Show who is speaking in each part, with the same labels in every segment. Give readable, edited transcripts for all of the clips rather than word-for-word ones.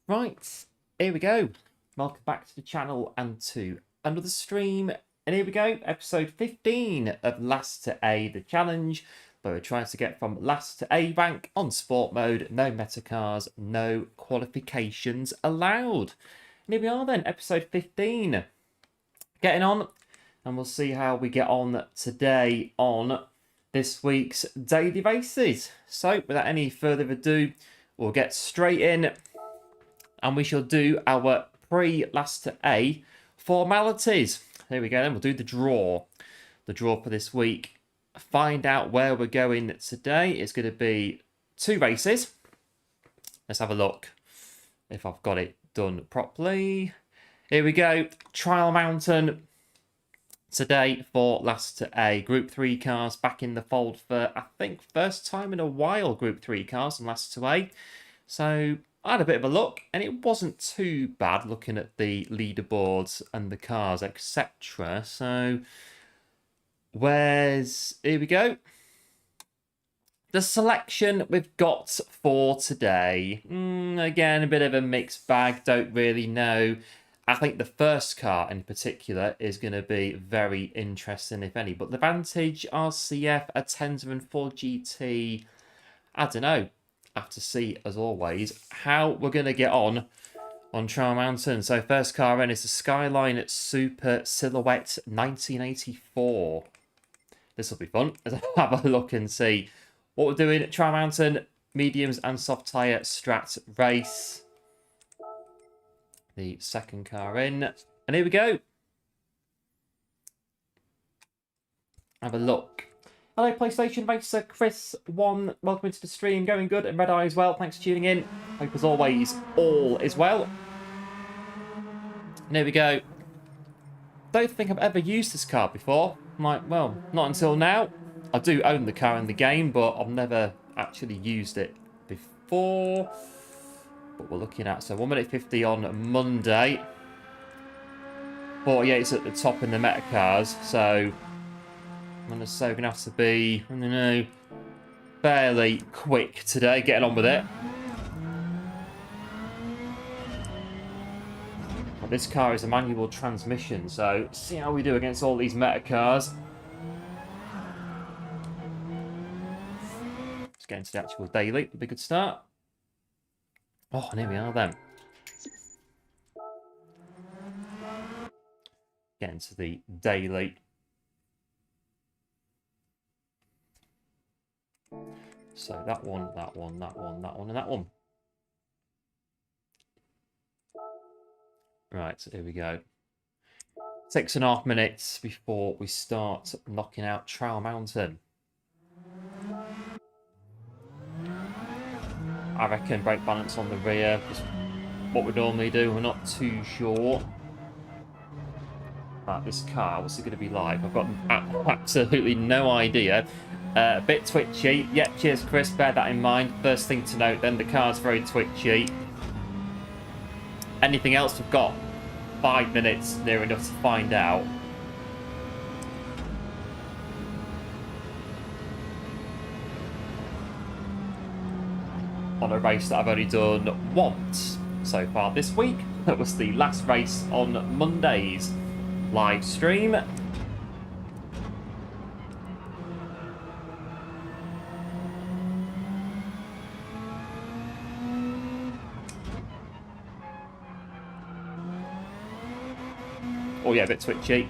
Speaker 1: Right, here we go. Welcome back to the channel and to another stream. And here we go, episode 15 of Last to A, the challenge, where we're trying to get from last to A rank on sport mode, no meta cars, no qualifications allowed. And here we are then, episode 15. Getting on, and we'll see how we get on today on this week's daily races. So, without any further ado, we'll get straight in. And we shall do our pre-last to A formalities. Here we go, then we'll do the draw. The draw for this week. Find out where we're going today. It's going to be 2 races. Let's have a look if I've got it done properly. Here we go. Trial Mountain today for last to A. Group 3 cars back in the fold for, I think, first time in a while, Group 3 cars and last to A. So I had a bit of a look, and it wasn't too bad looking at the leaderboards and the cars, etc. So, here we go. The selection we've got for today. Again, a bit of a mixed bag, don't really know. I think the first car in particular is going to be very interesting, if any. But the Vantage RCF, a Tenza and 4 GT, I don't know. Have to see, as always, how we're going to get on Trial Mountain. So first car in is the Skyline Super Silhouette 1984. This will be fun. Let's have a look and see what we're doing at Trial Mountain. Mediums and soft tyre Strat race. The second car in. And here we go. Have a look. Hello, PlayStation Racer Chris1. Welcome into the stream. Going good. And Red Eye as well. Thanks for tuning in. Hope, as always, all is well. And here we go. Don't think I've ever used this car before. Well, not until now. I do own the car in the game, but I've never actually used it before. But we're looking at, so 1 minute 50 on Monday. 48's at the top in the meta cars, so I'm going to say we're going to have to be, I don't know, fairly quick today, getting on with it. But this car is a manual transmission, so see how we do against all these meta cars. Let's get into the actual daily. It'll be a good start. Oh, and here we are then. Get into the daily. So that one, that one, that one, that one, and that one. Right, so here we go. 6.5 minutes before we start knocking out Trial Mountain. I reckon brake balance on the rear, just what we normally do. We're not too sure about this car. What's it going to be like? I've got absolutely no idea. A bit twitchy. Yeah, cheers, Chris. Bear that in mind. First thing to note, then, the car's very twitchy. Anything else? We've got 5 minutes near enough to find out. On a race that I've only done once so far this week. That was the last race on Monday's live stream. Oh yeah, a bit twitchy.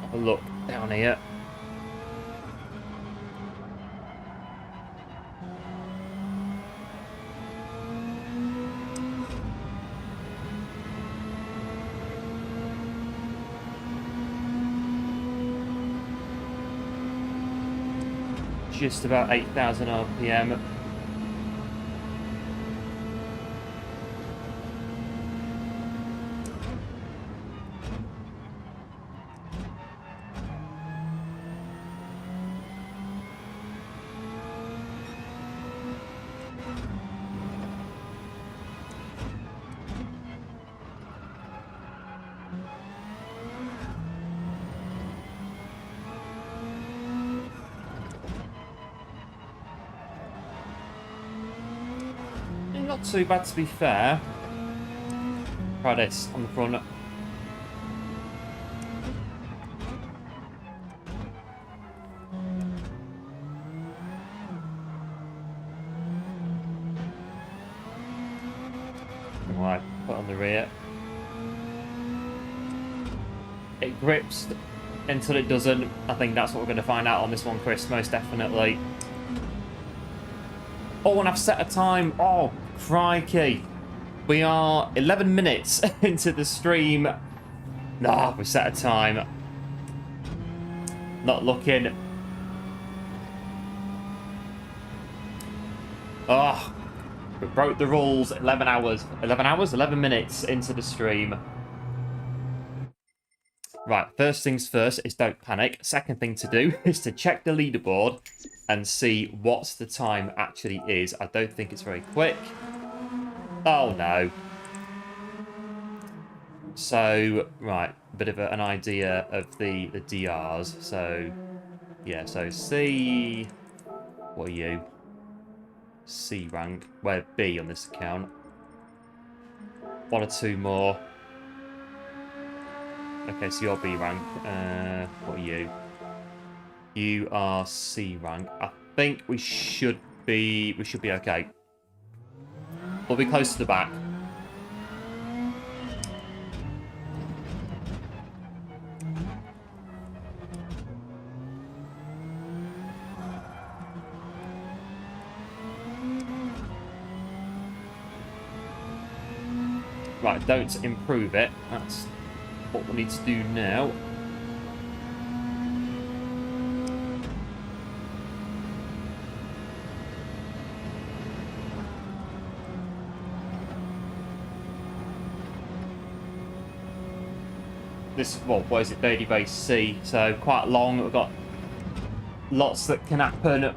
Speaker 1: Have a look down here. Just about 8,000 RPM. Not too bad, to be fair. Try this on the front. Right, put on the rear. It grips until it doesn't. I think that's what we're going to find out on this one, Chris, most definitely. Oh, and I've set a time. Oh, crikey. We are 11 minutes into the stream. No, we set a time. Not looking. Oh, we broke the rules. 11 hours. 11 hours? 11 minutes into the stream. Right, first things first is don't panic. Second thing to do is to check the leaderboard and see what the time actually is. I don't think it's very quick. Oh, no. So, right, a bit of an idea of the DRs. So, yeah, so C... What are you? C rank. We're B on this account. One or two more. Okay, so you're B rank. What are you? You are C rank. I think we should be okay. We'll be close to the back. Right, don't improve it. That's what we need to do now. This, well, what is it? Daily base C, so quite long. We've got lots that can happen.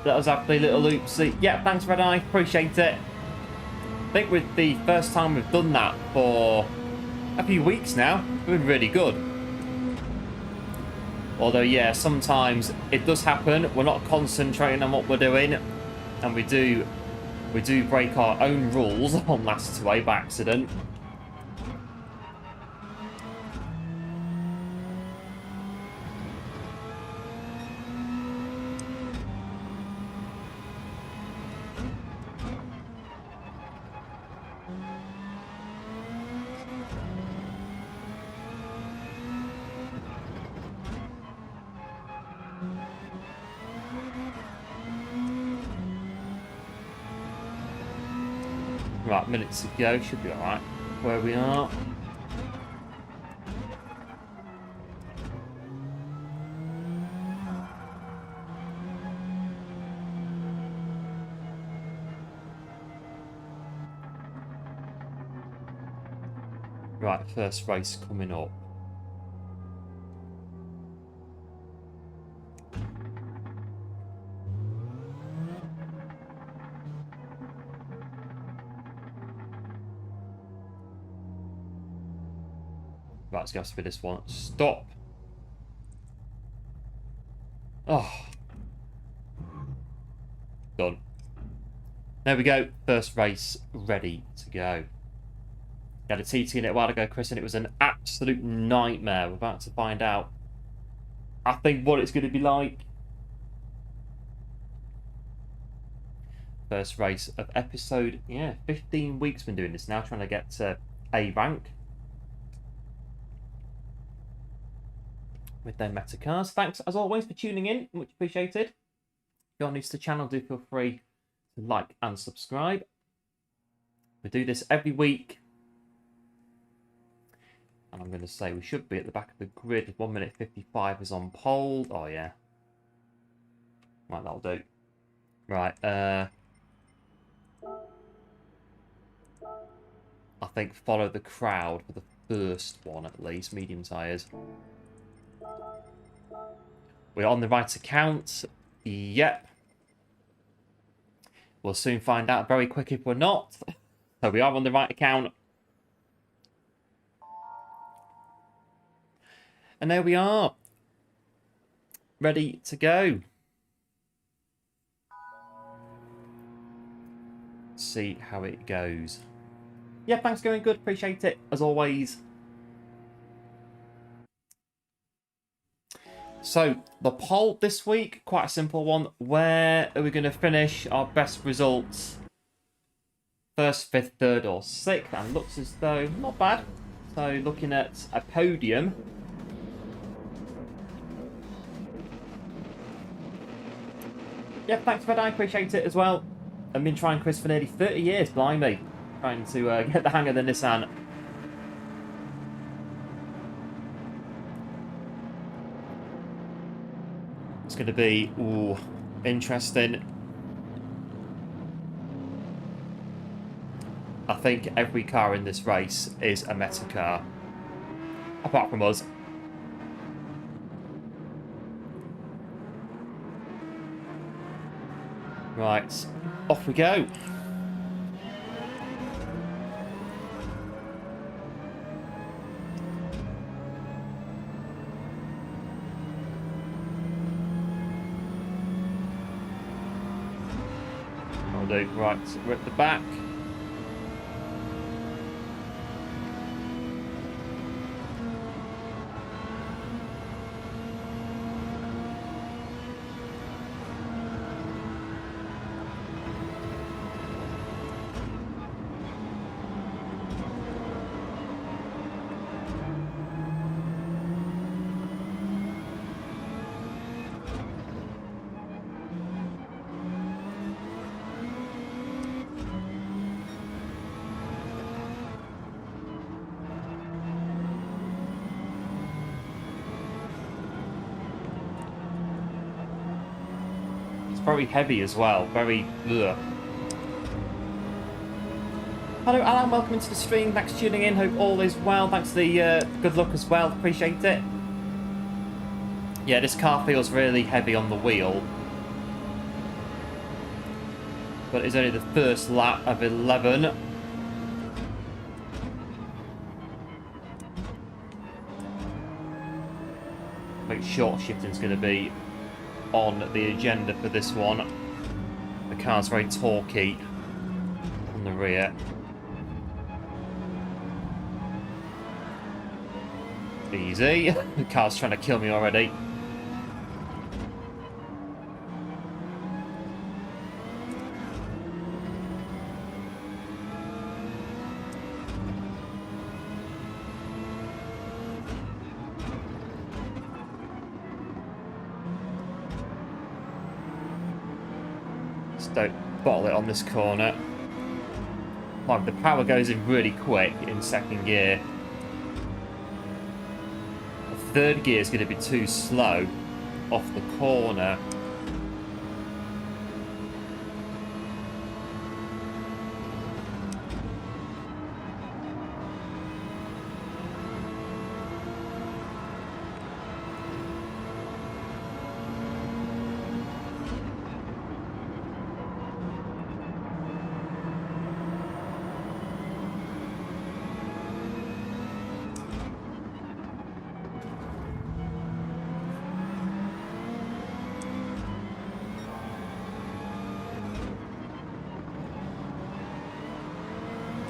Speaker 1: That was actually a little oopsie. Yeah, thanks, Red Eye. Appreciate it. I think with the first time we've done that for a few weeks now, it's been really good. Although, yeah, sometimes it does happen. We're not concentrating on what we're doing, and we do break our own rules on last 2A by accident. Right, minutes to go. Should be alright where we are. Right, first race coming up. Right, it's going to have to be this one. Stop. Oh. Done. There we go. First race ready to go. Had a TT in it a while ago, Chris, and it was an absolute nightmare. We're about to find out, I think, what it's going to be like. First race of episode, 15 weeks been doing this now, trying to get to A rank. With their meta cars. Thanks as always for tuning in, much appreciated. If you're new to the channel, do feel free to like and subscribe. We do this every week, and I'm going to say we should be at the back of the grid. 1 minute 55 is on pole. Oh yeah, right, that'll do. Right, I think follow the crowd for first one at least, medium tyres. We're on the right account. Yep. We'll soon find out very quick if we're not. So we are on the right account. And there we are. Ready to go. See how it goes. Yeah, thanks, going good. Appreciate it, as always. So, the poll this week, quite a simple one. Where are we going to finish our best results? First, fifth, third, or sixth? And looks as though not bad. So, looking at a podium. Yeah, thanks, Red. I appreciate it as well. I've been trying Chris for nearly 30 years, blimey. Trying to get the hang of the Nissan. It's going to be, ooh, interesting. I think every car in this race is a meta car. Apart from us. Right, off we go. I'll do. Right, we're at the back. Very heavy as well. Very. Ugh. Hello, Alan. Welcome into the stream. Thanks for tuning in. Hope all is well. Thanks for the good luck as well. Appreciate it. Yeah, this car feels really heavy on the wheel. But it's only the first lap of 11. I think short shifting is going to be on the agenda for this one. The car's very torquey on the rear. Easy. The car's trying to kill me already. Don't bottle it on this corner. Like, the power goes in really quick in second gear. The third gear is going to be too slow off the corner.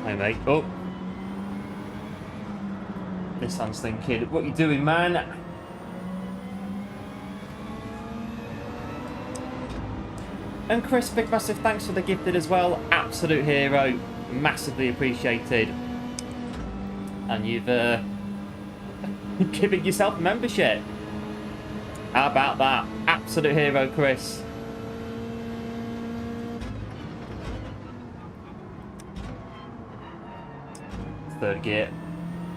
Speaker 1: Hey mate, oh. Nissan's thinking, what you doing, man? And Chris, big massive thanks for the gifted as well. Absolute hero, massively appreciated. And you've given yourself a membership. How about that? Absolute hero, Chris. Third gear.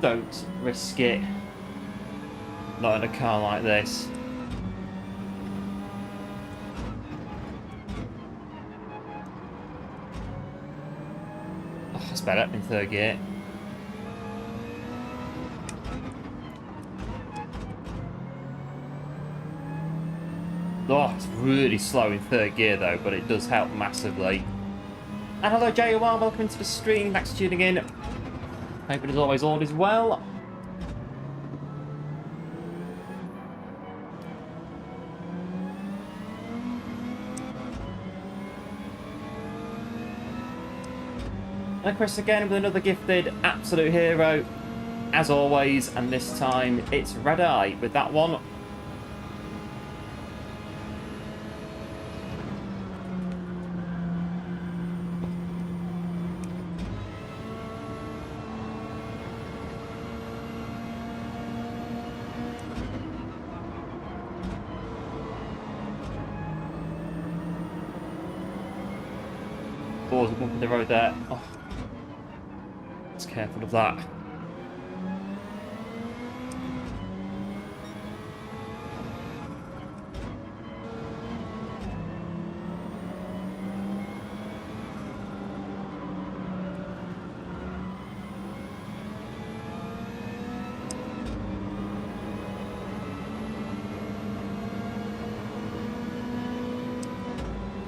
Speaker 1: Don't risk it. Not in a car like this. Oh, that's better in third gear. Oh, it's really slow in third gear though, but it does help massively. And hello JOR, welcome into the stream. Thanks for tuning in. Hoping as always all is well. And Chris again with another gifted absolute hero, as always, and this time it's Red Eye with that one. Oh, there's a bump in the road there. Oh. Let's careful of that.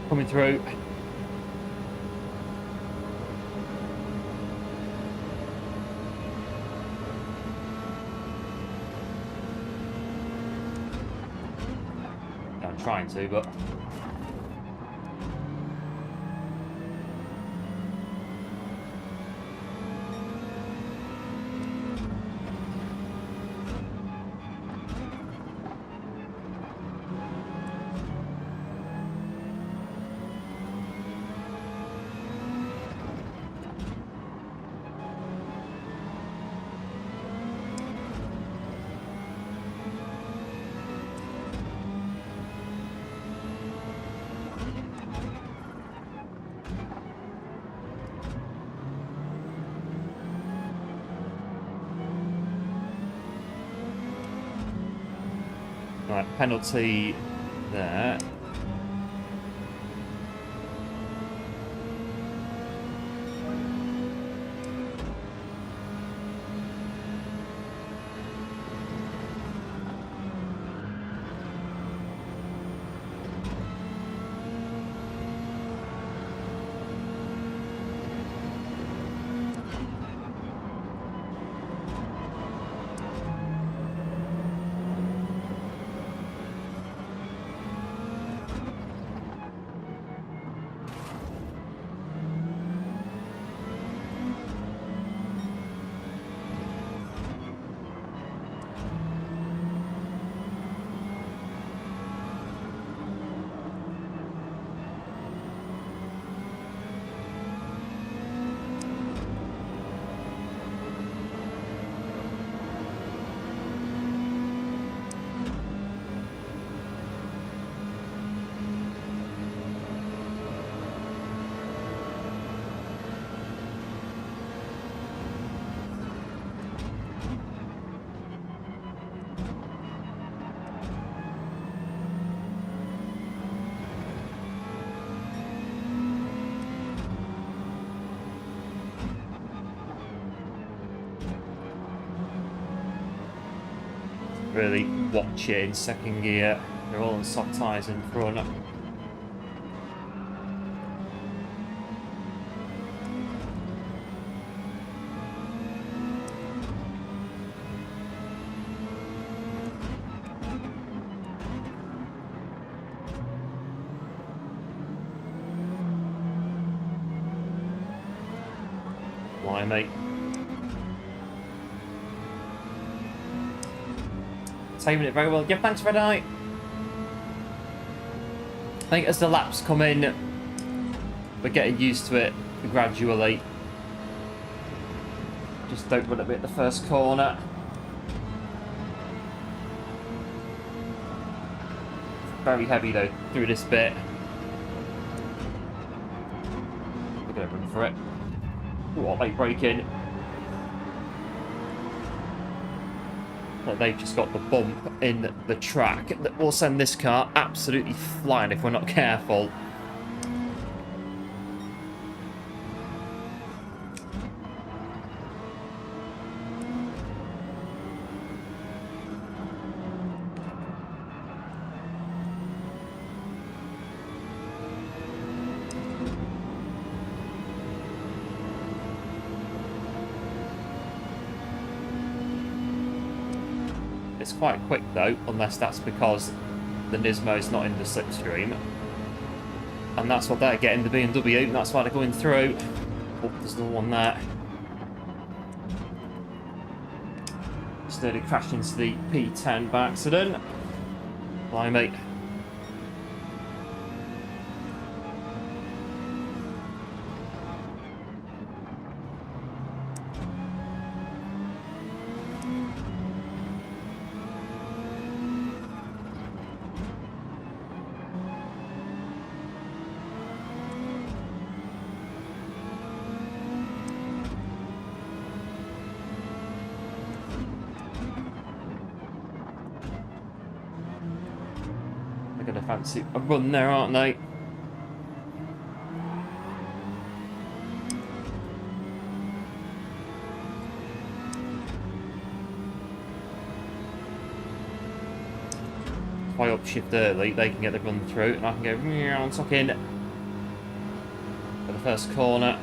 Speaker 1: Coming through. I'm trying to, but right, penalty there. Really watch it in second gear. They're all on soft tyres in front. Why, mate? Saving it very well. Yeah, thanks, Red Eye. I think as the laps come in, we're getting used to it gradually. Just don't run a bit at the first corner. Very heavy though through this bit. We're gonna run for it. Ooh, late break in. They've just got the bump in the track that will send this car absolutely flying if we're not careful. It's quite quick though, unless that's because the Nismo's not in the slipstream. And that's what they're getting, the BMW, and that's why they're going through. Oh, there's another one there. Sturdy crashed into the P10 by accident. Blimey. They're going to fancy a run there, aren't they? If I upshift early, they can get the run through, and I can go and tuck in for the first corner.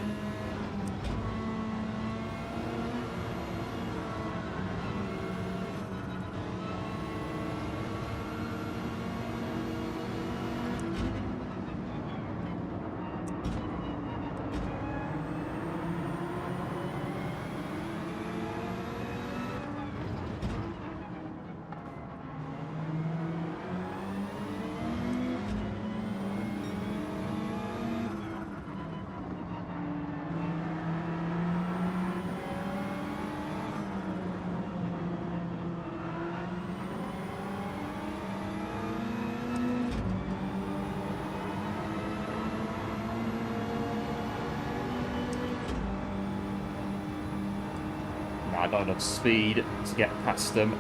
Speaker 1: I don't have enough speed to get past them.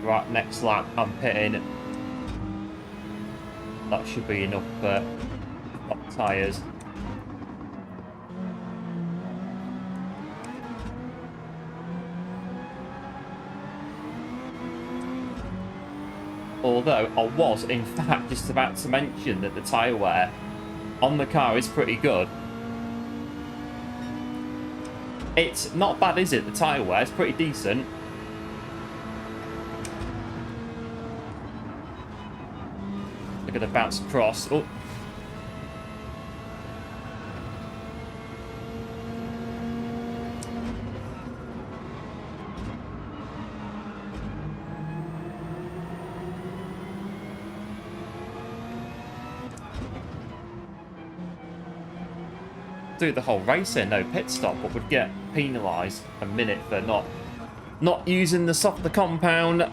Speaker 1: Right, next lap, I'm pitting. That should be enough tyres. Although, I was, in fact, just about to mention that the tyre wear on the car is pretty good. It's not bad, is it? The tyre wear is pretty decent. They're going to bounce across. Oh. Do the whole race in, no pit stop, but would get penalised a minute for not using the softer compound.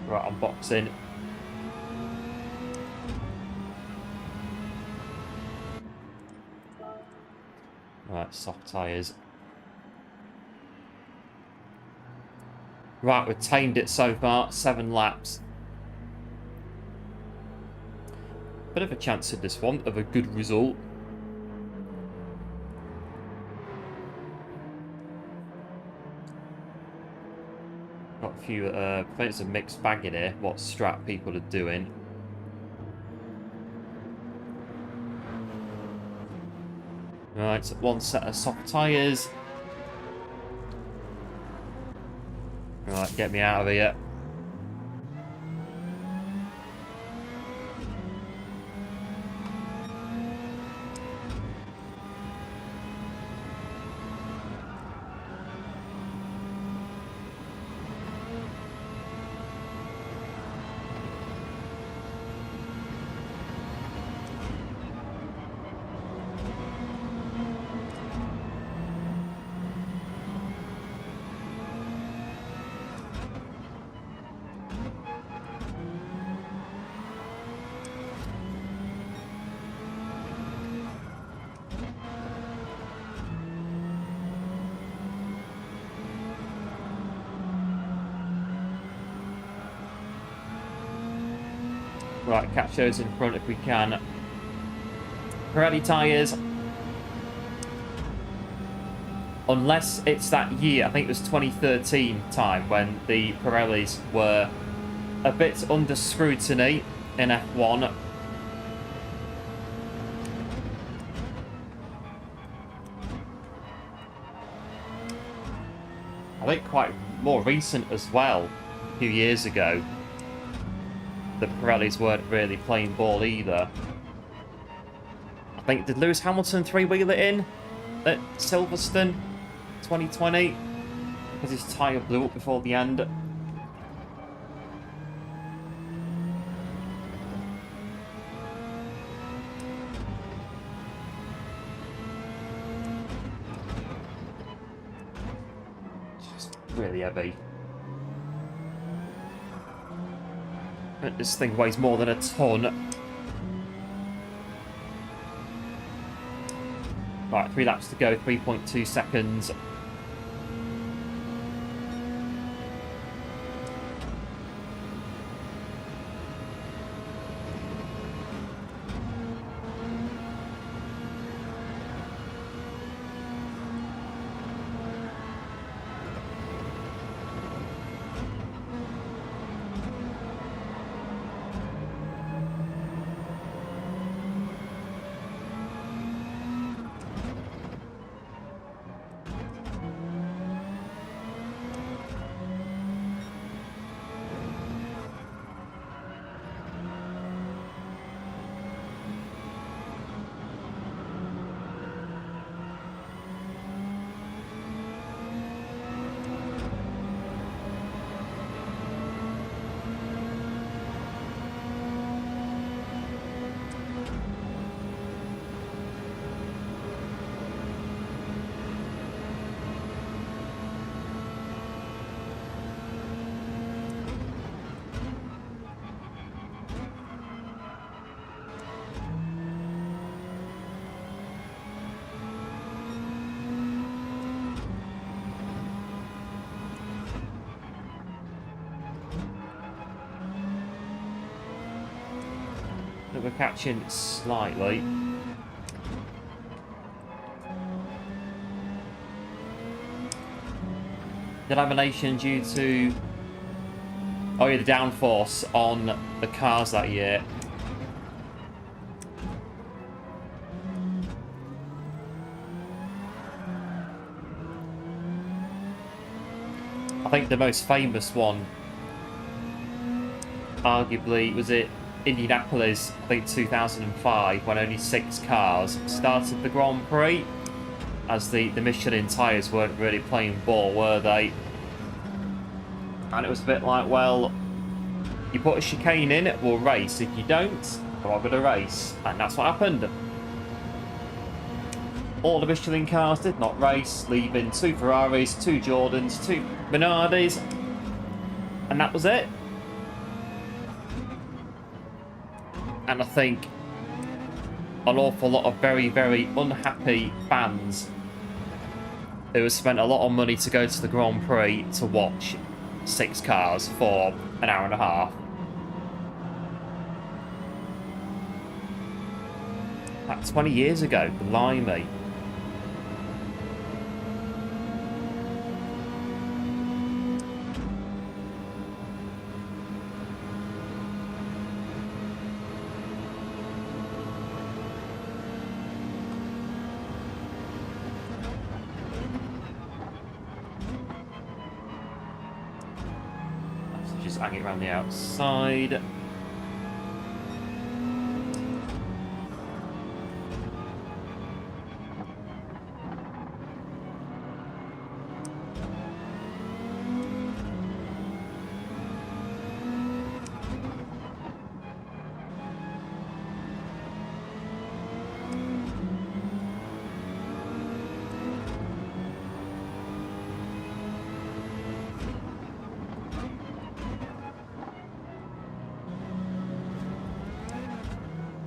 Speaker 1: Right, I'm boxing. Right, soft tyres. Right, we've tamed it so far, 7 laps. Bit of a chance in this one of a good result. Got few, I think it's a mixed bag in here, what strap people are doing. Right, so one set of soft tyres. Right, get me out of here. Right, catch those in front if we can. Pirelli tyres. Unless it's that year, I think it was 2013 time, when the Pirellis were a bit under scrutiny in F1. I think quite more recent as well, a few years ago. The Pirellis weren't really playing ball either. I think, did Lewis Hamilton three-wheel it in at Silverstone 2020? Because his tyre blew up before the end. It's really heavy. This thing weighs more than a ton. Right, 3 laps to go, 3.2 seconds. We're catching slightly. Delamination due to the downforce on the cars that year. I think the most famous one, arguably, was it Indianapolis, I think 2005, when only 6 cars started the Grand Prix, as the Michelin tyres weren't really playing ball, were they? And it was a bit like, well, you put a chicane in, we'll race. If you don't, we're not going to race. And that's what happened. All the Michelin cars did not race, leaving 2 Ferraris, 2 Jordans, 2 Minardis, and that was it. And I think an awful lot of very, very unhappy fans who have spent a lot of money to go to the Grand Prix to watch 6 cars for an hour and a half. That's 20 years ago, blimey. hang it around the outside.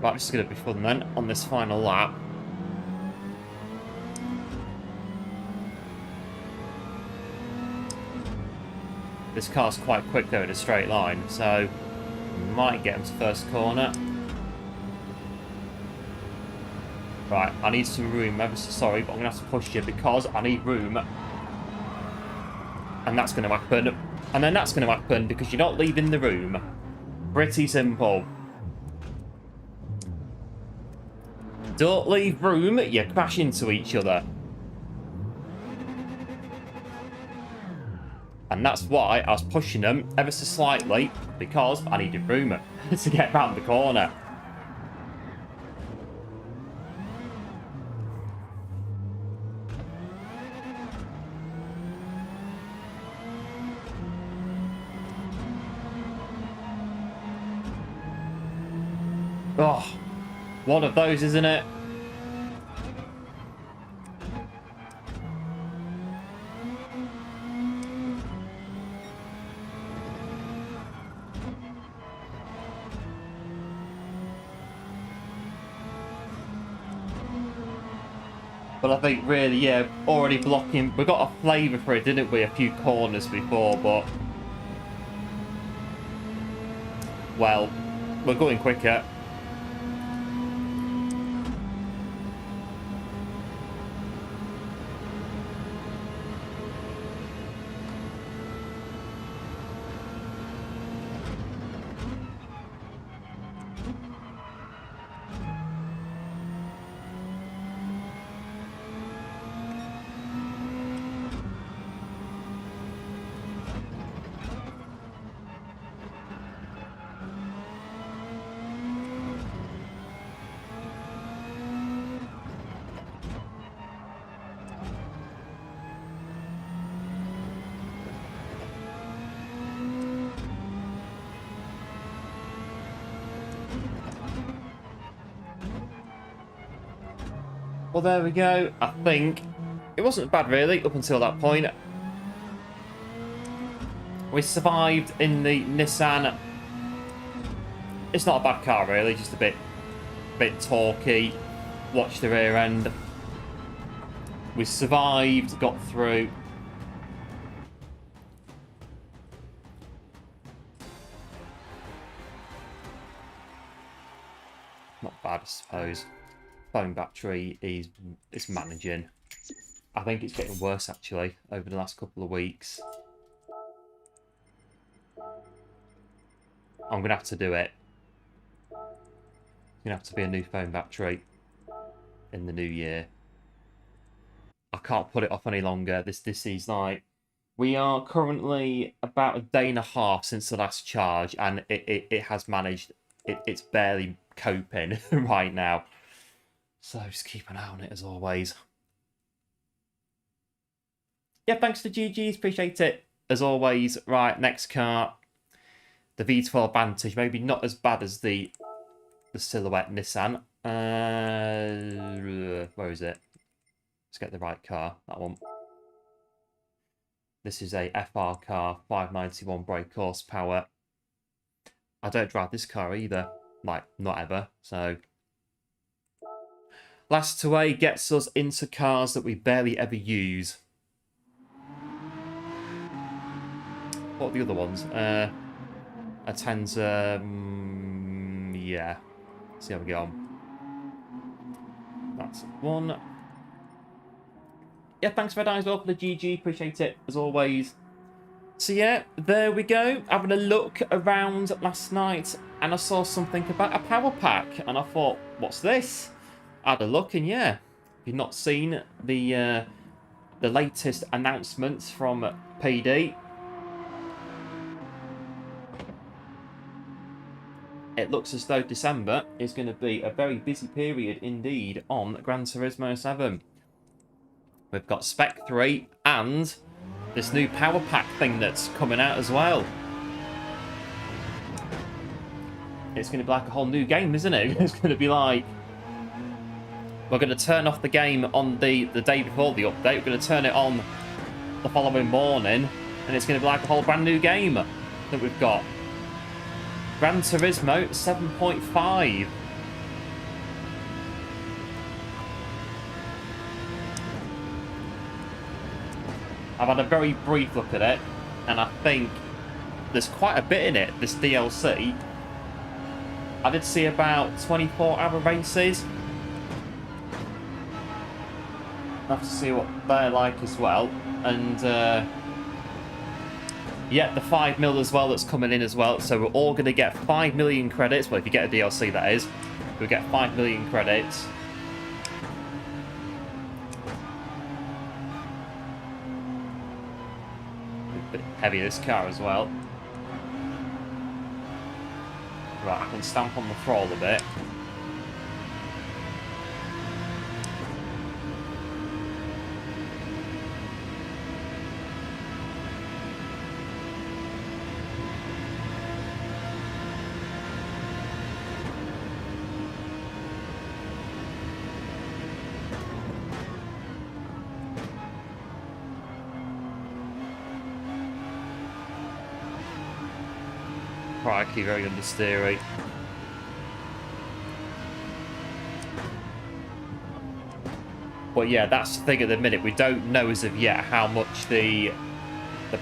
Speaker 1: Right, this is going to be fun then, on this final lap. This car's quite quick though in a straight line, so might get him to first corner. Right, I need some room, ever so sorry, but I'm going to have to push you because I need room. And that's going to happen. And then that's going to happen because you're not leaving the room. Pretty simple. Don't leave room, you crash into each other. And that's why I was pushing them ever so slightly, because I needed room to get round the corner. Oh, one of those, isn't it? But I think really, yeah, already blocking. We got a flavour for it, didn't we? A few corners before, but well, we're going quicker. Well, there we go. I think it wasn't bad, really, up until that point. We survived in the Nissan. It's not a bad car, really, just a bit torquey. Watch the rear end. We survived, got through. Not bad, I suppose. Phone battery is managing. I think it's getting worse actually over the last couple of weeks. I'm gonna have to do it. It's gonna have to be a new phone battery in the new year. I can't put it off any longer. This is like, we are currently about a day and a half since the last charge, and it has managed. It's barely coping right now. So just keep an eye on it as always. Yeah, thanks to GG's, appreciate it as always. Right, next car, the V12 Vantage. Maybe not as bad as the Silhouette Nissan. Where is it? Let's get the right car. That one. This is a FR car, 591 brake horsepower. I don't drive this car either, like not ever. So. Last to A gets us into cars that we barely ever use. What are the other ones? A Tenza, yeah. See how we get on. That's one. Yeah, thanks Red Eye as well for the GG. Appreciate it as always. So yeah, there we go. Having a look around last night, and I saw something about a power pack, and I thought, what's this? I had a look, and yeah, if you've not seen the latest announcements from PD, it looks as though December is going to be a very busy period indeed on Gran Turismo 7. We've got Spec 3 and this new power pack thing that's coming out as well. It's going to be like a whole new game, isn't it? It's going to be like... We're going to turn off the game on the day before the update. We're going to turn it on the following morning. And it's going to be like a whole brand new game that we've got. Gran Turismo 7.5. I've had a very brief look at it, and I think there's quite a bit in it, this DLC. I did see about 24-hour races. I'll have to see what they're like as well. And, yeah, the 5 mil as well that's coming in as well. So we're all going to get 5 million credits. Well, if you get a DLC, that is. We'll get 5 million credits. A bit heavy, this car as well. Right, I can stamp on the throttle a bit. Crikey, very understeery. But yeah, that's the thing at the minute. We don't know as of yet how much the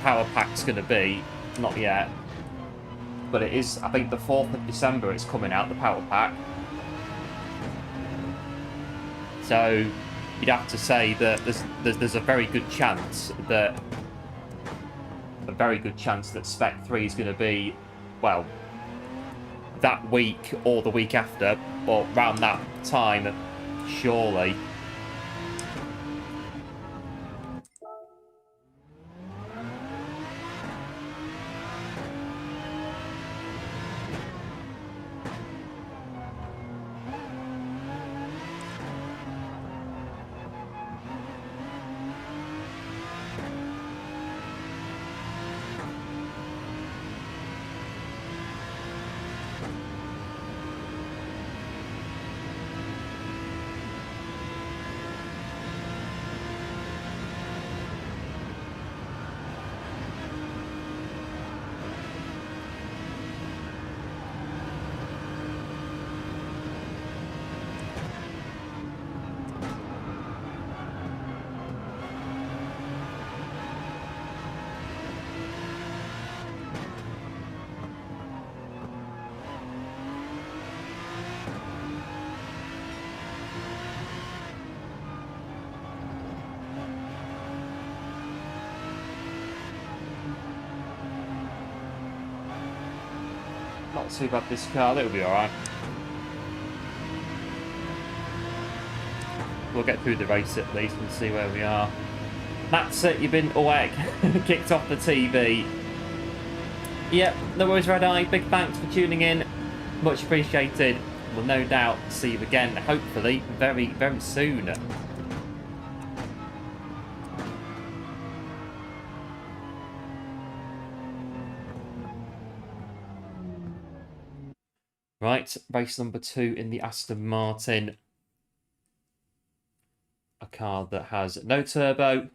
Speaker 1: power pack's going to be. Not yet. But it is, I think the 4th of December it's coming out, the power pack. So you'd have to say that there's a very good chance that Spec 3 is going to be, well, that week or the week after, or around that time, surely. Not too bad, this car, it'll be alright. We'll get through the race at least and see where we are. That's it, you've been awake. Kicked off the TV. Yep, no worries, Red Eye. Big thanks for tuning in. Much appreciated. We'll no doubt see you again, hopefully, very, very soon. Right, race number 2 in the Aston Martin. A car that has no turbo,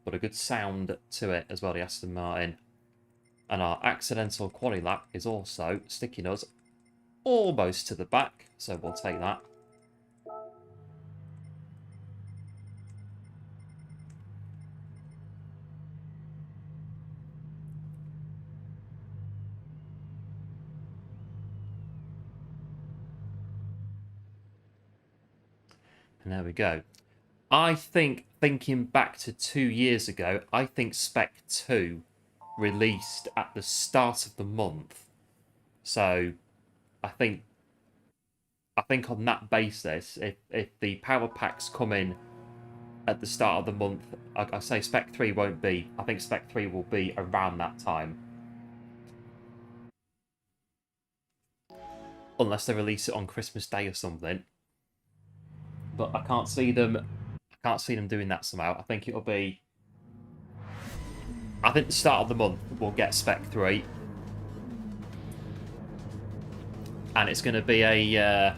Speaker 1: but a good sound to it as well, the Aston Martin. And our accidental quali lap is also sticking us almost to the back, so we'll take that. And there we go. I think, thinking back to 2 years ago, I think Spec 2 released at the start of the month. So I think on that basis, if the power packs come in at the start of the month, I say Spec 3 won't be. I think Spec 3 will be around that time. unless they release it on Christmas Day or something. But I can't see them doing that somehow. I think it'll be... I think the start of the month we'll get Spec 3. And it's going to be a...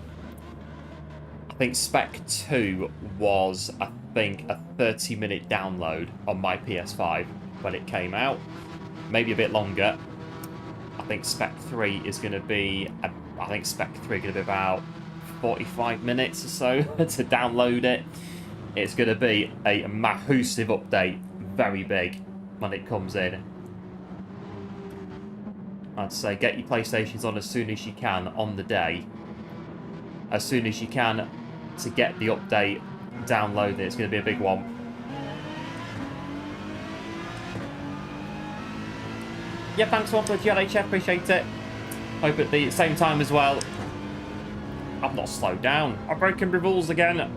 Speaker 1: I think Spec 2 was, I think, a 30-minute download on my PS5 when it came out. Maybe a bit longer. I think Spec 3 is going to be... I think Spec 3 is going to be about 45 minutes or so to download it. It's going to be a massive update. Very big when it comes in. I'd say get your PlayStations on as soon as you can on the day. As soon as you can to get the update, download it. It's going to be a big one. Yeah, thanks one for the GLHF, appreciate it. Hope at the same time as well. I've not slowed down. I'm breaking the rules again.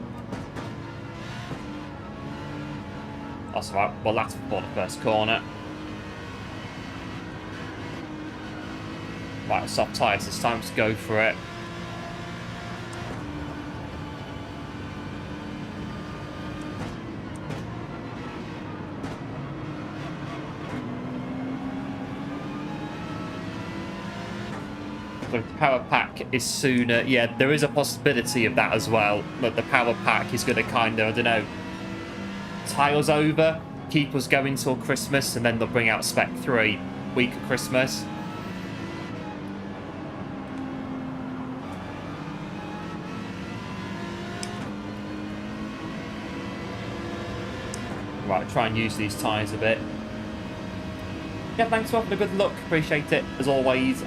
Speaker 1: That's right, well that's before the first corner. Right, soft tyres, it's time to go for it. The power pack is sooner. Yeah, there is a possibility of that as well. But the power pack is going to kind of, I don't know, tie us over, keep us going till Christmas, and then they'll bring out Spec 3 week of Christmas. Right, try and use these tyres a bit. Yeah, thanks for the good luck. Appreciate it, as always.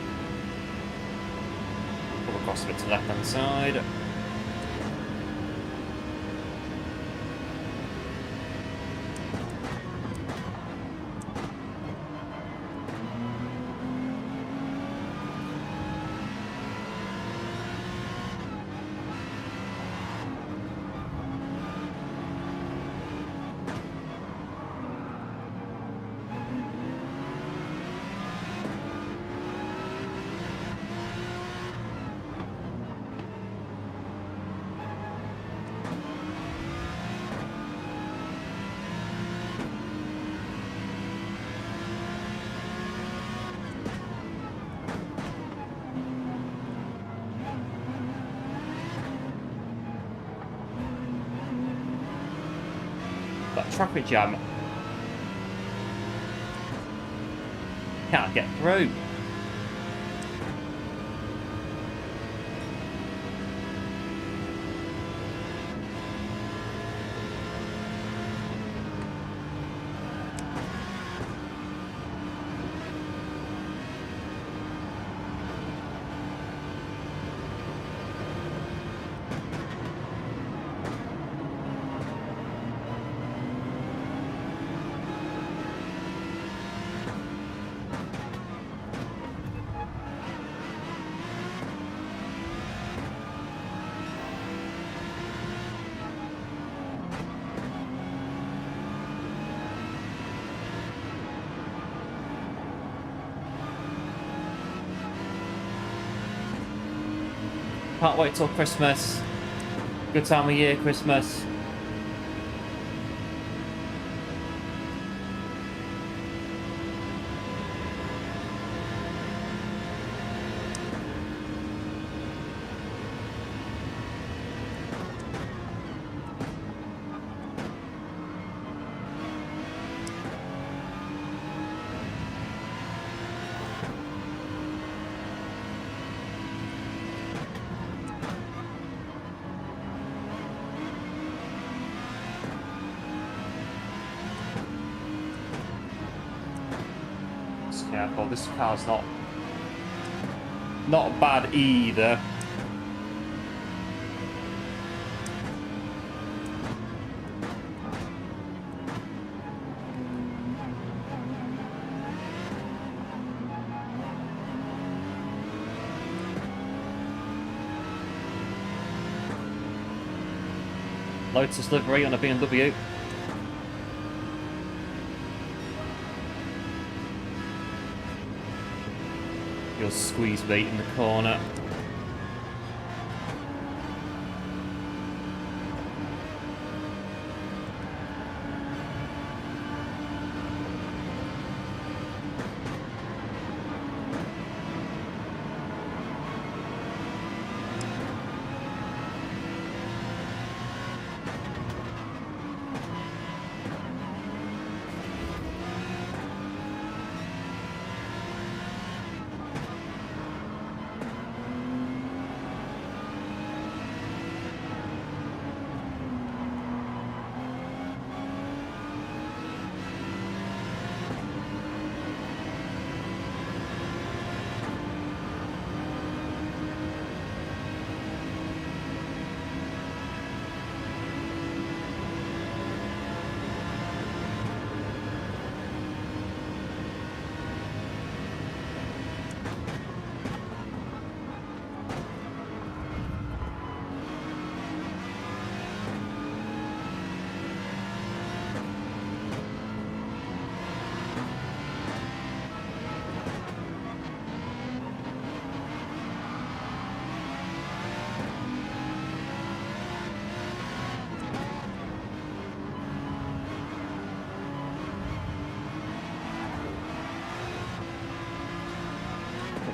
Speaker 1: Pull across a bit to the left-hand side. Traffic jam. Can't get through. Can't wait till Christmas. Good time of year, Christmas. Careful, this car's not bad either. Lotus livery on a BMW. You'll squeeze bait in the corner.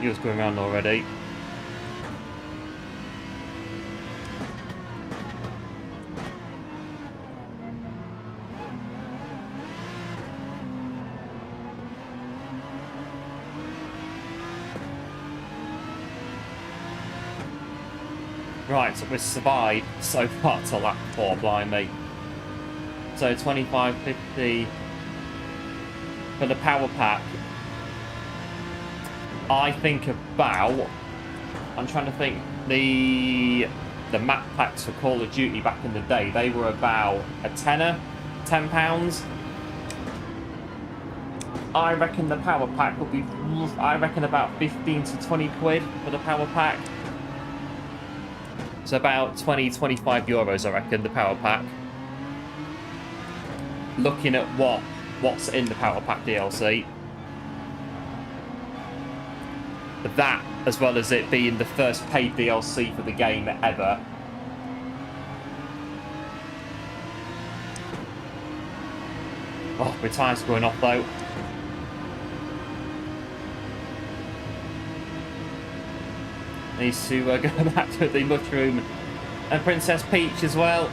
Speaker 1: videos going around already. Right, so we've survived so far to lap 4, blimey. So 25.50 for the power pack. I think about, I'm trying to think, the map packs for Call of Duty back in the day, they were about a tenner, £10. I reckon the power pack will be, I reckon about 15 to 20 quid for the power pack. So about 20, 25 euros, I reckon, the power pack. Looking at what's in the power pack DLC. That, as well as it being the first paid DLC for the game ever. Oh, my time's going off though. Needs to go back to the mushroom. And Princess Peach as well.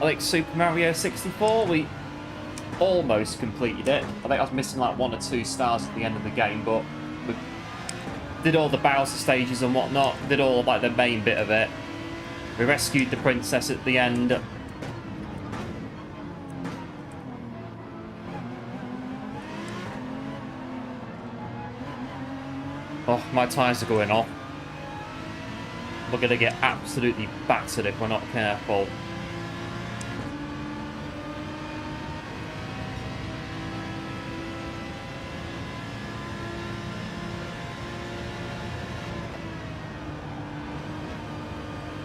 Speaker 1: I think Super Mario 64, we almost completed it. I think I was missing like 1 or 2 stars at the end of the game, but we did all the Bowser stages and whatnot, did all like the main bit of it. We rescued the princess at the end. Oh, my tyres are going off. We're going to get absolutely battered if we're not careful.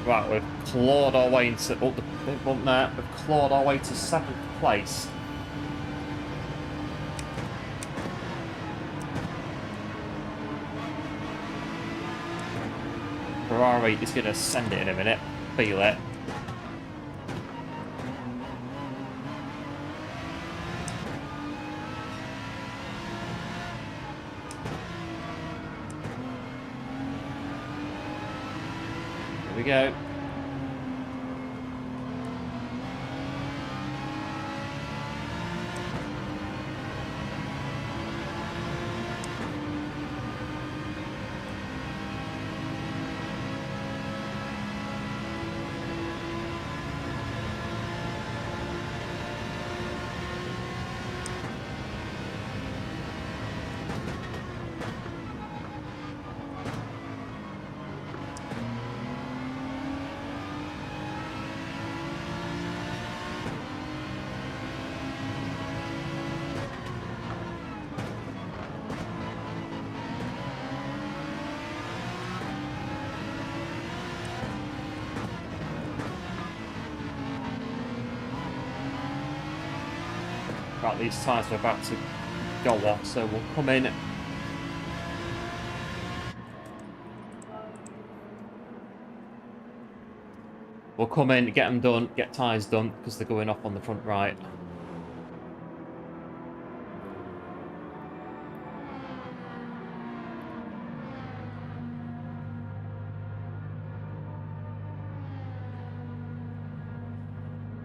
Speaker 1: Right, we've clawed our way into... Oh, the big one there. We've clawed our way to 7th place. Ferrari is going to send it in a minute. Feel it. Here we go. Right, these tyres are about to go off, so we'll come in. We'll come in, get them done, get tyres done, because they're going off on the front right.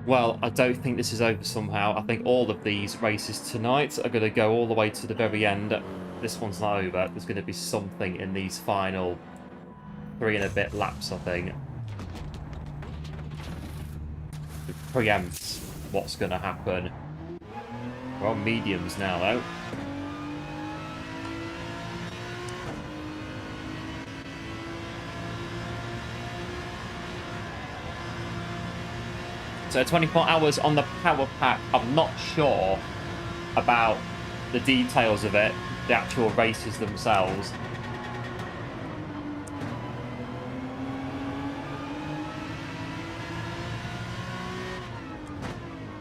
Speaker 1: Well, I don't think this is over somehow. I think all of these races tonight are going to go all the way to the very end. This one's not over. There's going to be something in these final 3 and a bit laps, I think. It preempts what's going to happen. We're on mediums now, though. So 24 hours on the power pack. I'm not sure about the details of it, the actual races themselves.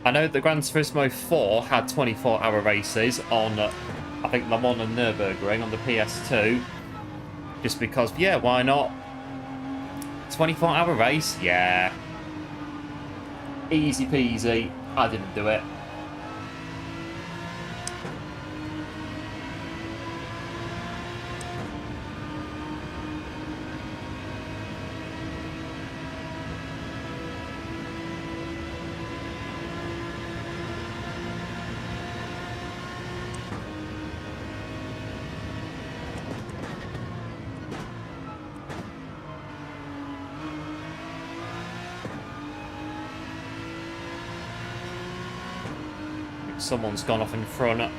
Speaker 1: I know the Gran Turismo 4 had 24-hour races on, I think, Le Mans and Nürburgring on the PS2. Just because, yeah, why not? 24-hour race? Yeah. Easy peasy. I didn't do it. Someone's gone off in front.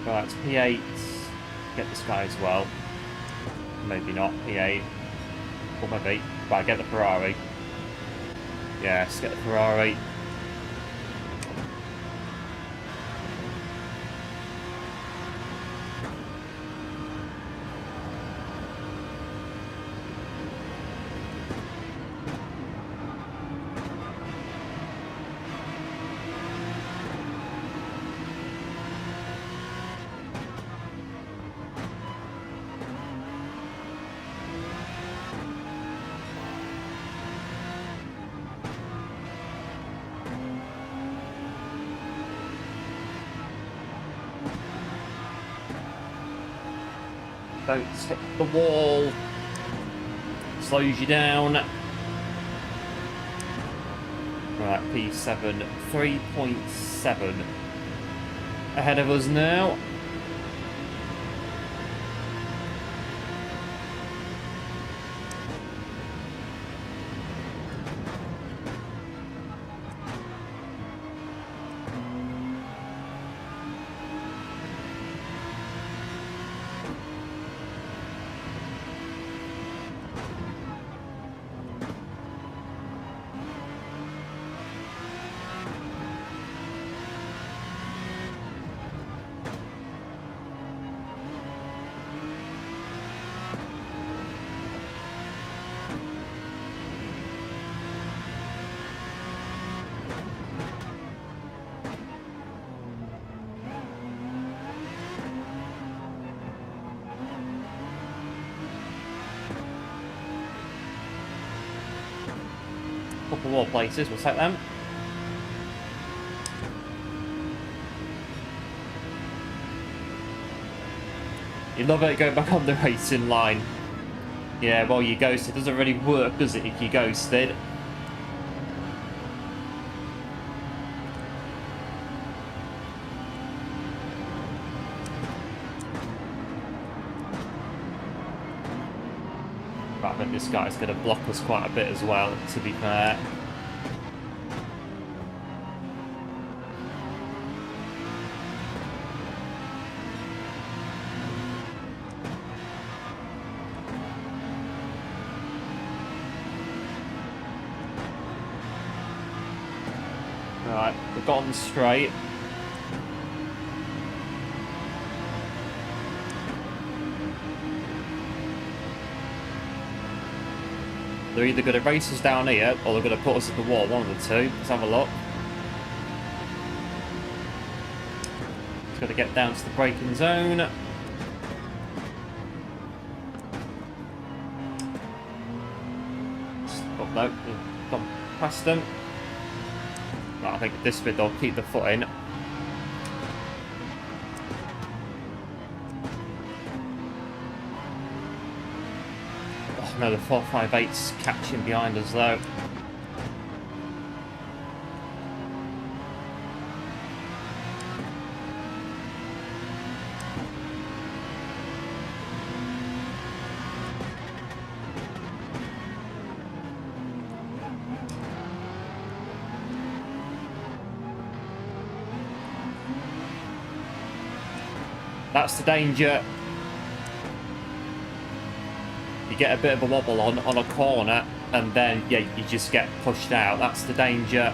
Speaker 1: Right, it's P8. Get this guy as well. Maybe not P8. Or maybe. Right, get the Ferrari. Yes, get the Ferrari. Don't hit the wall. Slows you down. Right, P7, 3.7 ahead of us now. Couple more places, we'll take them. You love it going back on the racing line. Yeah, well, you ghosted. It doesn't really work, does it, if you ghosted? But I think this guy's going to block us quite a bit as well, to be fair. Right, we've gone straight. They're either going to race us down here, or they're going to put us at the wall, one of the two. Let's have a look. It's going to get down to the braking zone. Oh no, we've gone past them. Right, I think at this bit they'll keep the foot in. No, the 458's catching behind us though. That's the danger. You get a bit of a wobble on a corner, and then, yeah, you just get pushed out. That's the danger.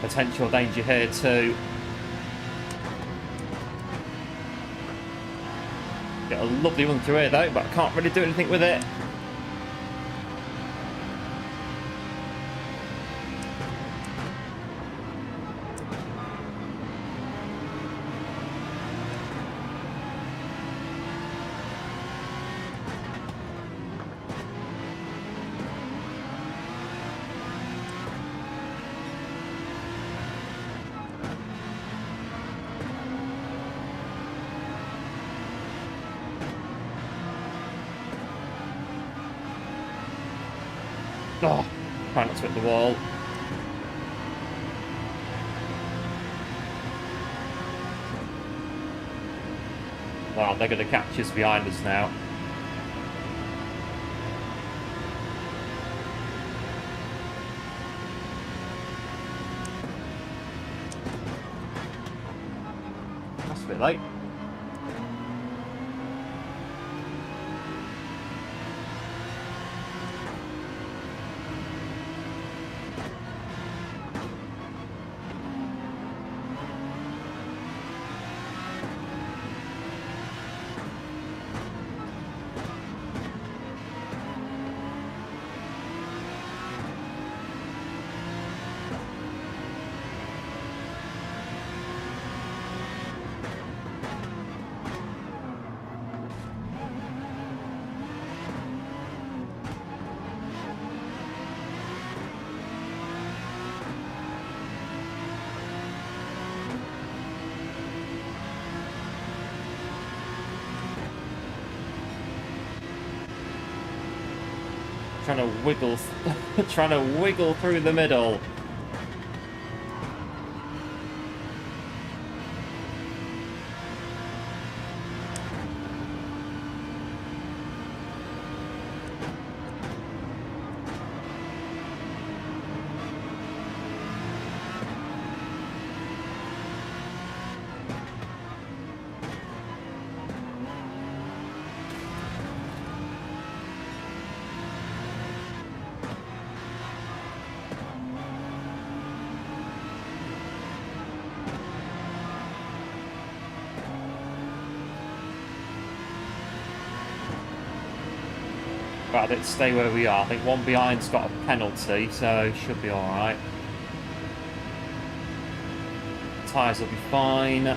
Speaker 1: Potential danger here too. Get a lovely run through here though, but I can't really do anything with it. Oh, try not to hit the wall. Wow, they're going to catch us behind us now. That's a bit late. Trying to wiggle through the middle. Right, let's stay where we are. I think one behind's got a penalty, so should be alright. Tyres will be fine.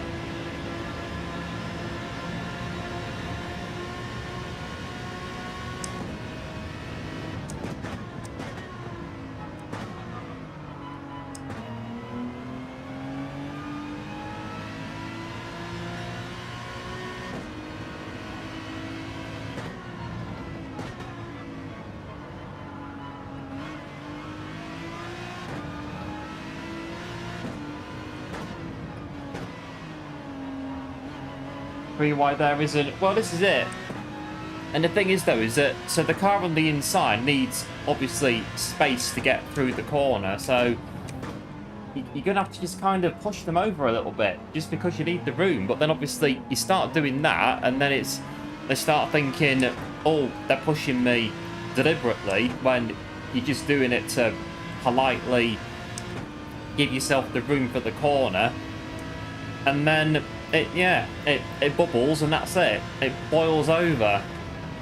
Speaker 1: Why there isn't. Well, this is it. And the thing is though, is that so the car on the inside needs obviously space to get through the corner, so you're gonna have to just kind of push them over a little bit just because you need the room. But then obviously you start doing that, and then they start thinking, oh, they're pushing me deliberately, when you're just doing it to politely give yourself the room for the corner. And then it bubbles, and that's it. It boils over,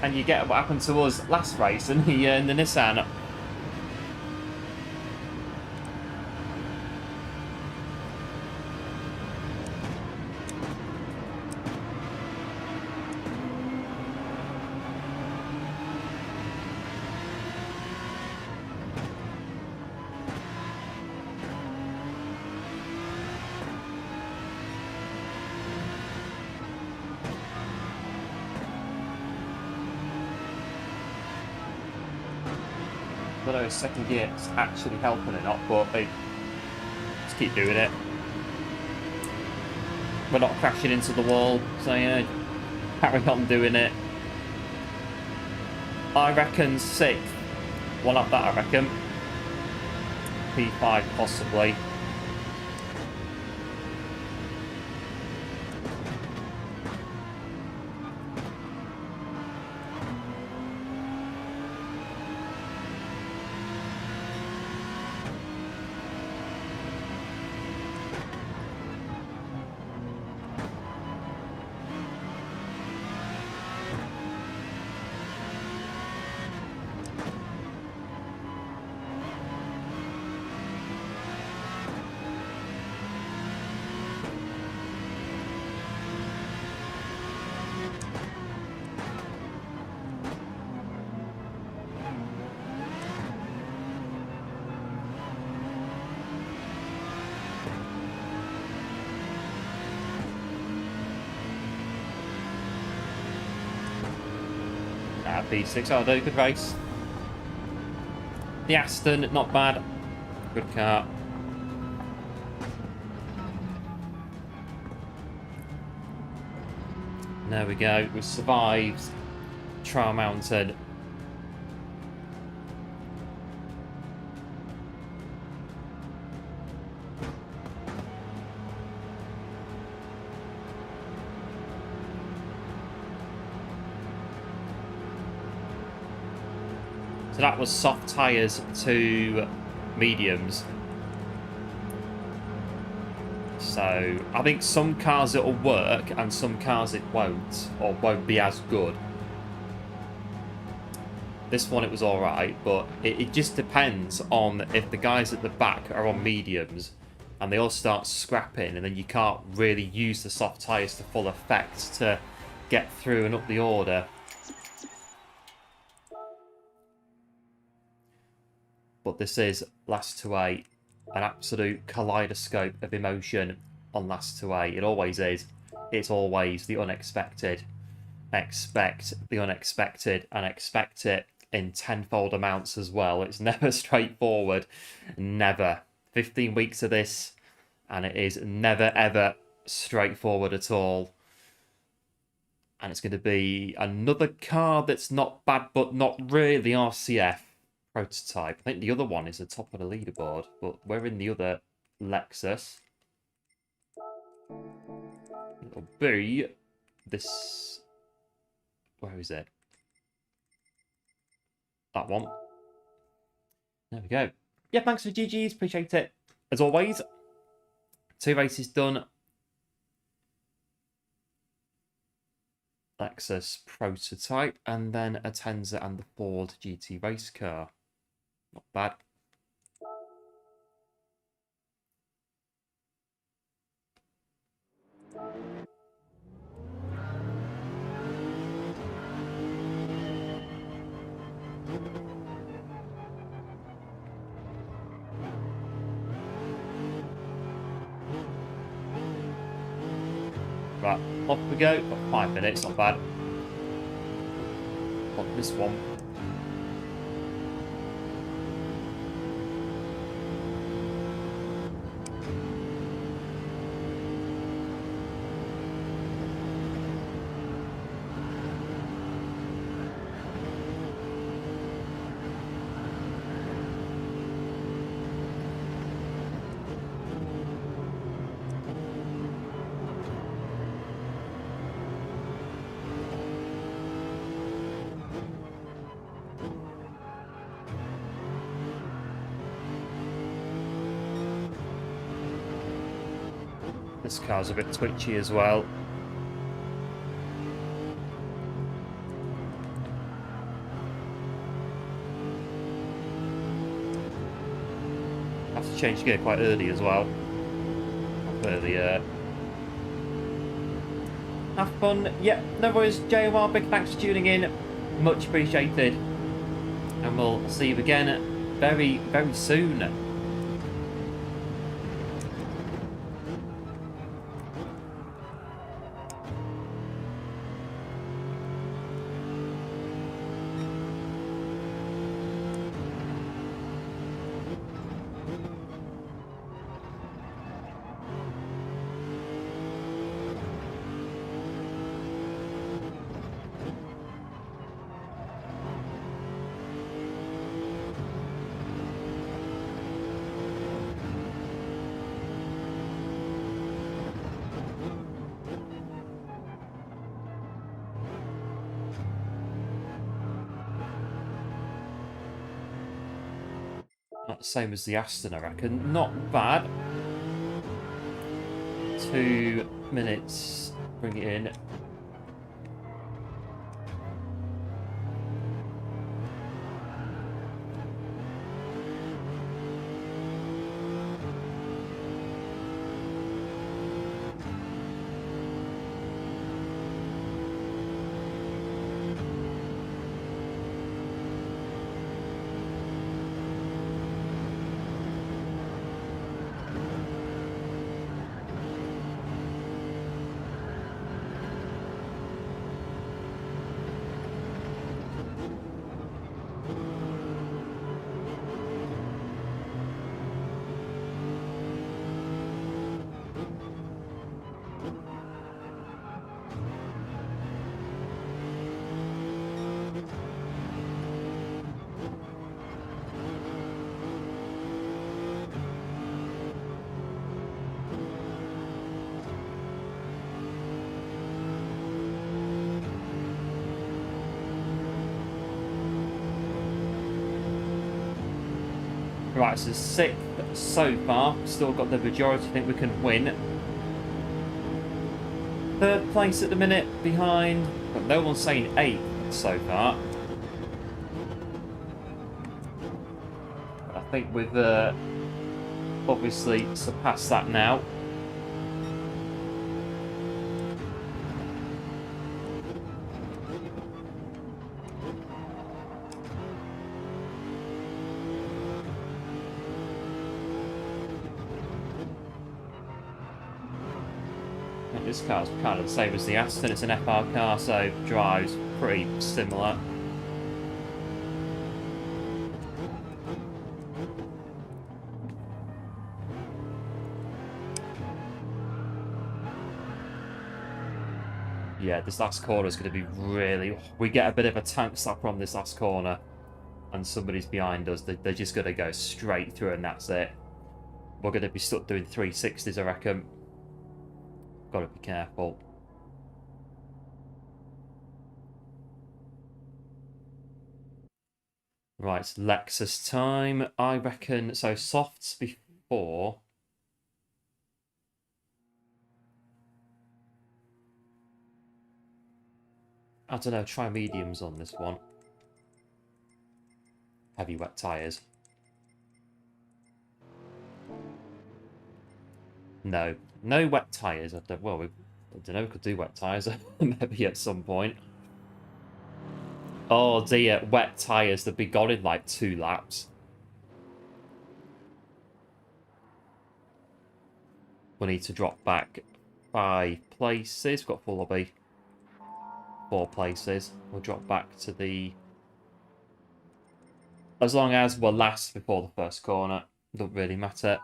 Speaker 1: and you get what happened to us last race in the Nissan. I don't know if second gear is actually helping or not, but they just keep doing it. We're not crashing into the wall, so yeah, carry on doing it. I reckon 6th. One up that, I reckon. P5 possibly. out of P6. Oh, no, good race. The Aston, not bad. Good car. There we go. We survived Trial Mountain. So that was soft tyres to mediums. So I think some cars it'll work and some cars it won't, or won't be as good. This one it was alright, but it just depends on if the guys at the back are on mediums and they all start scrapping, and then you can't really use the soft tyres to full effect to get through and up the order. But this is Last to 8, an absolute kaleidoscope of emotion on Last to 8. It always is. It's always the unexpected. Expect the unexpected and expect it in tenfold amounts as well. It's never straightforward. Never. 15 weeks of this, and it is never ever straightforward at all. And it's going to be another car that's not bad, but not really RCF prototype. I think the other one is the top of the leaderboard, but we're in the other Lexus. It'll be this. Where is it? That one. There we go. Yeah, thanks for GGs. Appreciate it. As always, 2 races done. Lexus prototype, and then a Tenza and the Ford GT race car. Not bad. Right, off we go. Got 5 minutes, not bad. Got this one. This car's a bit twitchy as well. Have to change gear quite early as well. Earlier. Have fun. Yep, no worries. JOR, big thanks for tuning in. Much appreciated. And we'll see you again very, very soon. Not the same as the Aston, I reckon. Not bad. 2 minutes. Bring it in. Right, so 6th so far. Still got the majority. I think we can win. 3rd place at the minute behind, but no one's saying 8th so far. I think we've obviously surpassed that now. And this car's kind of the same as the Aston. It's an FR car, so drives pretty similar. Yeah, this last corner is going to be really... We get a bit of a tank slap from this last corner and somebody's behind us. They're just going to go straight through and that's it. We're going to be stuck doing 360s, I reckon. Got to be careful. Right, Lexus time. I reckon... So, softs before... I don't know, try mediums on this one. Heavy wet tyres. No. No wet tyres. I don't know, we could do wet tyres maybe at some point. Oh dear, wet tyres, they'll be gone in like 2 laps. We need to drop back 5 places. We've got full lobby. 4 places. We'll drop back to the... As long as we're last before the first corner, doesn't really matter.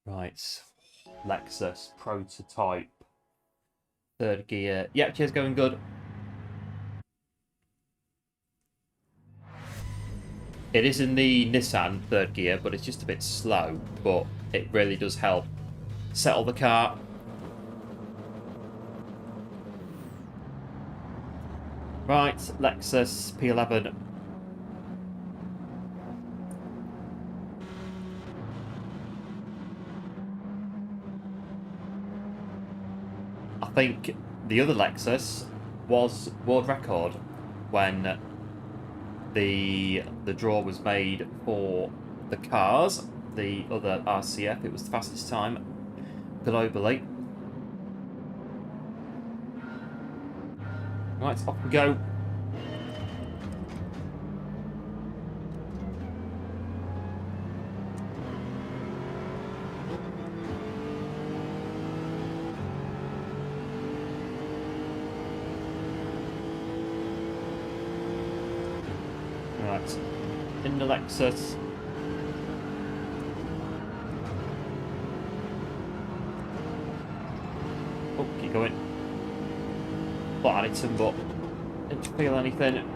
Speaker 1: Right, Lexus prototype, 3rd gear. Yep, cheers, going good. It is in the Nissan 3rd gear, but it's just a bit slow. But it really does help settle the car. Right, Lexus P11. I think the other Lexus was world record when the draw was made for the cars. The other RCF, it was the fastest time globally. Right, off we go. Right, in the Lexus. Oh, keep going. Thought I had some, but didn't feel anything.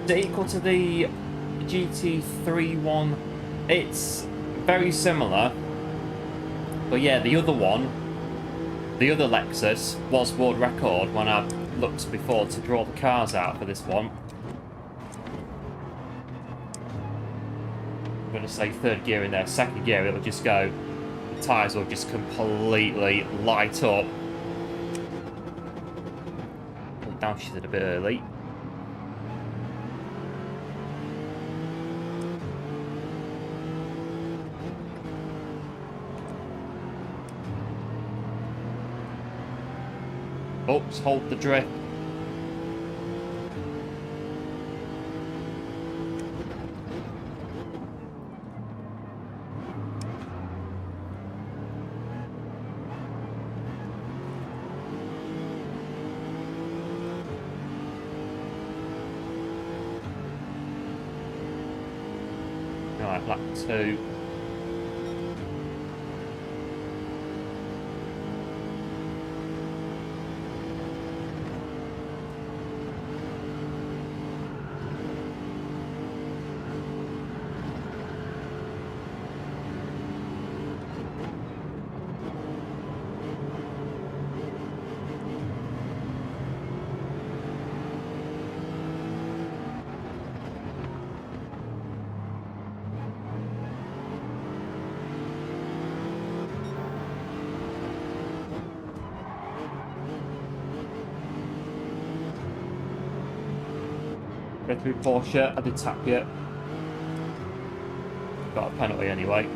Speaker 1: Is it equal to the GT3 one? It's very similar. But yeah, the other one, the other Lexus, was world record when I looked before to draw the cars out for this one. I'm going to say 3rd gear in there. 2nd gear, it'll just go, the tyres will just completely light up. Down she did a bit early. Oops, hold the drift. Right, lap 2. Go through Porsche. I did tap you. Got a penalty anyway.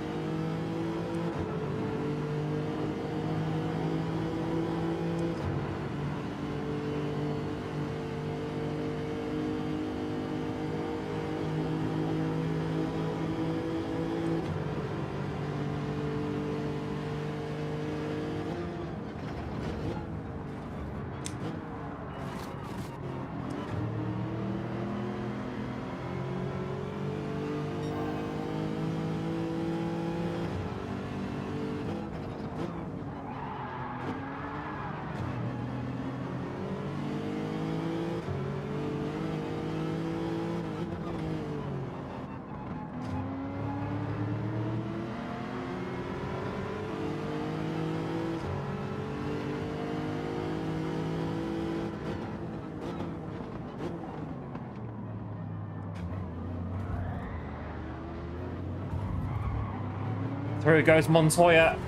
Speaker 1: Through goes Montoya.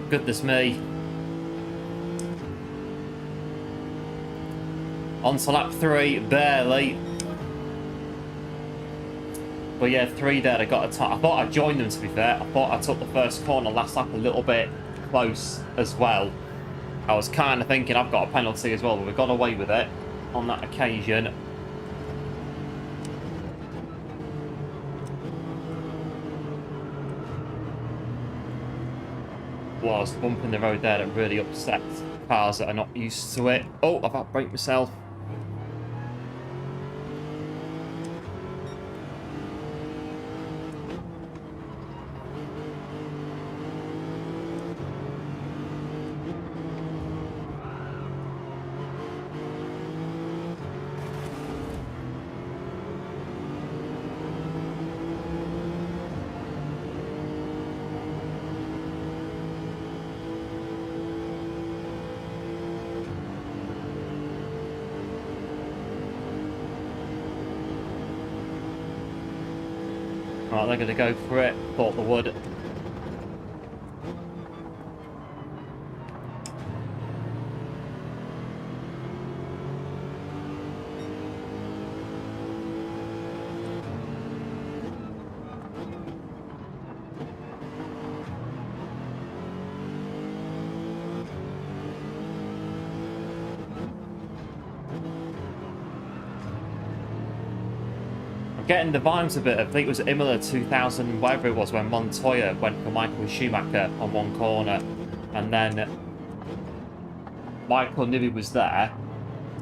Speaker 1: Goodness me. On to lap 3, barely. But yeah, 3 there, I got a time. I thought I joined them, to be fair. I thought I took the first corner last lap a little bit close as well. I was kind of thinking I've got a penalty as well, but we got away with it on that occasion. Was bumping the road there that really upset cars that are not used to it. Oh, I've outbraked myself. Right, they're going to go for it. Thought they would. Getting the vibes of it. I think it was Imola 2000, whatever it was, when Montoya went for Michael Schumacher on one corner, and then Michael Nibby was there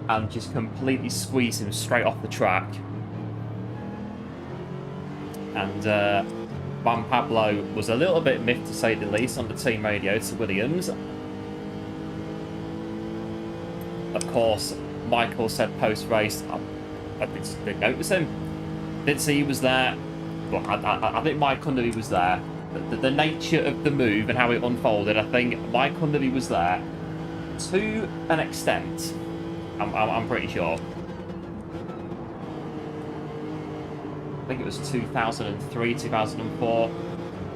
Speaker 1: and just completely squeezed him straight off the track. And Juan Pablo was a little bit miffed, to say the least, on the team radio to Williams. Of course, Michael said post-race, I didn't notice him. Didn't see he was there, but I think Mike Underby was there. The nature of the move and how it unfolded, I think Mike Underby was there to an extent. I'm pretty sure. I think it was 2003, 2004,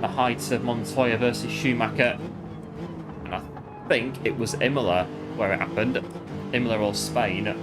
Speaker 1: the height of Montoya versus Schumacher, and I think it was Imola where it happened, Imola or Spain.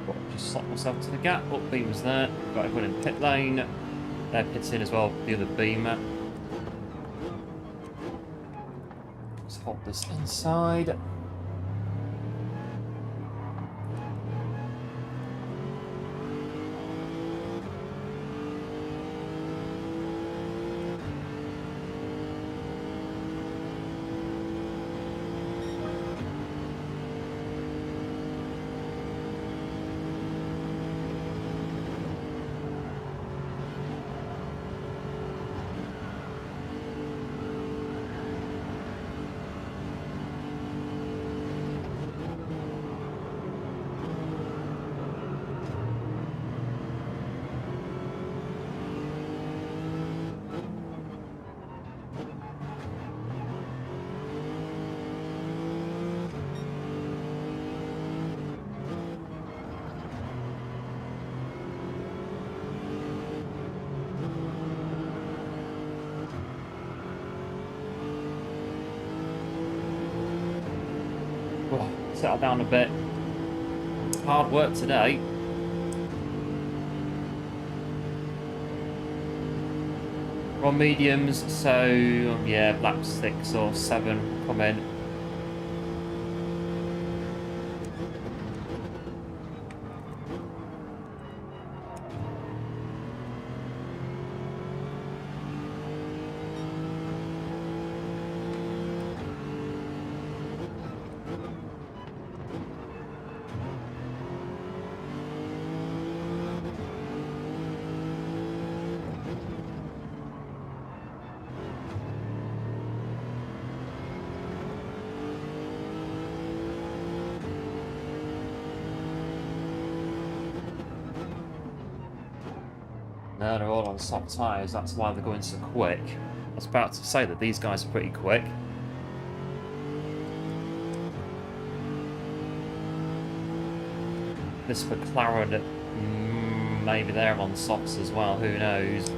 Speaker 1: But just slot myself to the gap. Up beamer's there. Got everyone in pit lane. They're pitting as well, the other beamer. Let's hold this inside. Oh, settle down a bit. Hard work today. We're on mediums, so yeah, lap 6 or 7 come in. No, they're all on soft tyres, that's why they're going so quick. I was about to say that these guys are pretty quick. This McLaren, maybe they're on softs as well, who knows.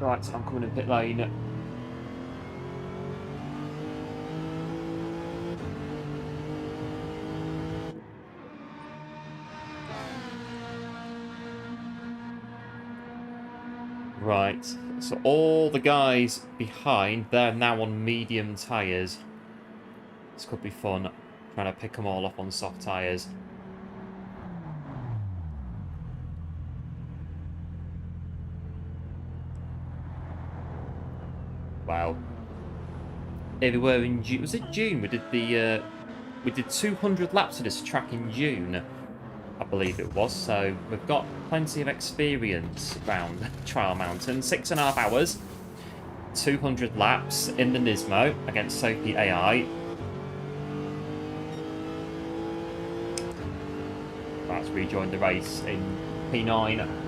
Speaker 1: Right, I'm coming in pit lane. Right, so all the guys behind, they're now on medium tyres. This could be fun, trying to pick them all up on soft tyres. Wow. Here we were in June. Was it June? We did 200 laps of this track in June, I believe it was. So we've got plenty of experience around Trial Mountain. 6.5 hours, 200 laps in the Nismo against Sophie AI. Let's rejoin the race in P9.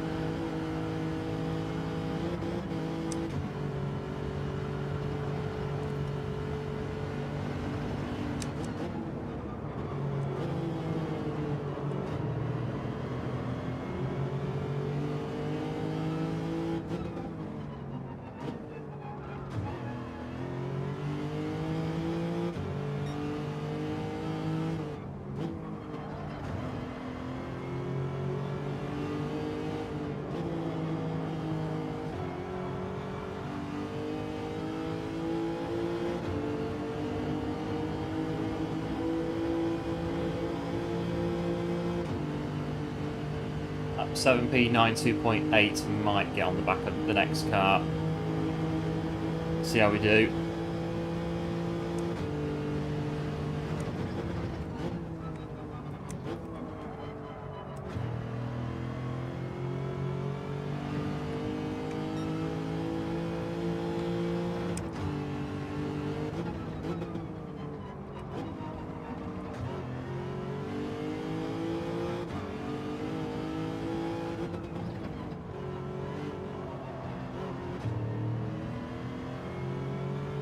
Speaker 1: 7p 92.8 might get on the back of the next car. See how we do.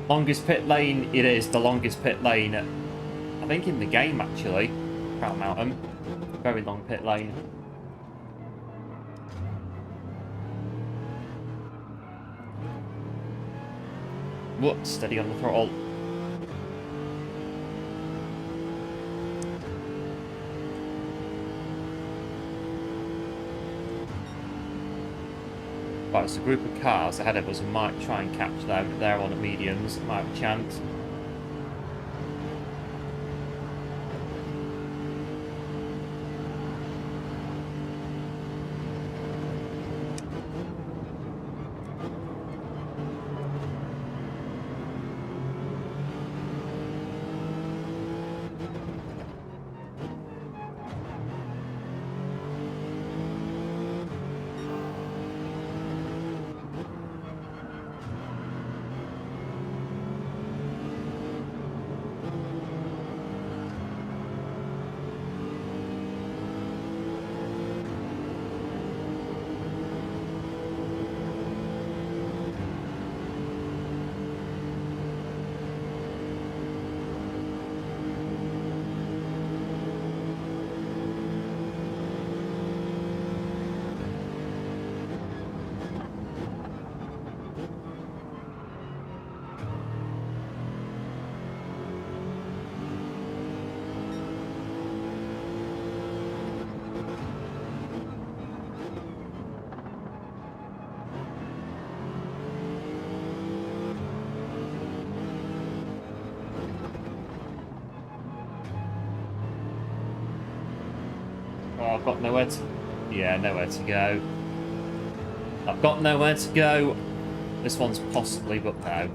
Speaker 1: Longest pit lane, it is the longest pit lane, I think, in the game, actually. Crown Mountain. Very long pit lane. Whoop, steady on the throttle. Right, it's a group of cars ahead of us and might try and catch them. If they're on at mediums, might have a chance. Oh, I've got nowhere to... Yeah, nowhere to go. I've got nowhere to go. This one's possibly, but no.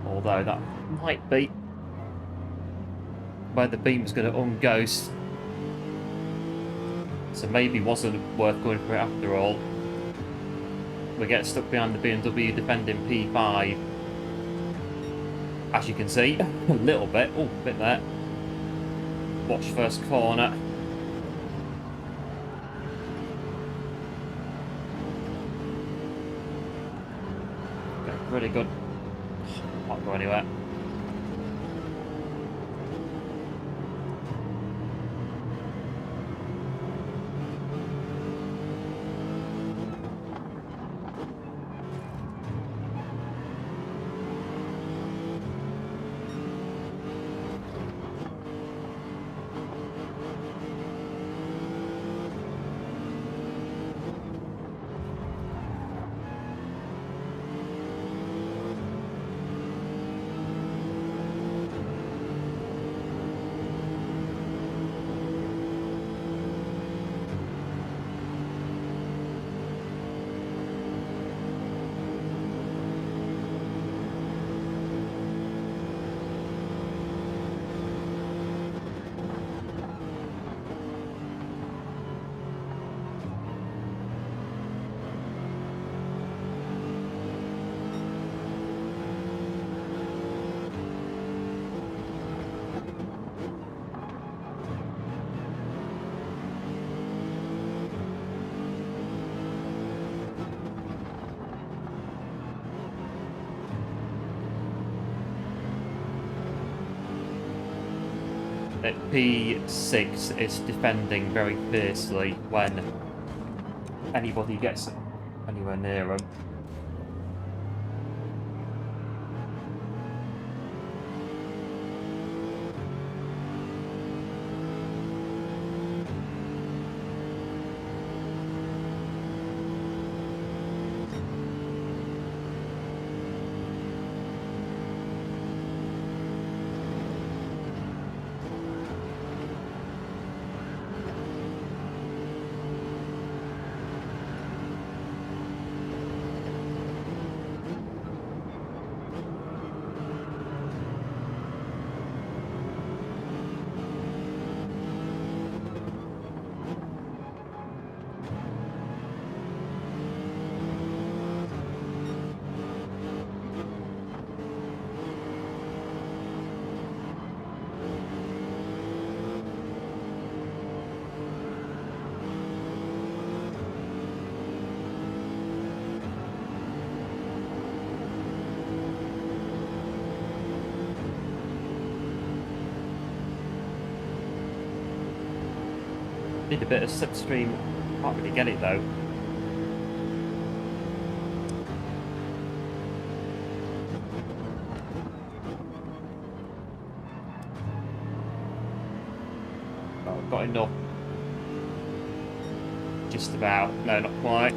Speaker 1: Although that might be where the beam's going to unghost. So maybe wasn't worth going for it after all. We get stuck behind the BMW defending P5. As you can see, a little bit. Oh, a bit there. Watch first corner. Okay, really good. Can't go anywhere. At P6, it's defending very fiercely when anybody gets anywhere near them. Did a bit of slipstream. Can't really get it though. Oh, got enough. Just about. No, not quite.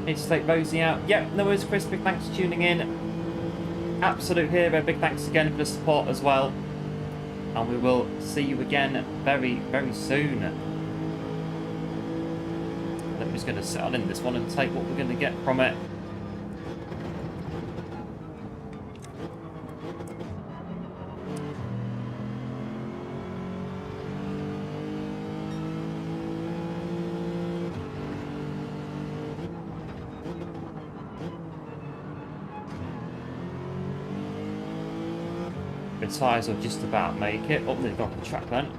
Speaker 1: Need to take Rosie out. Yep, no worries, Chris. Big thanks for tuning in. Absolute hero. Big thanks again for the support as well. And we will see you again very, very soon. I'm just going to settle in this one and take what we're going to get from it. The tyres will just about make it. Oh, they've got the track then.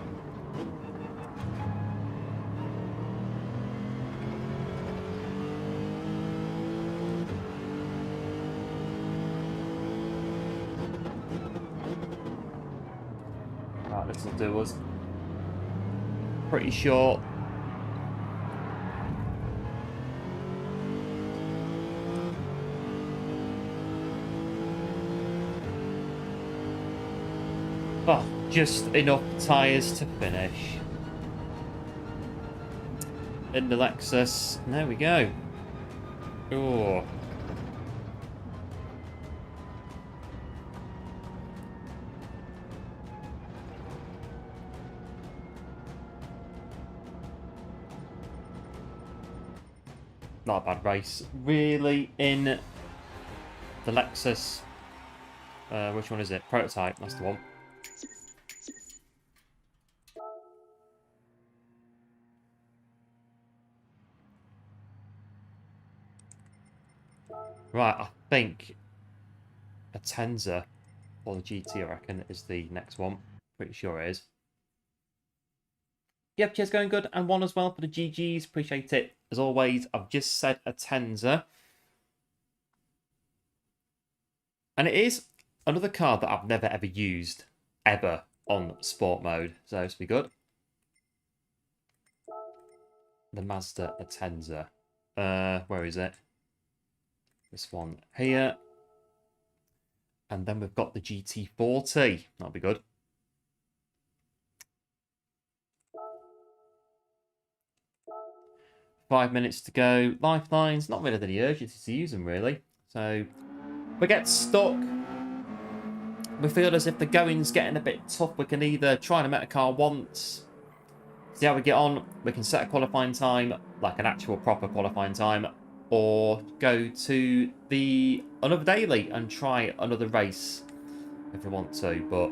Speaker 1: Right, this will do us. Pretty short. Oh, just enough tyres to finish. In the Lexus. There we go. Oh. Not a bad race. Really in the Lexus. Which one is it? Prototype, that's the one. Right, I think a Tenza or the GT, I reckon, is the next one. Pretty sure it is. Yep, cheers, going good. And one as well for the GGs. Appreciate it. As always, I've just said a Tenza. And it is another car that I've never ever used, ever, on sport mode. So this will be good. The Mazda Atenza. Where is it? This one here. And then we've got the GT40. That'll be good. Five minutes to go. Lifelines. Not really any urgency to use them, really. So, we get stuck. We feel as if the going's getting a bit tough. We can either try and make a car once, see how we get on. We can set a qualifying time, like an actual proper qualifying time, or go to another daily and try another race if we want to. But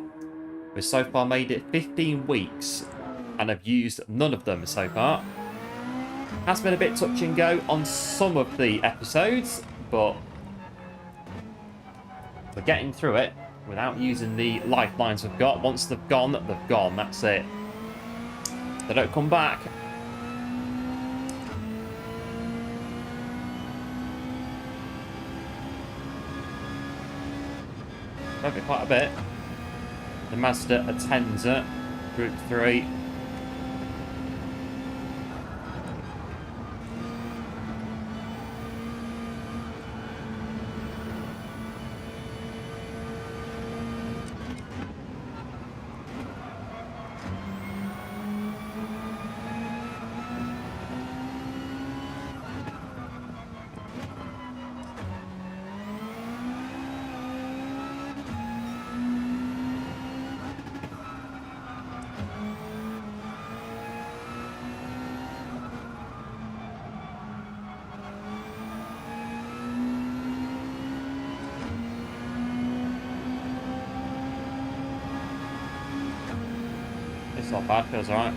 Speaker 1: we've so far made it 15 weeks and I've used none of them so far. Has been a bit touch and go on some of the episodes, but we're getting through it without using the lifelines we've got. Once they've gone, they've gone. That's it. They don't come back. Over quite a bit. The Mazda Atenza, Group 3. It's not bad, feels alright.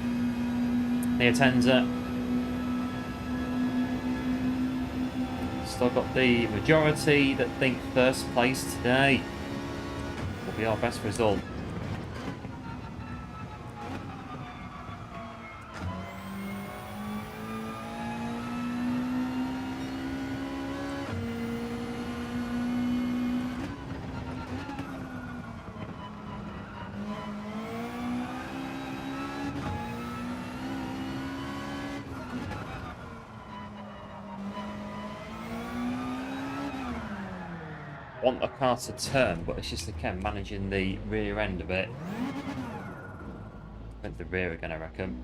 Speaker 1: The Atenza. Still got the majority that think first place today will be our best result. Want the car to turn, but it's just again managing the rear end of it. Went the rear again, I reckon.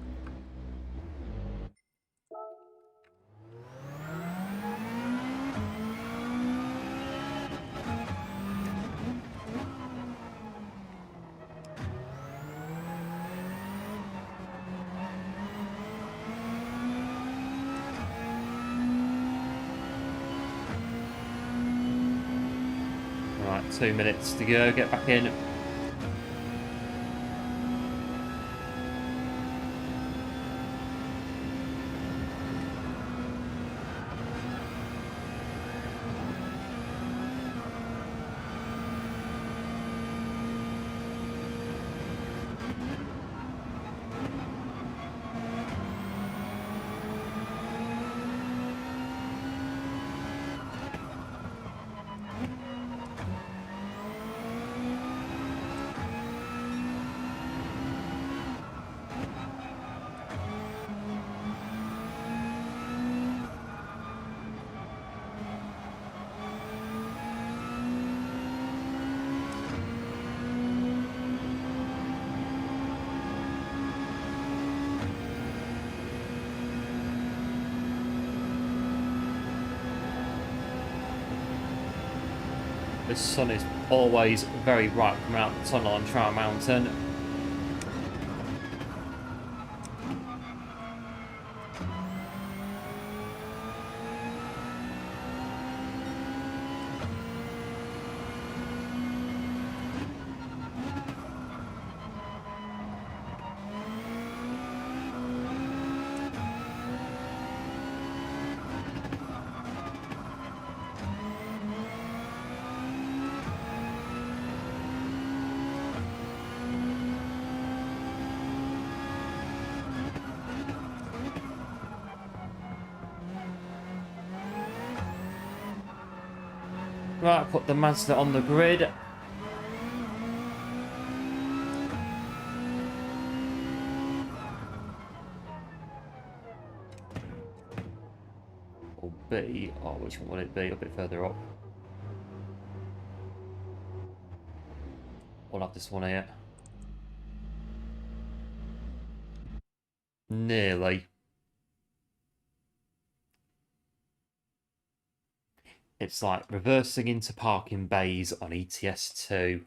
Speaker 1: Right, 2 minutes to go, get back in. The sun is always very bright coming out the tunnel on Trial Mountain. Right, put the Mazda on the grid. Or B, oh, which one would it be? A bit further up. We'll have this one here. Nearly. It's like reversing into parking bays on ETS2.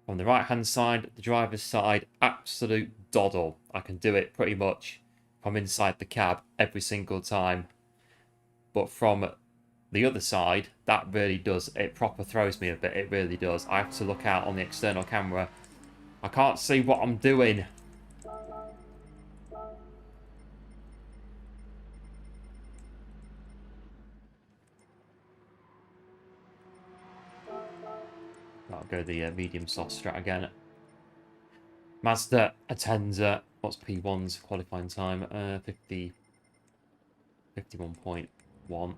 Speaker 1: On the right hand side, the driver's side, absolute doddle. I can do it pretty much from inside the cab every single time. But from the other side, that really does, it proper throws me a bit, it really does. I have to look out on the external camera. I can't see what I'm doing. I'll go the medium soft strat again. Mazda Atenza. What's P1's qualifying time? 51.1.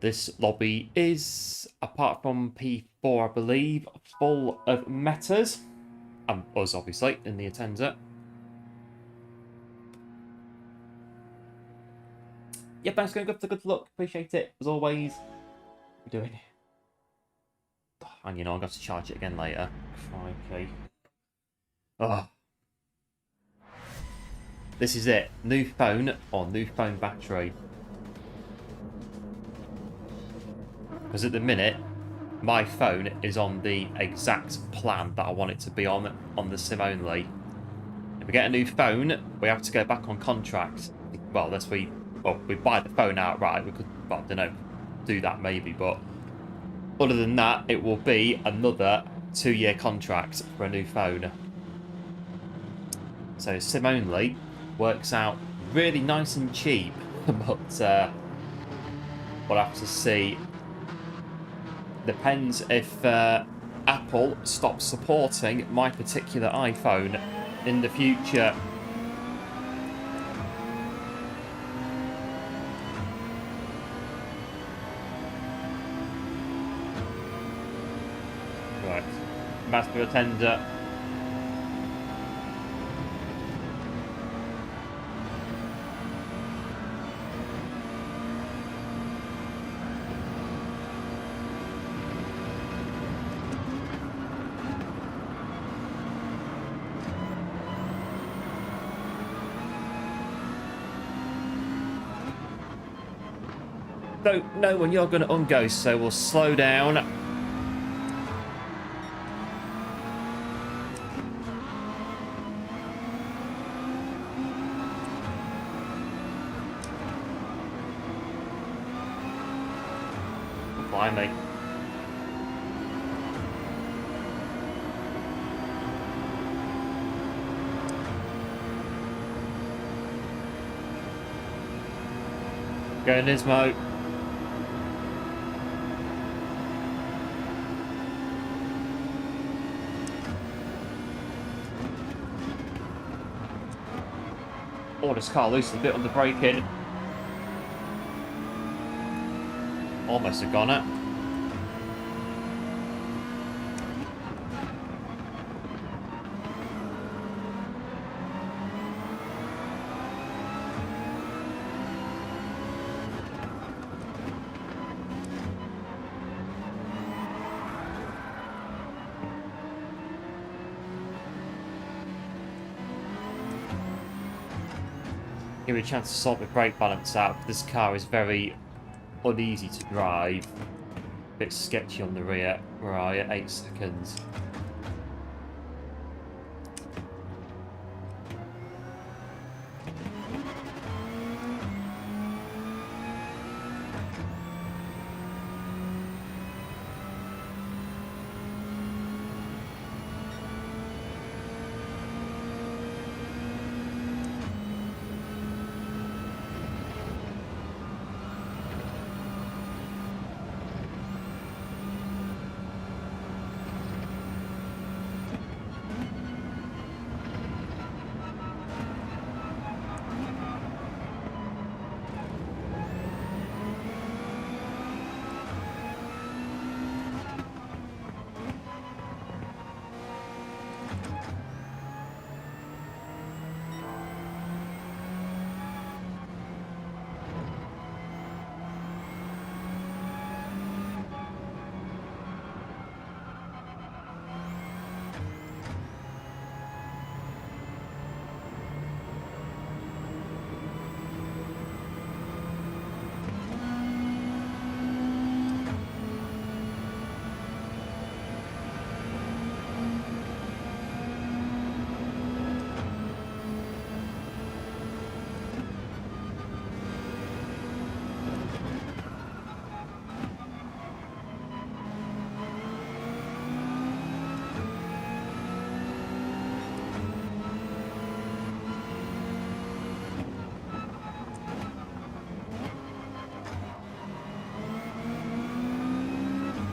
Speaker 1: This lobby is, apart from P4, I believe, full of metas. And us, obviously, in the attender. Yeah, thanks for going for the good luck. Appreciate it, as always. What are we doing? And you know, I'm going to charge it again later. Crikey. Oh. This is it. New phone or new phone battery. Because at the minute, my phone is on the exact plan that I want it to be on the SIM only. If we get a new phone, we have to go back on contract. Well, unless we buy the phone outright. We could, well, I don't know, do that maybe. But other than that, it will be another 2-year contract for a new phone. So SIM only works out really nice and cheap. But we'll have to see. Depends if Apple stops supporting my particular iPhone in the future. Right, master attender. Don't know when you're going to ungo, so we'll slow down. Blimey. Going Nismo. Oh, this car loose a bit on the braking. Almost have gone it. Give me a chance to sort the brake balance out. This car is very uneasy to drive. A bit sketchy on the rear. Right, at 8 seconds.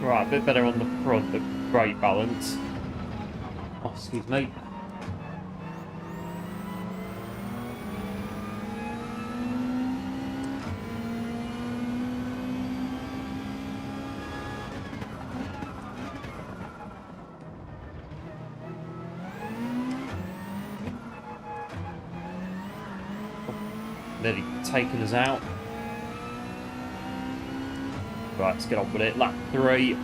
Speaker 1: Right, a bit better on the front, the brake balance. Oh, excuse me. Nearly taking us out. Right, let's get on with it. Lap 3.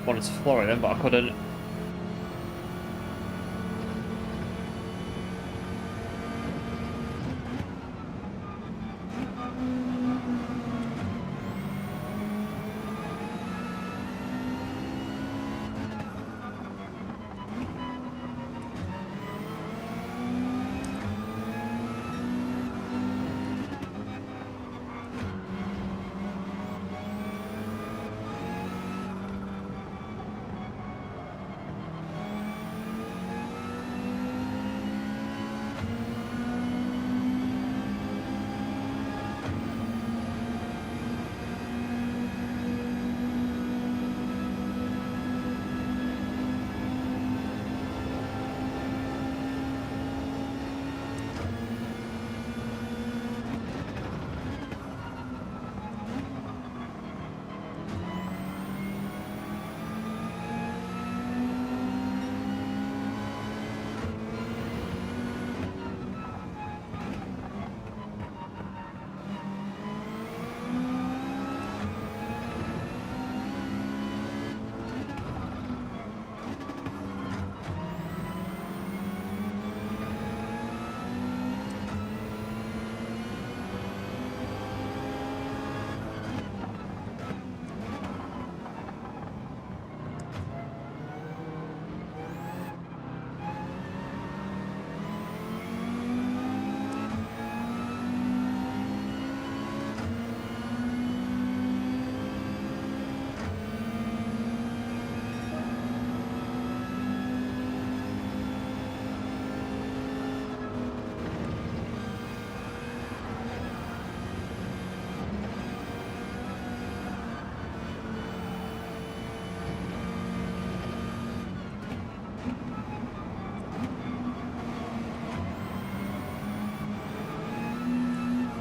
Speaker 1: Wanted to floor him, but I couldn't.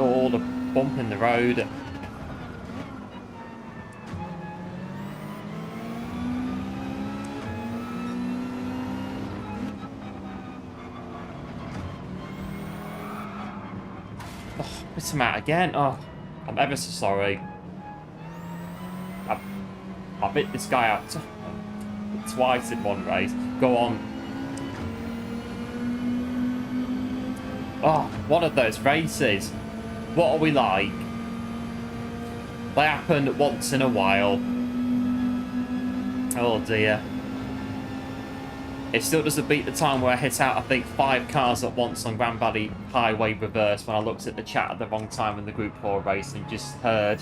Speaker 1: Oh, the bump in the road. Oh, miss him out again. Oh, I'm ever so sorry. I bit this guy out twice in one race. Go on. Oh, one of those races. What are we like? They happen once in a while. Oh dear. It still doesn't beat the time where I hit out, I think, 5 cars at once on Grand Valley Highway reverse when I looked at the chat at the wrong time in the Group 4 race and just heard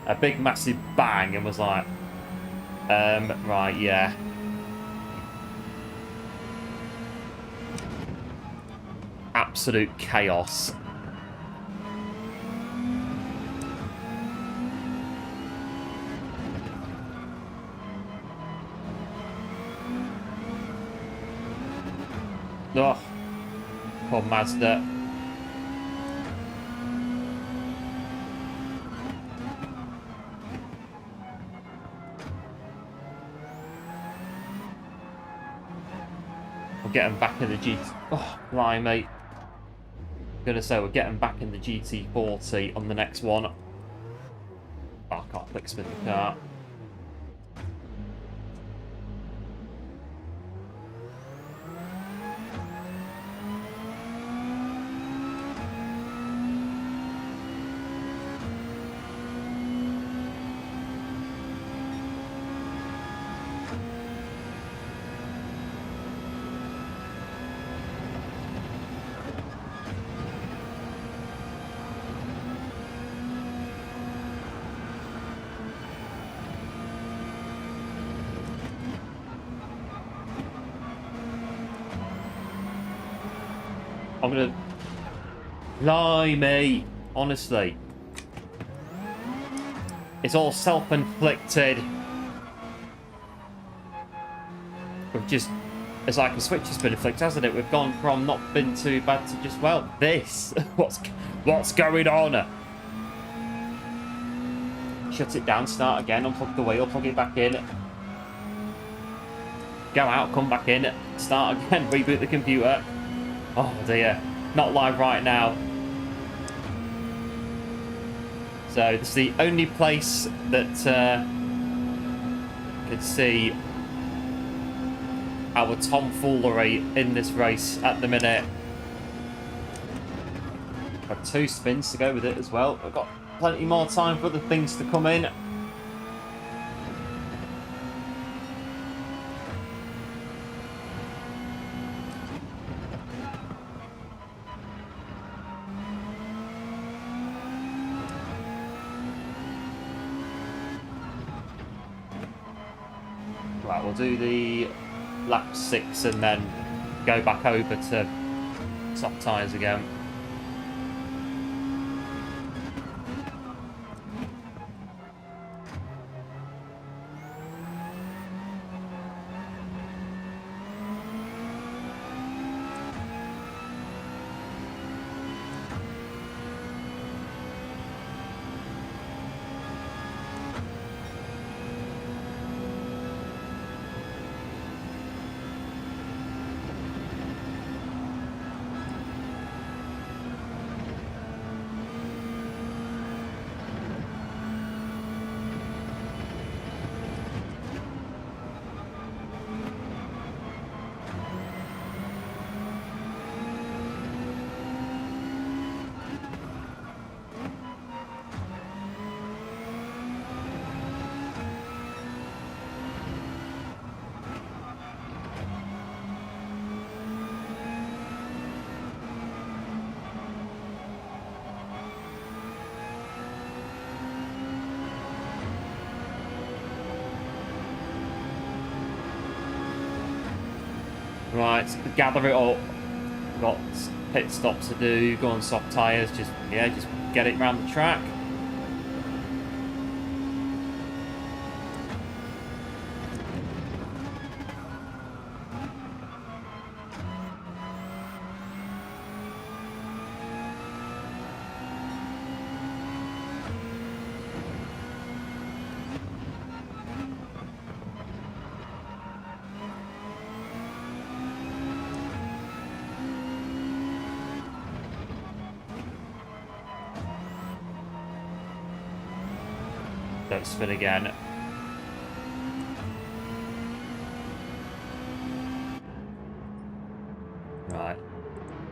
Speaker 1: a big massive bang and was like, right, yeah. Absolute chaos. Oh, poor Mazda. We're getting back in the GT. Oh, blimey. I'm gonna say we're getting back in the GT40 on the next one. Oh, I can't click spin the car. I'm gonna lie, me. Honestly, it's all self-inflicted. We've just, it's like a switch has been inflicted, hasn't it? We've gone from not been too bad to just, well, this. What's going on? shut it down, start again, unplug the wheel, plug it back in, go out, come back in, start again, reboot the computer. Oh dear, not live right now. So this is the only place that could see our tomfoolery in this race at the minute. Got 2 spins to go with it as well. I've got plenty more time for other things to come in. Right, we'll do the lap 6 and then go back over to soft tyres again. Right, gather it up. Got pit stops to do, go on soft tyres, just get it around the track. Don't spin again. Right.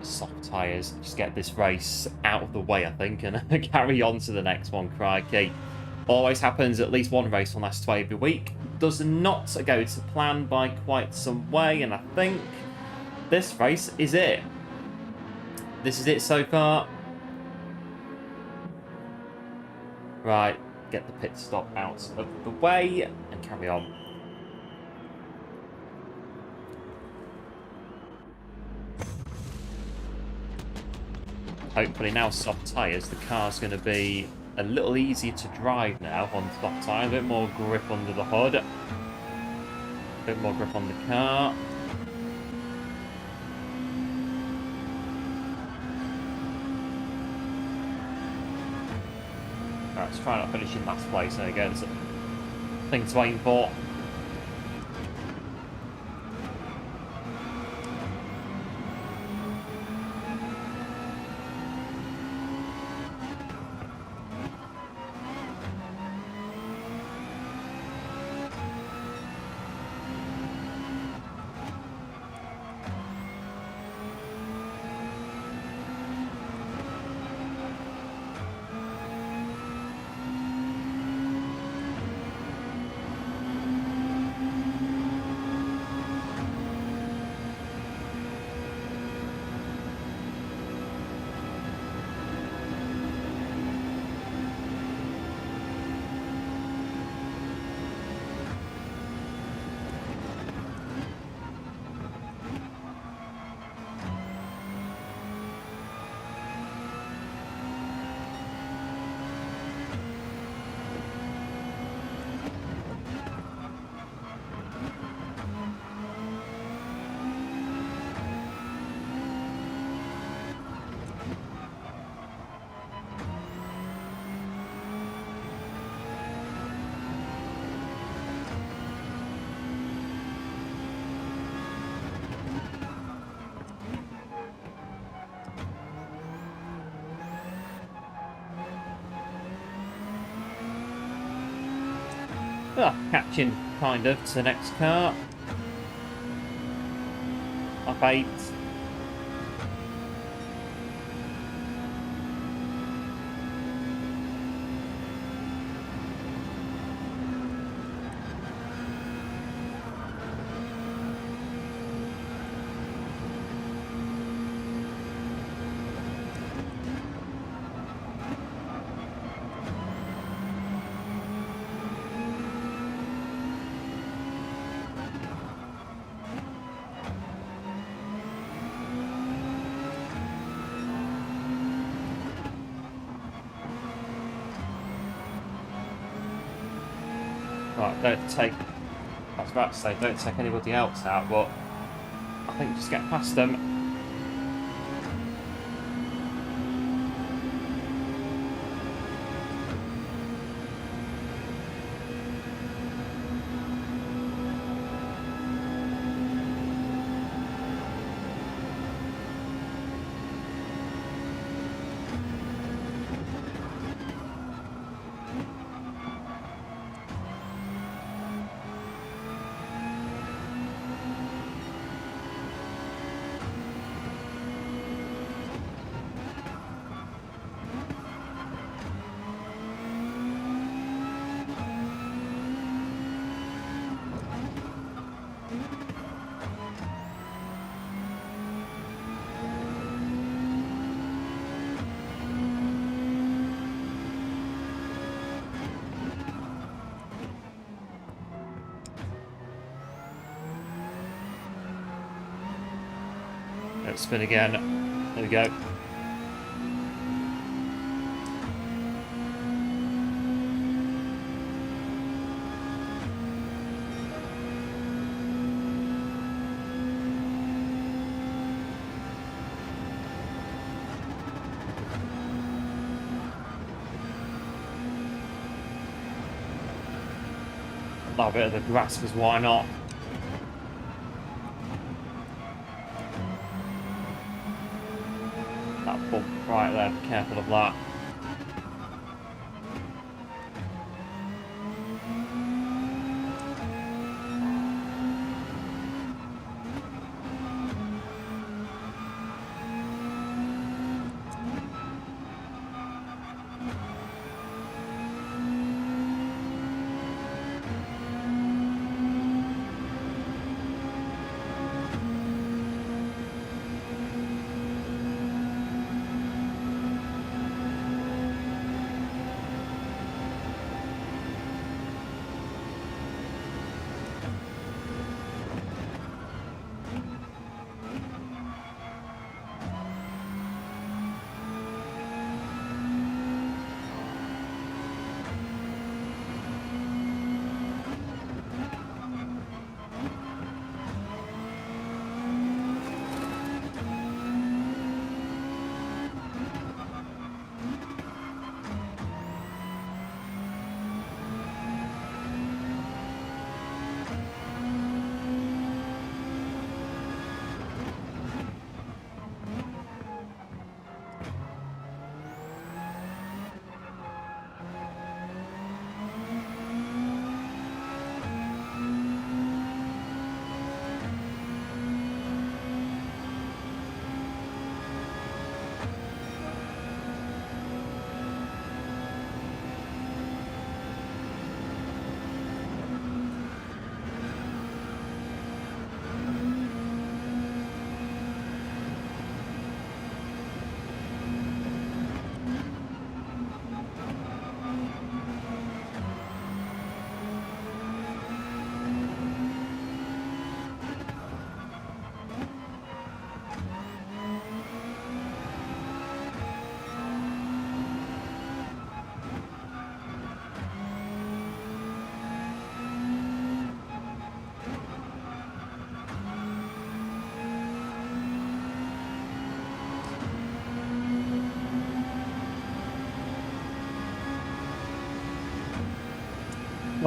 Speaker 1: Soft tyres. Just get this race out of the way, I think, and carry on to the next one. Crikey. Always happens, at least one race on last 2 every week. Does not go to plan by quite some way, and I think this race is it. This is it so far. Right. Get the pit stop out of the way and carry on. Hopefully now soft tyres, the car's going to be a little easier to drive now on soft tyres. A bit more grip under the hood. A bit more grip on the car. Right, let's try not to finish in last place. There we go. That's a thing to aim for. Oh, catching kind of to the next car. Up 8. Right, don't take... I was about to say, don't take anybody else out, but I think just get past them. Let's spin again. There we go. A bit of the grass, because why not? That bump right there, be careful of that.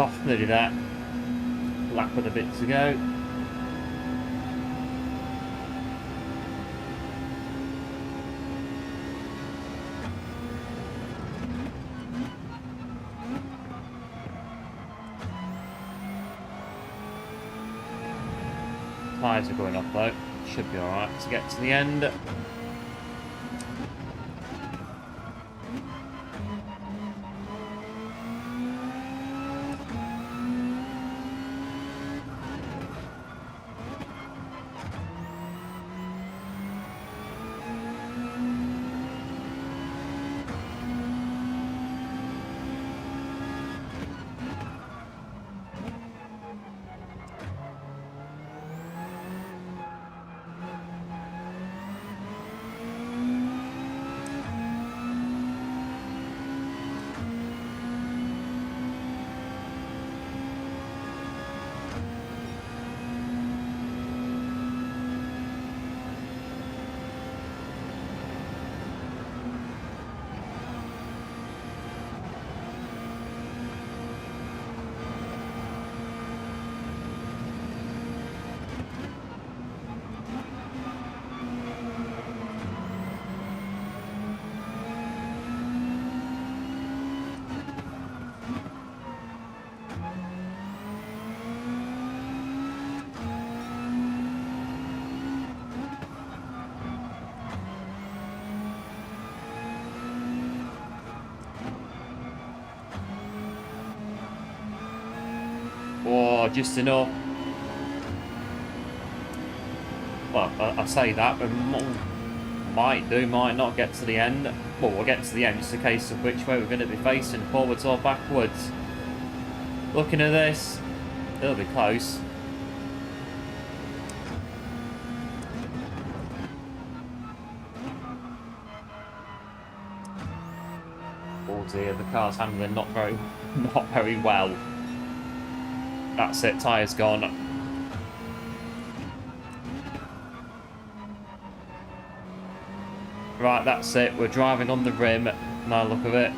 Speaker 1: Oh, nearly that. Lap with a bit to go. tyres are going off though. Should be alright to get to the end. Oh, just enough. Well, I say that, but might do, might not get to the end. Well, we'll get to the end. It's a case of which way we're going to be facing, forwards or backwards. Looking at this, it'll be close. Oh dear, the car's handling not very well. That's it, tyre's gone. Right, that's it. We're driving on the rim. Now look at it.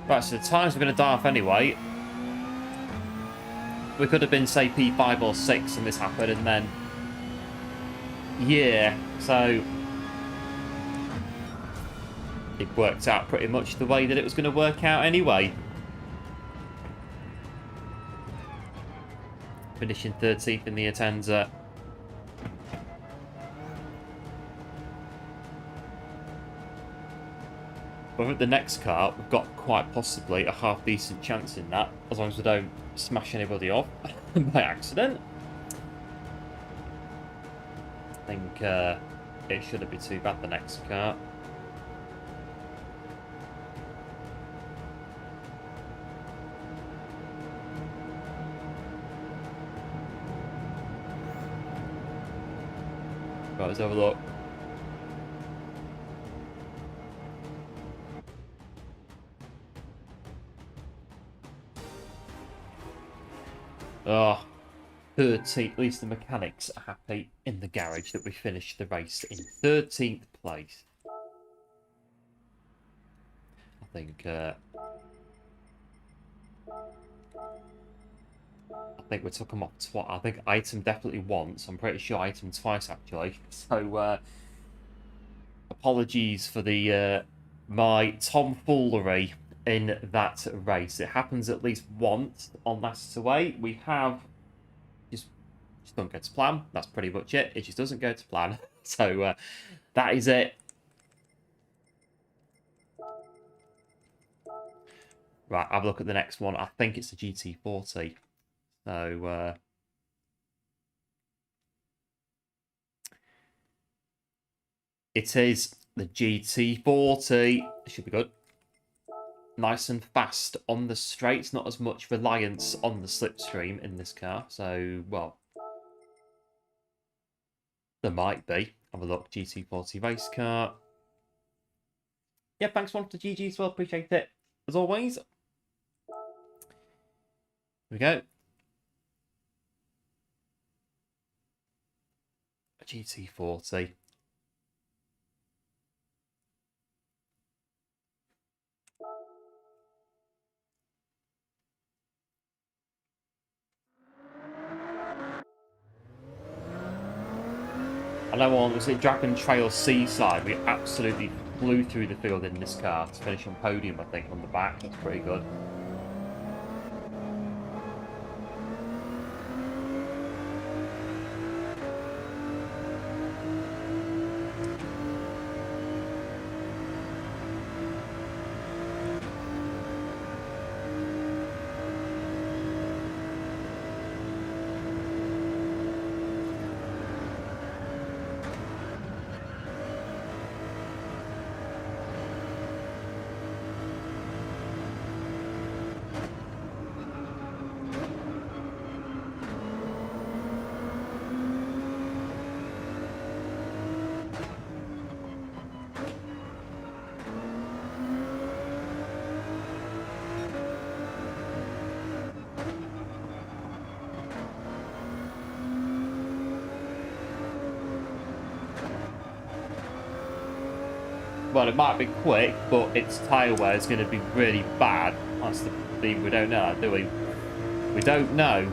Speaker 1: Right, so the tyres were going to die off anyway. We could have been, say, P5 or 6 and this happened, and then... Yeah, so... It worked out pretty much the way that it was going to work out anyway. Finishing 13th in the Atenza. But with the next car, we've got quite possibly a half-decent chance in that, as long as we don't smash anybody off by accident. I think it shouldn't be too bad, the next car. Right, let's have a look. Oh, 13th. At least the mechanics are happy in the garage that we finished the race in 13th place. I think we took them off twice. I think item definitely once. I'm pretty sure item twice actually. So apologies for the my tomfoolery in that race. It happens at least once on last to 8. We have just don't go to plan. That's pretty much it. It just doesn't go to plan. So that is it. Right, have a look at the next one. I think it's the GT40. So it is the GT40. It should be good. Nice and fast on the straights, not as much reliance on the slipstream in this car. So, well, there might be. Have a look, GT40 race car. Yeah, thanks one for the GG as well, appreciate it. As always. Here we go. A GT40. I know on, was it Dragon Trail Seaside, we absolutely flew through the field in this car to finish on podium, I think, on the back. That's pretty good. Well, it might be quick, but its tyre wear is going to be really bad. That's the thing. We don't know that, do we? We don't know.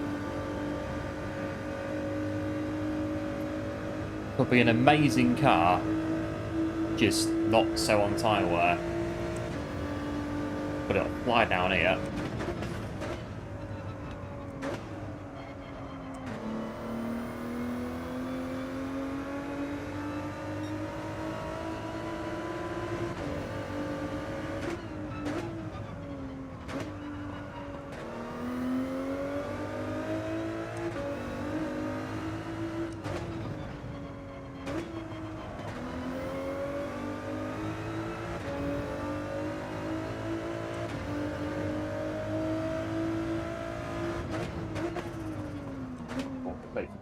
Speaker 1: Could be an amazing car, just not so on tyre wear. But it'll fly down here.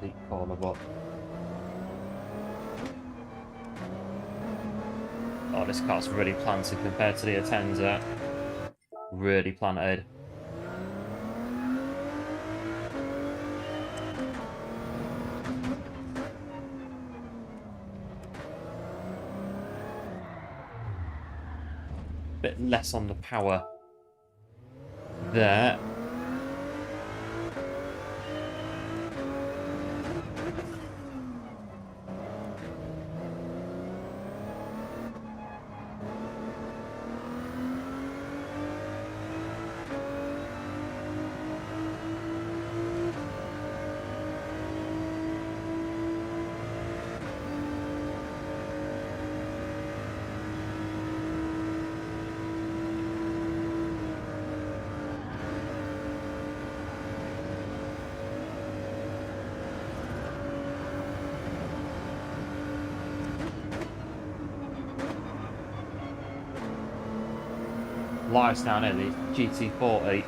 Speaker 1: The deep corner, but oh, this car's really planted compared to the Atenza. Really planted. Bit less on the power there. Lights down here, the GT40.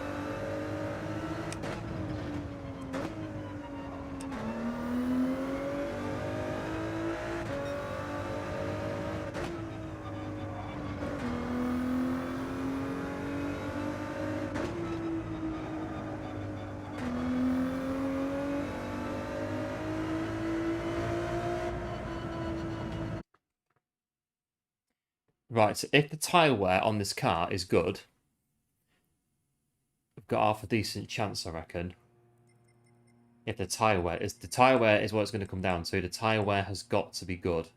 Speaker 1: Right, so if the tyre wear on this car is good, we've got half a decent chance, I reckon. If the tyre wear is what it's going to come down to. The tyre wear has got to be good.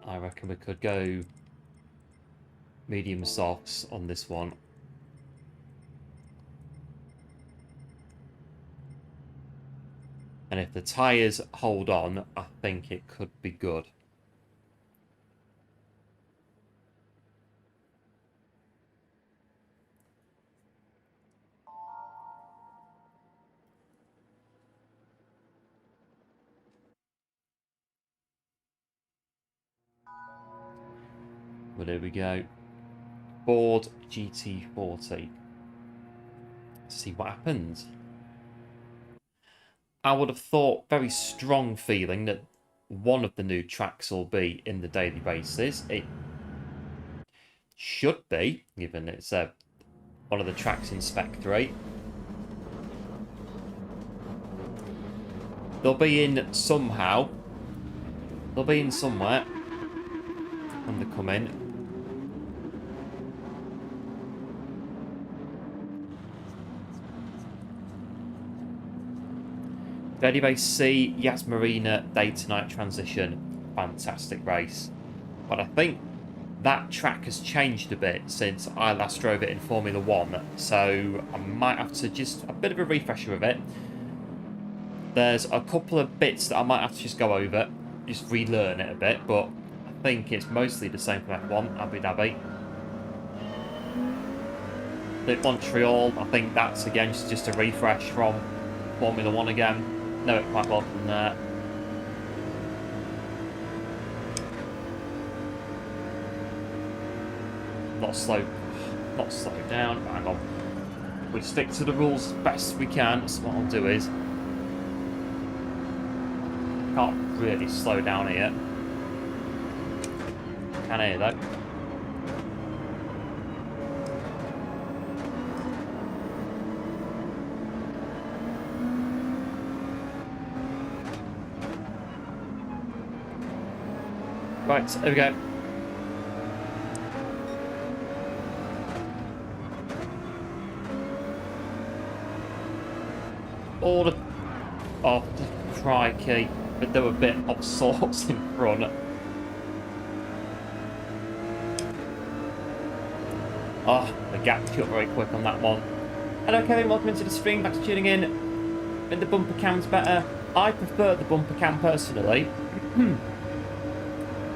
Speaker 1: I reckon we could go medium softs on this one. And if the tyres hold on, I think it could be good. Well, there we go. Ford GT40. Let's see what happens. I would have thought, very strong feeling, that one of the new tracks will be in the daily races. It should be, given it's one of the tracks in Spec 3. They'll be in somehow. They'll be in somewhere when they come in. Ready Race C, Yas Marina, day to night transition. Fantastic race. But I think that track has changed a bit since I last drove it in Formula 1. So I might have to just a bit of a refresher of it. There's a couple of bits that I might have to just go over, just relearn it a bit, but I think it's mostly the same from F1, Abu Dhabi. The Montreal, I think that's again just a refresh from Formula 1 again. Know it quite well from there. Not slow down, hang on. We stick to the rules as best we can, so what I'll do is can't really slow down here. Can here though. Right, here we go. All the... Oh, crikey. But there were a bit of sorts in front. Oh, the gap cut very quick on that one. Hello Kevin, welcome into the stream, thanks for tuning in. I think the bumper cam's better. I prefer the bumper cam personally.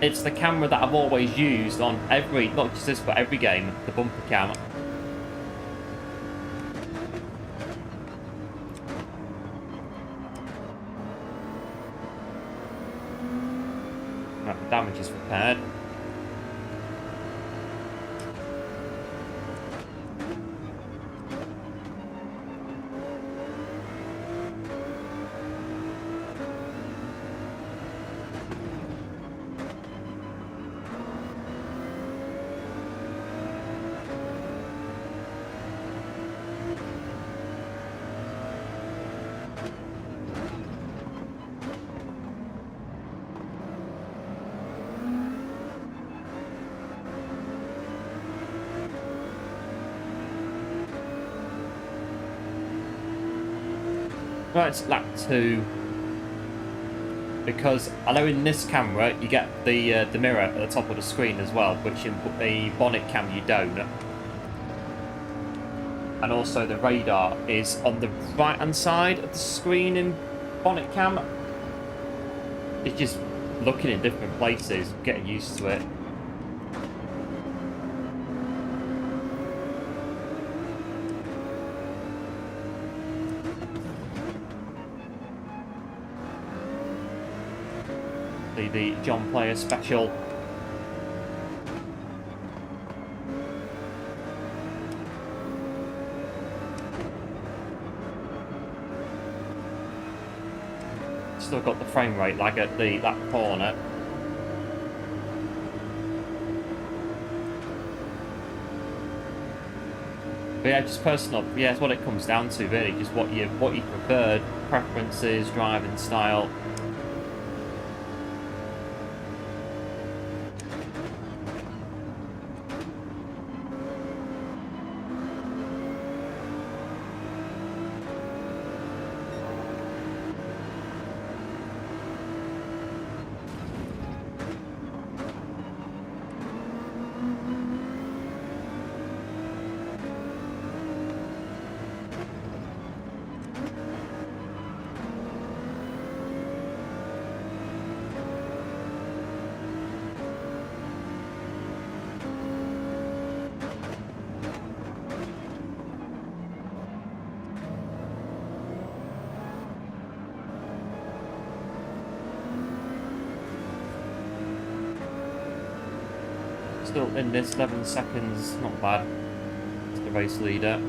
Speaker 1: It's the camera that I've always used on every, not just this, but every game, the bumper cam. Right, the damage is repaired. Right, it's lap 2. Because I know in this camera you get the mirror at the top of the screen as well, which in the bonnet cam you don't. And also the radar is on the right hand side of the screen in bonnet cam. It's just looking in different places, getting used to it. The John Player special. Still got the frame rate like at that corner. But yeah, just personal. Yeah, it's what it comes down to really. Just what you preferred, preferences, driving style. Still in this, 11 seconds, not bad. It's the race leader.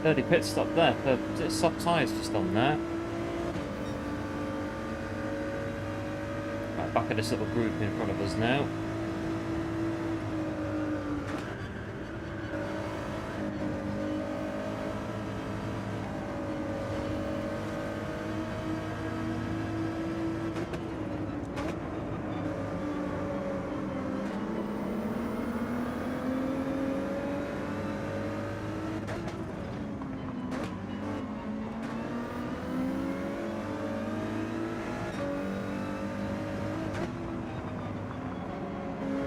Speaker 1: early pit stop there for soft tyres just on there. Right, back at this little group in front of us now.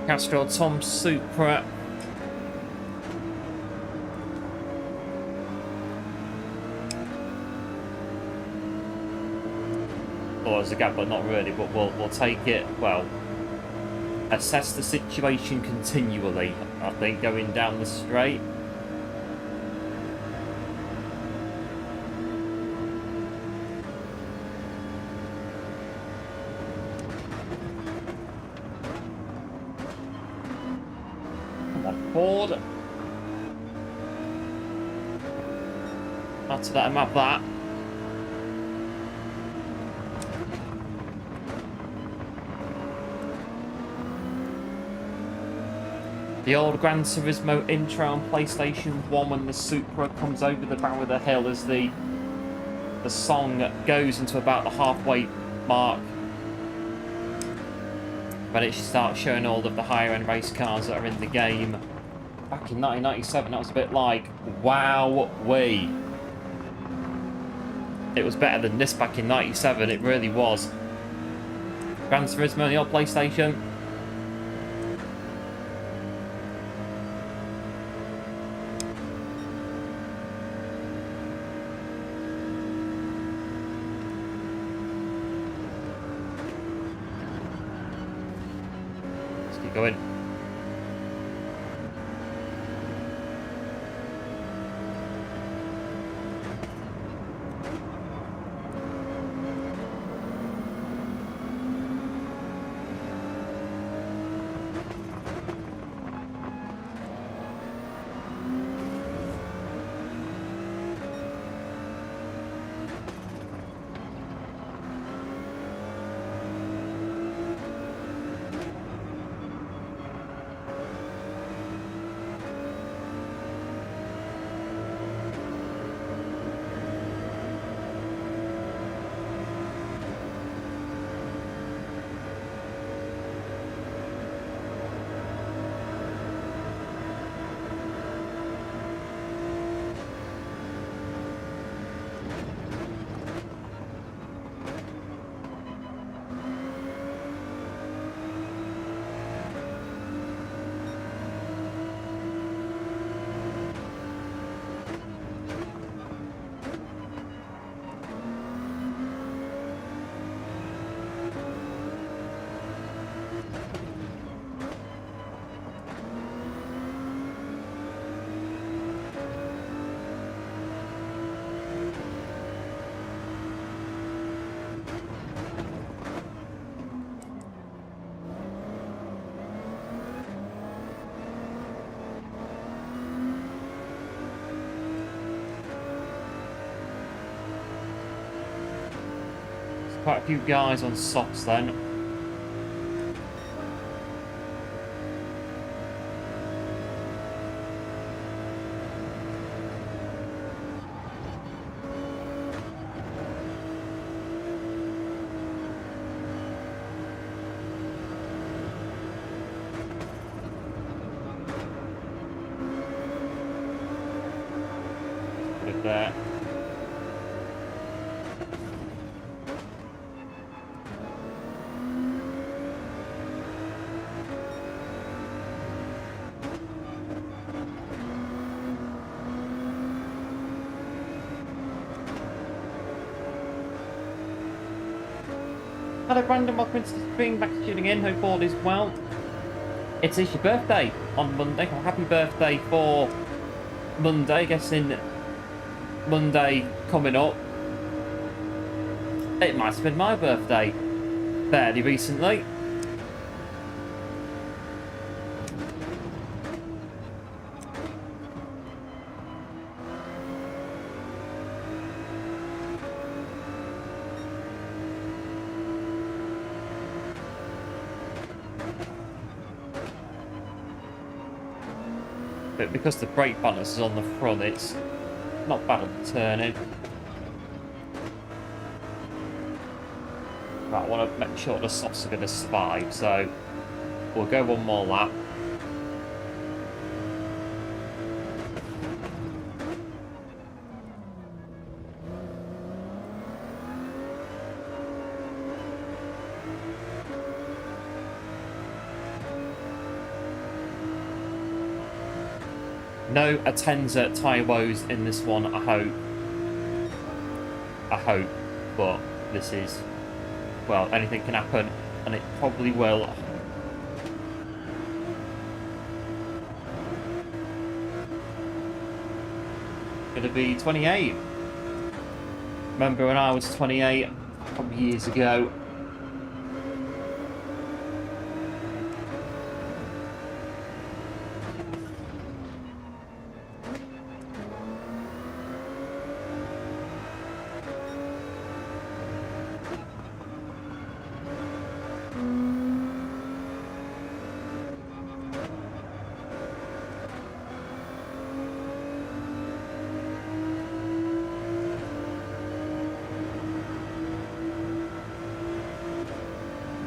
Speaker 1: Castrol Tom Supra. Or as a gap, but not really, but we'll take it. Well, assess the situation continually, I think, going down the straight. Ford. Had to let him have that. The old Gran Turismo intro on PlayStation 1 when the Supra comes over the brow of the hill as the song goes into about the halfway mark. But it starts showing all of the higher end race cars that are in the game. Back in 1997, that was a bit like, wow-wee. It was better than this back in 97, it really was. Gran Turismo on the old PlayStation. Let's keep going. Quite a few guys on softs then. Put it there. Hello Brandon, welcome to the stream, back to tuning in, hope all is well. It is your birthday on Monday, well, happy birthday for Monday, guessing Monday coming up. It might have been my birthday fairly recently. but because the brake balance is on the front, it's not bad at the turning. Right, I want to make sure the softs are going to survive, so we'll go one more lap. No Atenza tyre woes in this one, I hope. I hope, but this is, well, anything can happen, and it probably will. Gonna be 28. Remember when I was 28, a couple of years ago.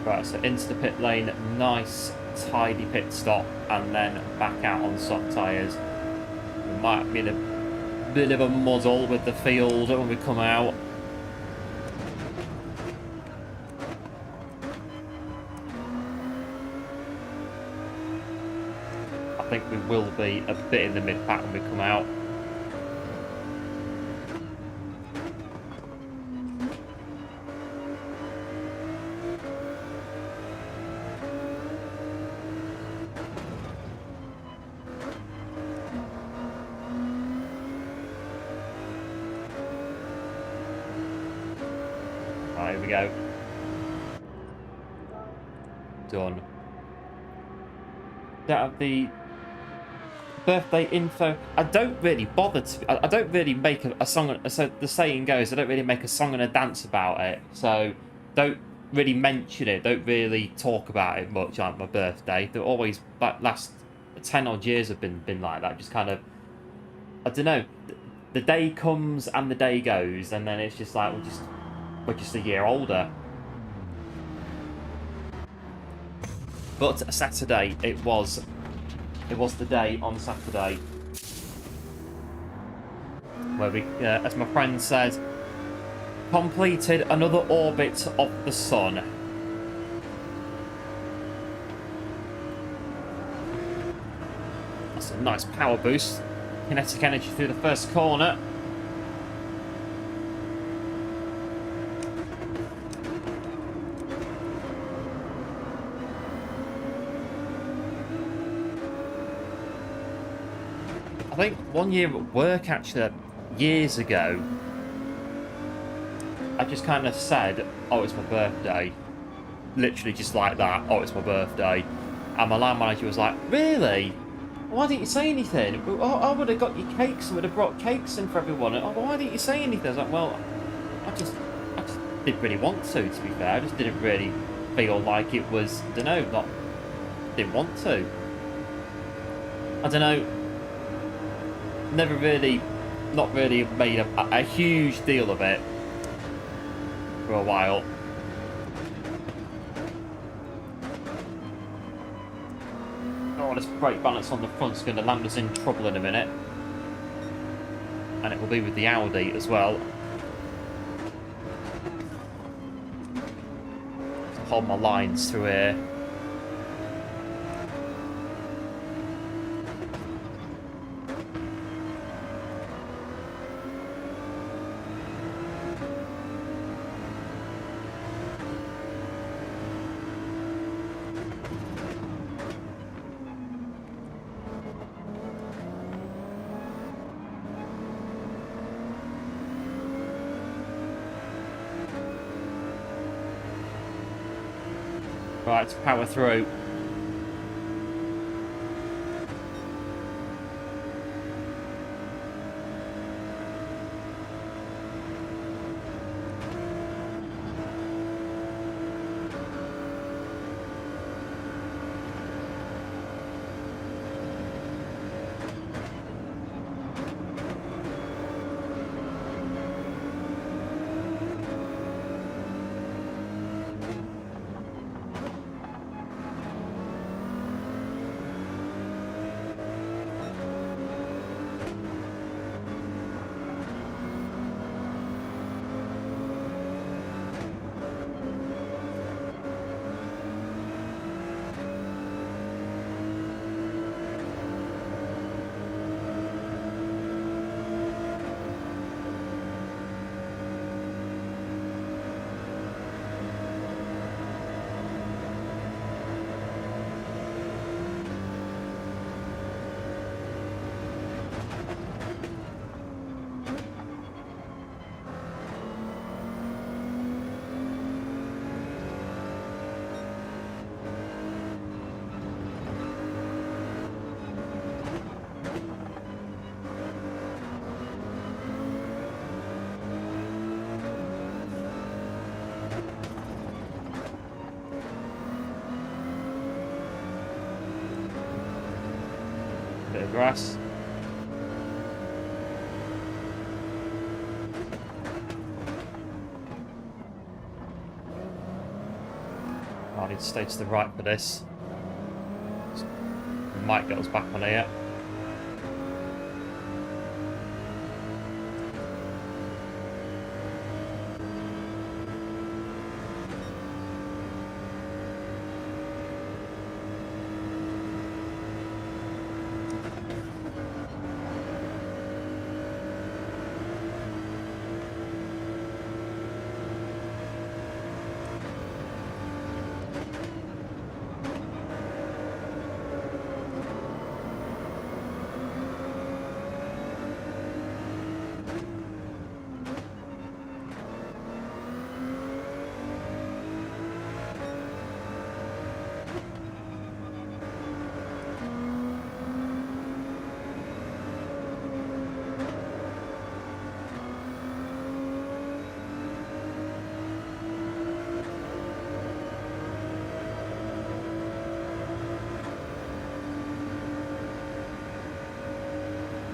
Speaker 1: Right, so into the pit lane, nice tidy pit stop, and then back out on soft tyres. We might be in a bit of a muddle with the field when we come out. I think we will be a bit in the mid-pack when we come out. Here we go. Done. Don't have the birthday info. I don't really bother to. I don't really make a song. So the saying goes, I don't really make a song and a dance about it. So don't really mention it. Don't really talk about it much on my birthday. They're always, like, last 10 odd years have been like that. Just kind of, I don't know. The day comes and the day goes, and then it's just like we're just a year older. But Saturday, it was the day on Saturday where we, as my friend said, completed another orbit of the sun. That's a nice power boost. Kinetic energy through the first corner. I think one year at work, actually, years ago, I just kind of said, oh, it's my birthday. Literally just like that, oh, it's my birthday. And my line manager was like, really? Why didn't you say anything? Oh, I would have got you cakes and would have brought cakes in for everyone. Oh, why didn't you say anything? I was like, well, I just didn't really want to be fair. I just didn't really feel like it was, I don't know, didn't want to. I don't know. Never really, not really made a huge deal of it for a while. Oh, this brake balance on the front's going to land us in trouble in a minute. And it will be with the Audi as well. To hold my lines through here. Right, to power through. Bit of grass. I need to stay to the right for this. Might get us back on here.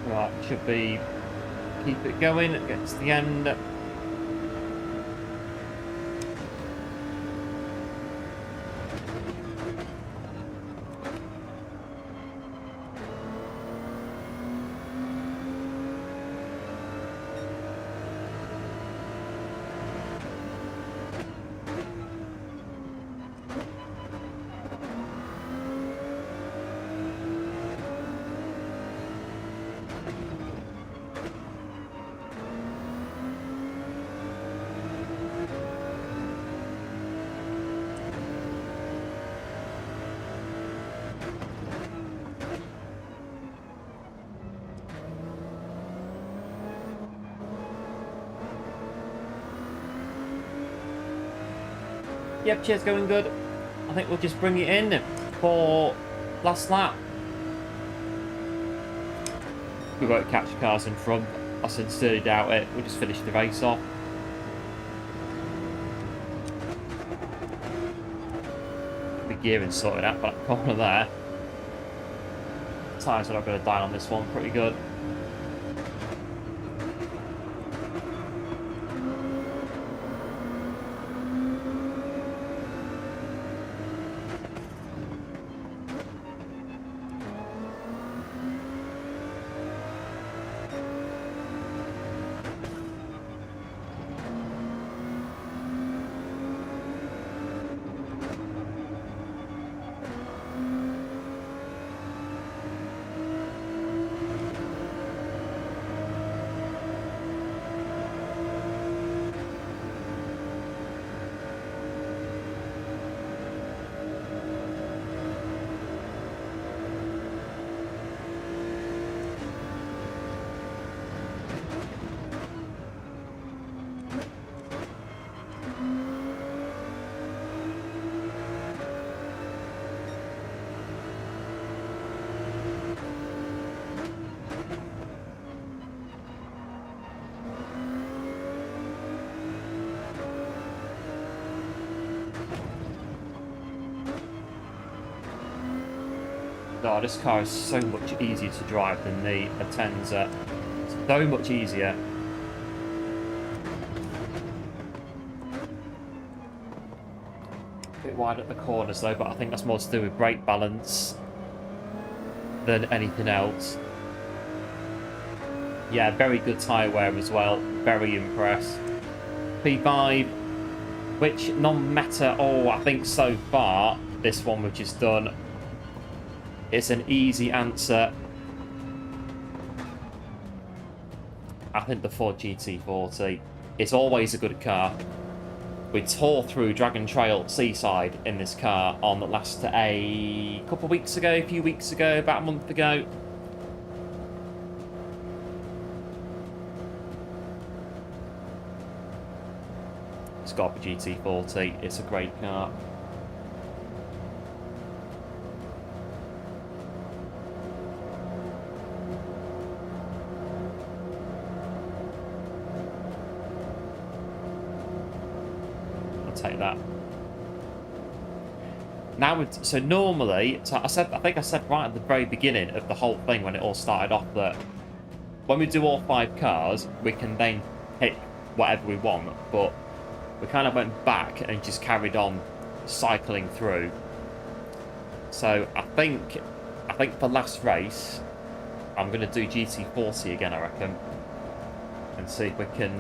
Speaker 1: Right, should be keep it going, get to the end. Yep, chair's going good. I think we'll just bring it in for last lap. We won't catch cars in front. I sincerely doubt it. We'll just finish the race off. The gearing sorted out by that corner there. Tyres are not going to die on this one. Pretty good. Oh, this car is so much easier to drive than the Atenza. It's so much easier. A bit wide at the corners though, but I think that's more to do with brake balance than anything else. Yeah, very good tyre wear as well. Very impressed. P5, which non-meta, I think so far, this one we've just done, it's an easy answer. I think the Ford GT40. It's always a good car. We tore through Dragon Trail Seaside in this car on the last a couple of weeks ago, a few weeks ago, about a month ago. It's got to be GT40. It's a great car. Take that. Now, so normally, so I think I said right at the very beginning of the whole thing when it all started off that when we do all 5 cars, we can then pick whatever we want, but we kind of went back and just carried on cycling through. So I think for last race, I'm going to do GT40 again, I reckon, and see if we can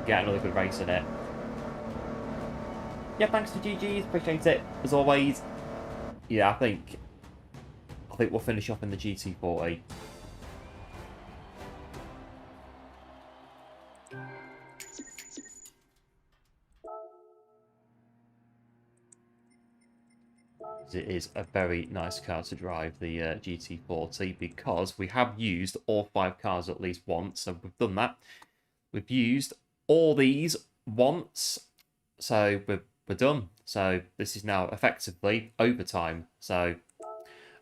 Speaker 1: get another good race in it. Yeah, thanks for GGs, appreciate it as always. Yeah, I think we'll finish off in the GT40. It is a very nice car to drive, the GT40, because we have used all 5 cars at least once, so we've done that. We've used all these once, so we're done. So this is now effectively overtime. So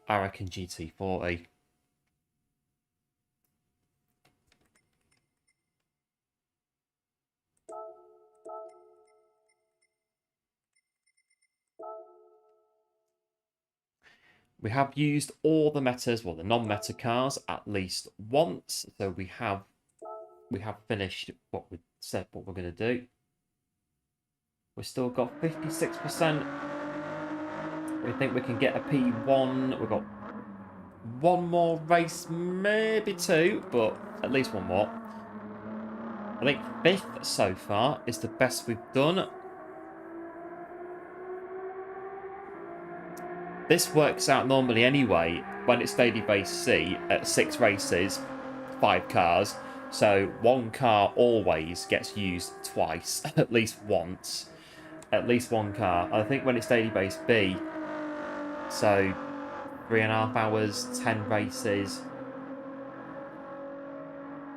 Speaker 1: I reckon GT40. We have used all the metas, well, the non-meta cars at least once. So we have finished what we said what we're going to do. We've still got 56%. We think we can get a P1. We've got one more race, maybe 2, but at least one more. I think 5th so far is the best we've done. This works out normally anyway when it's daily base C at 6 races, 5 cars. So 1 car always gets used twice, at least once. At least 1 car. I think when it's daily base B, so 3.5 hours, 10 races.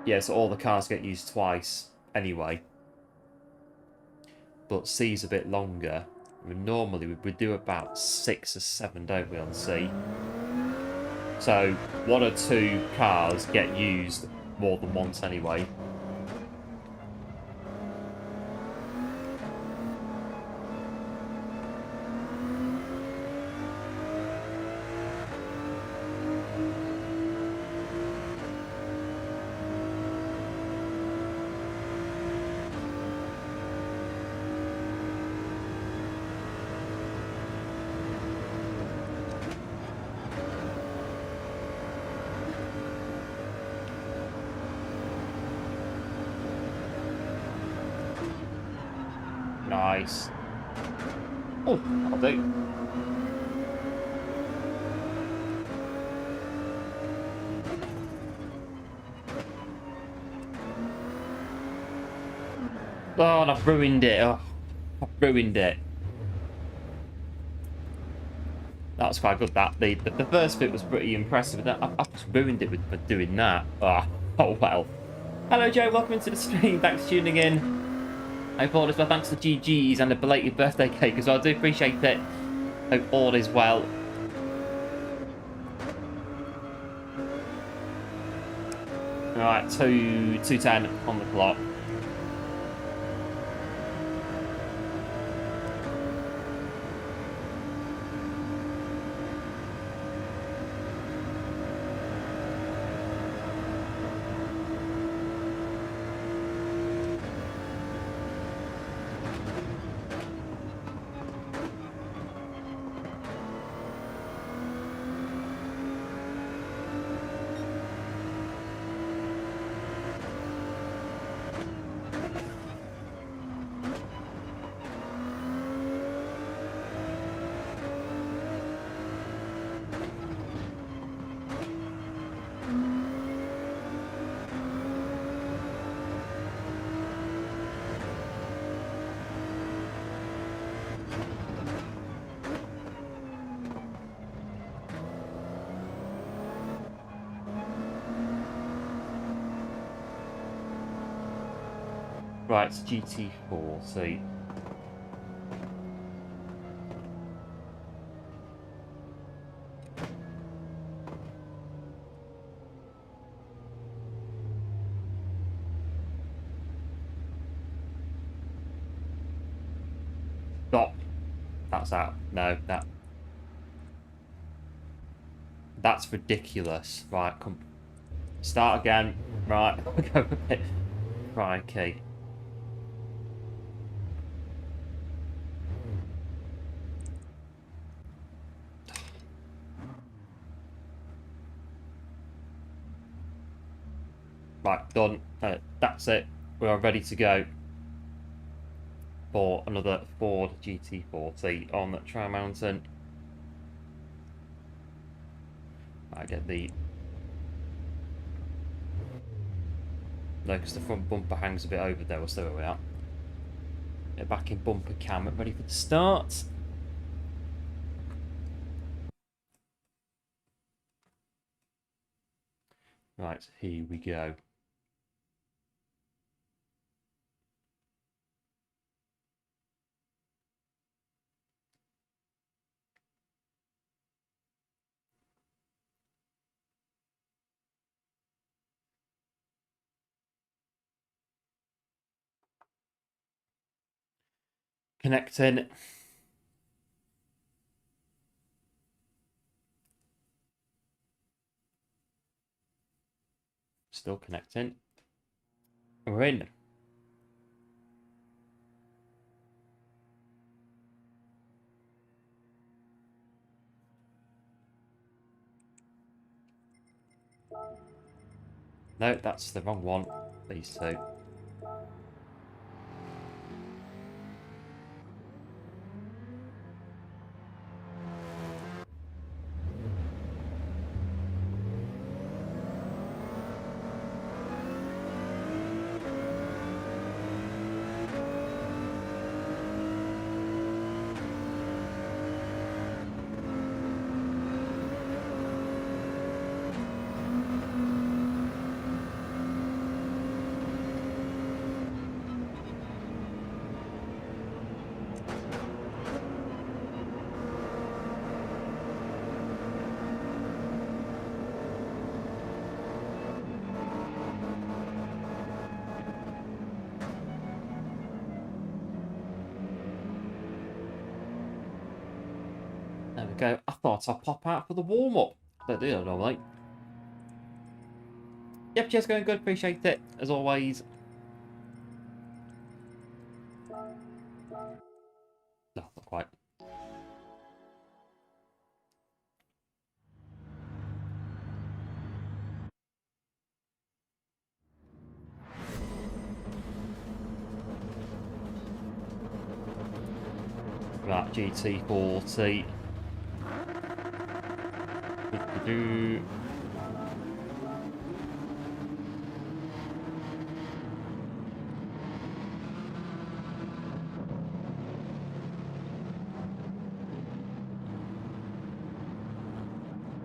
Speaker 1: Yeah, so all the cars get used twice anyway. But C's a bit longer. I mean, normally we do about 6 or 7, don't we, on C? So 1 or 2 cars get used more than once anyway. Nice. Oh, I'll do. Oh, and I've ruined it. Oh, I've ruined it. That was quite good. That the first bit was pretty impressive. I've just ruined it with doing that. Oh well. Hello Joe, welcome into the stream. Thanks for tuning in. I hope all is well. Thanks for GGs and a belated birthday cake as well. I do appreciate it. Hope all is well. Alright, 2:10 on the clock. Right, it's GT40. Stop. that's out. No, that's ridiculous. Right, come. Start again. Right, go a bit. Crikey. Right, done. That's it. We are ready to go for another Ford GT40 on Tri-Mountain. I get the... No, because the front bumper hangs a bit over there. We'll see where we are. Get back in bumper cam, ready for the start. Right, here we go. Connecting. Still connecting. We're in. No, that's the wrong one. These two. There we go. I thought I'd pop out for the warm-up. Don't do that normally. Yep, cheers, going good. Appreciate it, as always. No, not quite. Right, GT40. Do-do-do.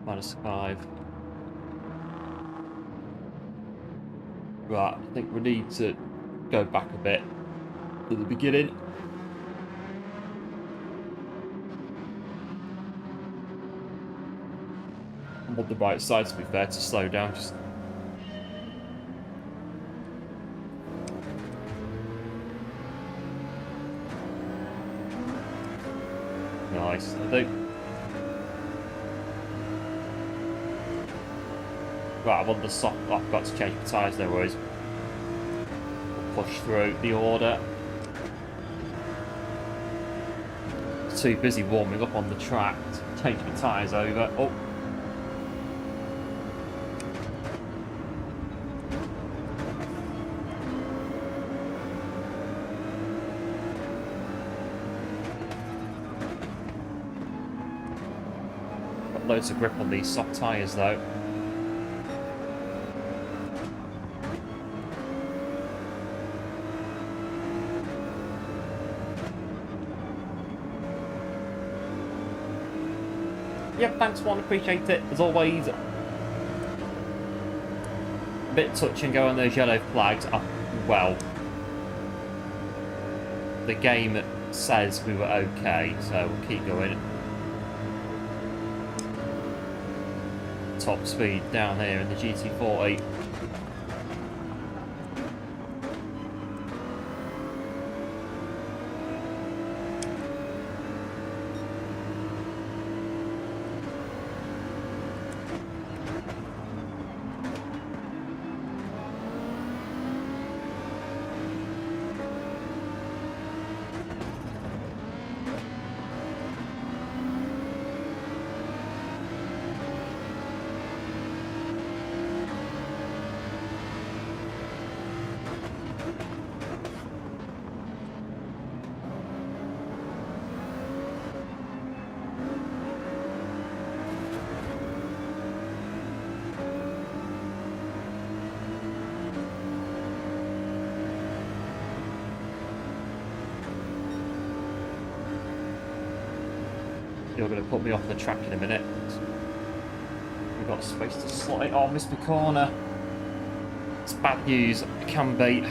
Speaker 1: -5. Right, I think we need to go back a bit to the beginning. I'm on the right side, to be fair, to slow down. Just nice. I think. Right, I'm on the soft. Oh, I've got to change the tyres, no worries. We'll push through the order. Too busy warming up on the track to change my tyres over. Oh. Got loads of grip on these soft tyres though. Yep, thanks one, appreciate it, as always. A bit touch and go on those yellow flags. Well, the game says we were okay, so we'll keep going. Top speed down here in the GT40. You're going to put me off the track in a minute. We've got space to slot it. Oh, missed my corner. It's bad news. It can be.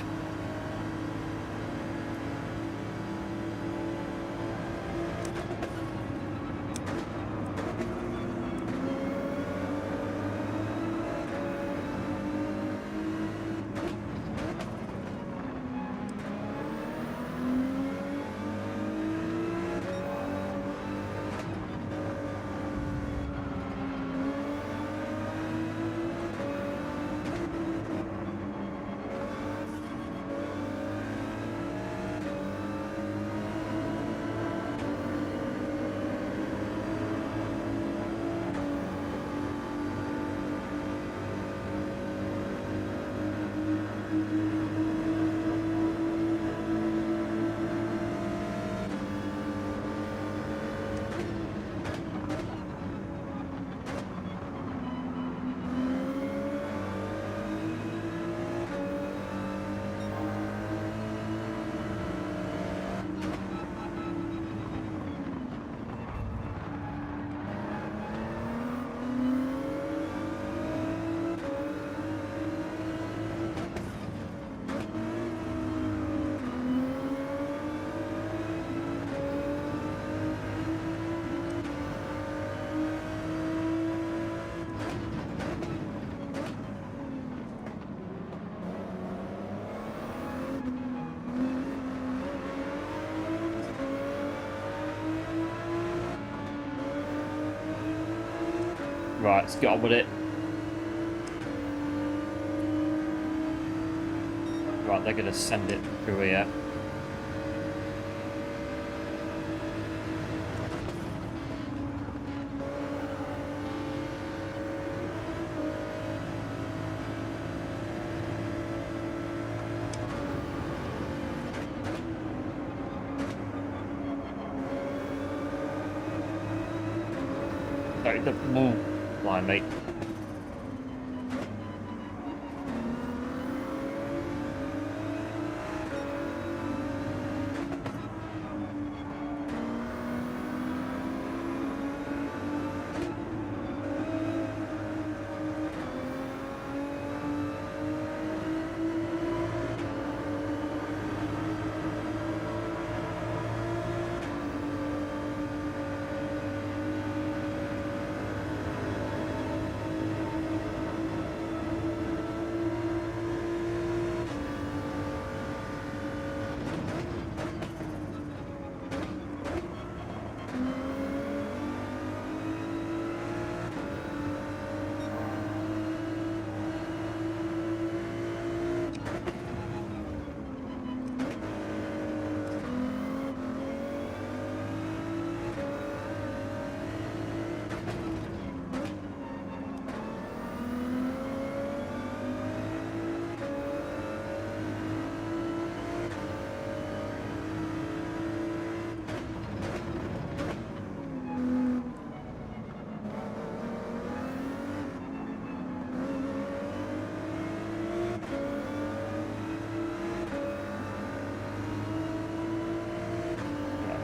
Speaker 1: Right, let's get on with it. Right, they're going to send it through here. Sorry, the line, mate.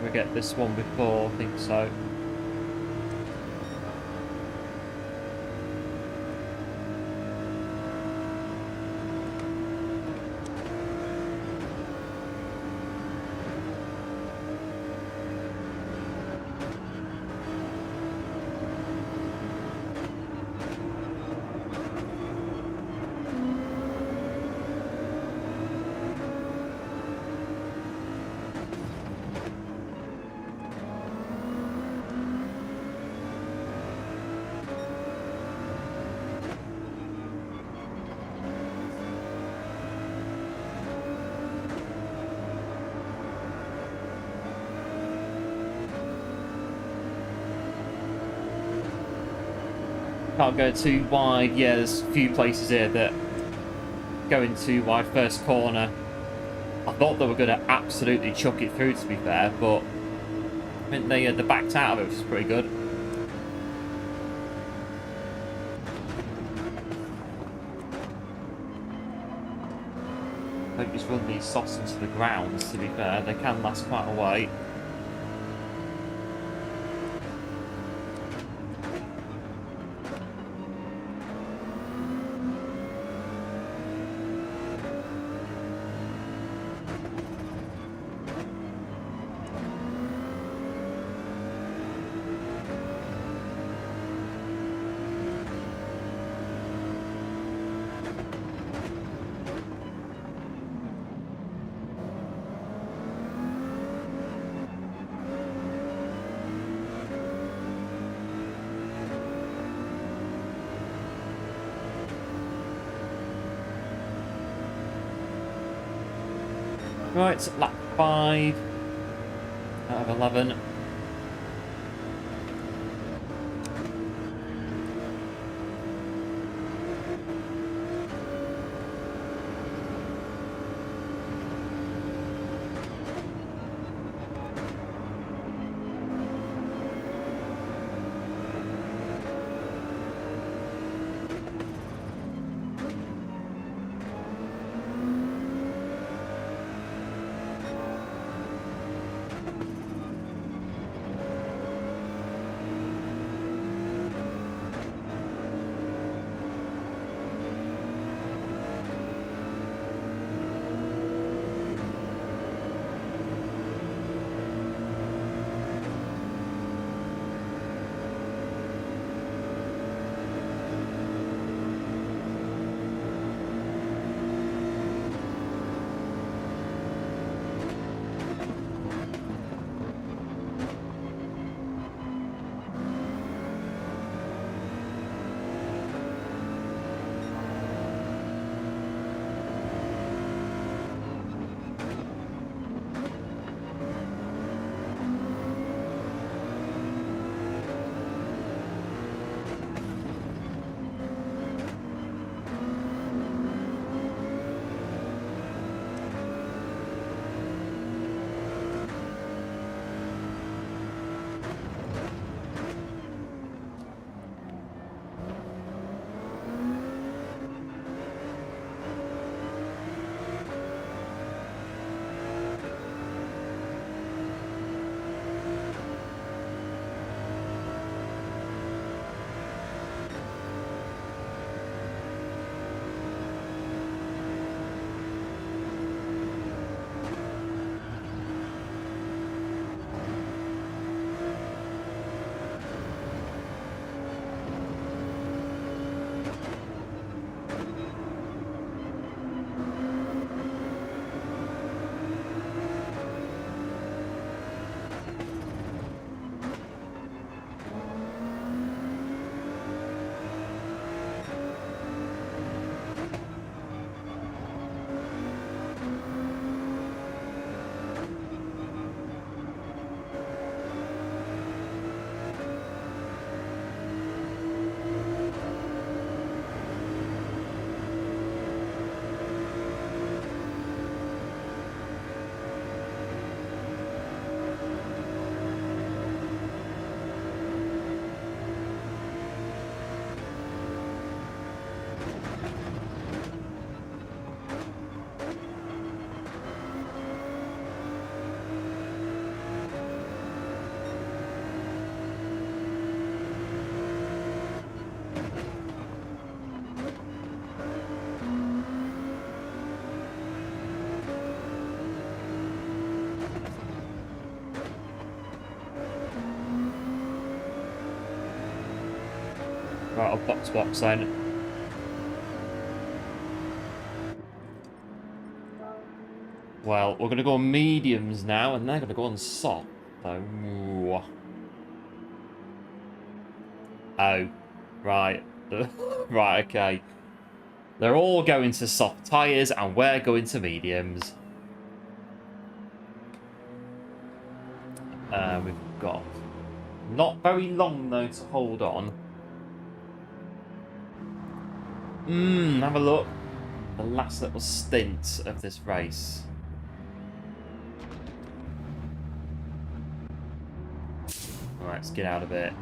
Speaker 1: We get this one before, I think so. Can't go too wide. Yeah, there's a few places here that going too wide. First corner, I thought they were going to absolutely chuck it through, to be fair, but I think they backed out of it, which is pretty good. I hope just run these softs into the ground, to be fair. They can last quite a way. Right, lap 5 out of 11. Right, I'll box then. Well, we're going to go on mediums now, and they're going to go on soft. So, oh, right. Right, okay. They're all going to soft tyres, and we're going to mediums. We've got not very long, though, to hold on. Have a look. The last little stint of this race. Alright, let's get out of it.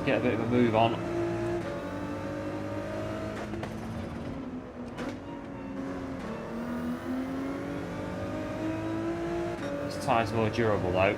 Speaker 1: Get a bit of a move on. This tire's more durable though.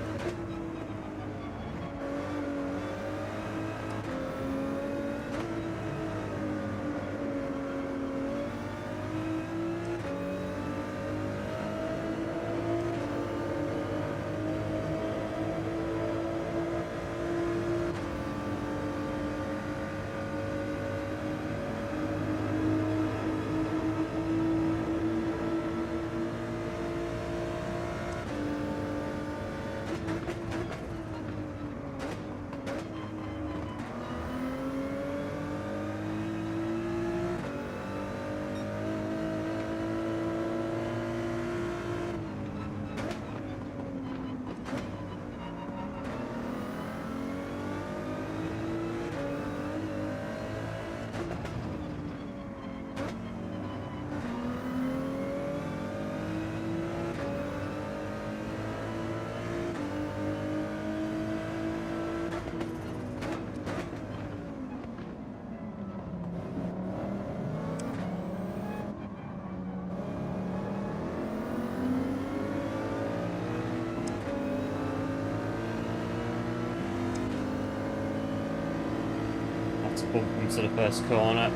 Speaker 1: Bump into the first corner.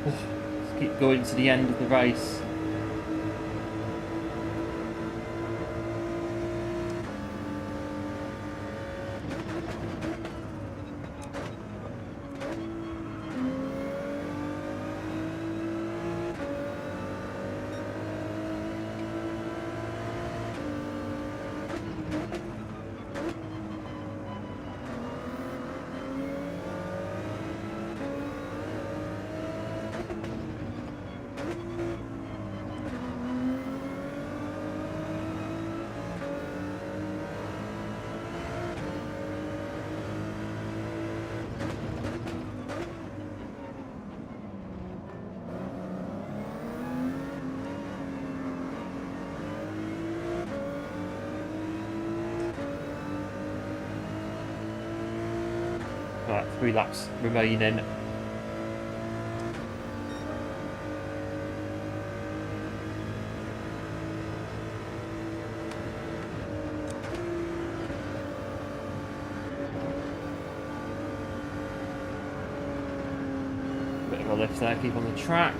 Speaker 1: Let's keep going to the end of the race. Right, 3 laps remaining. Bit of a lift there, keep on the track.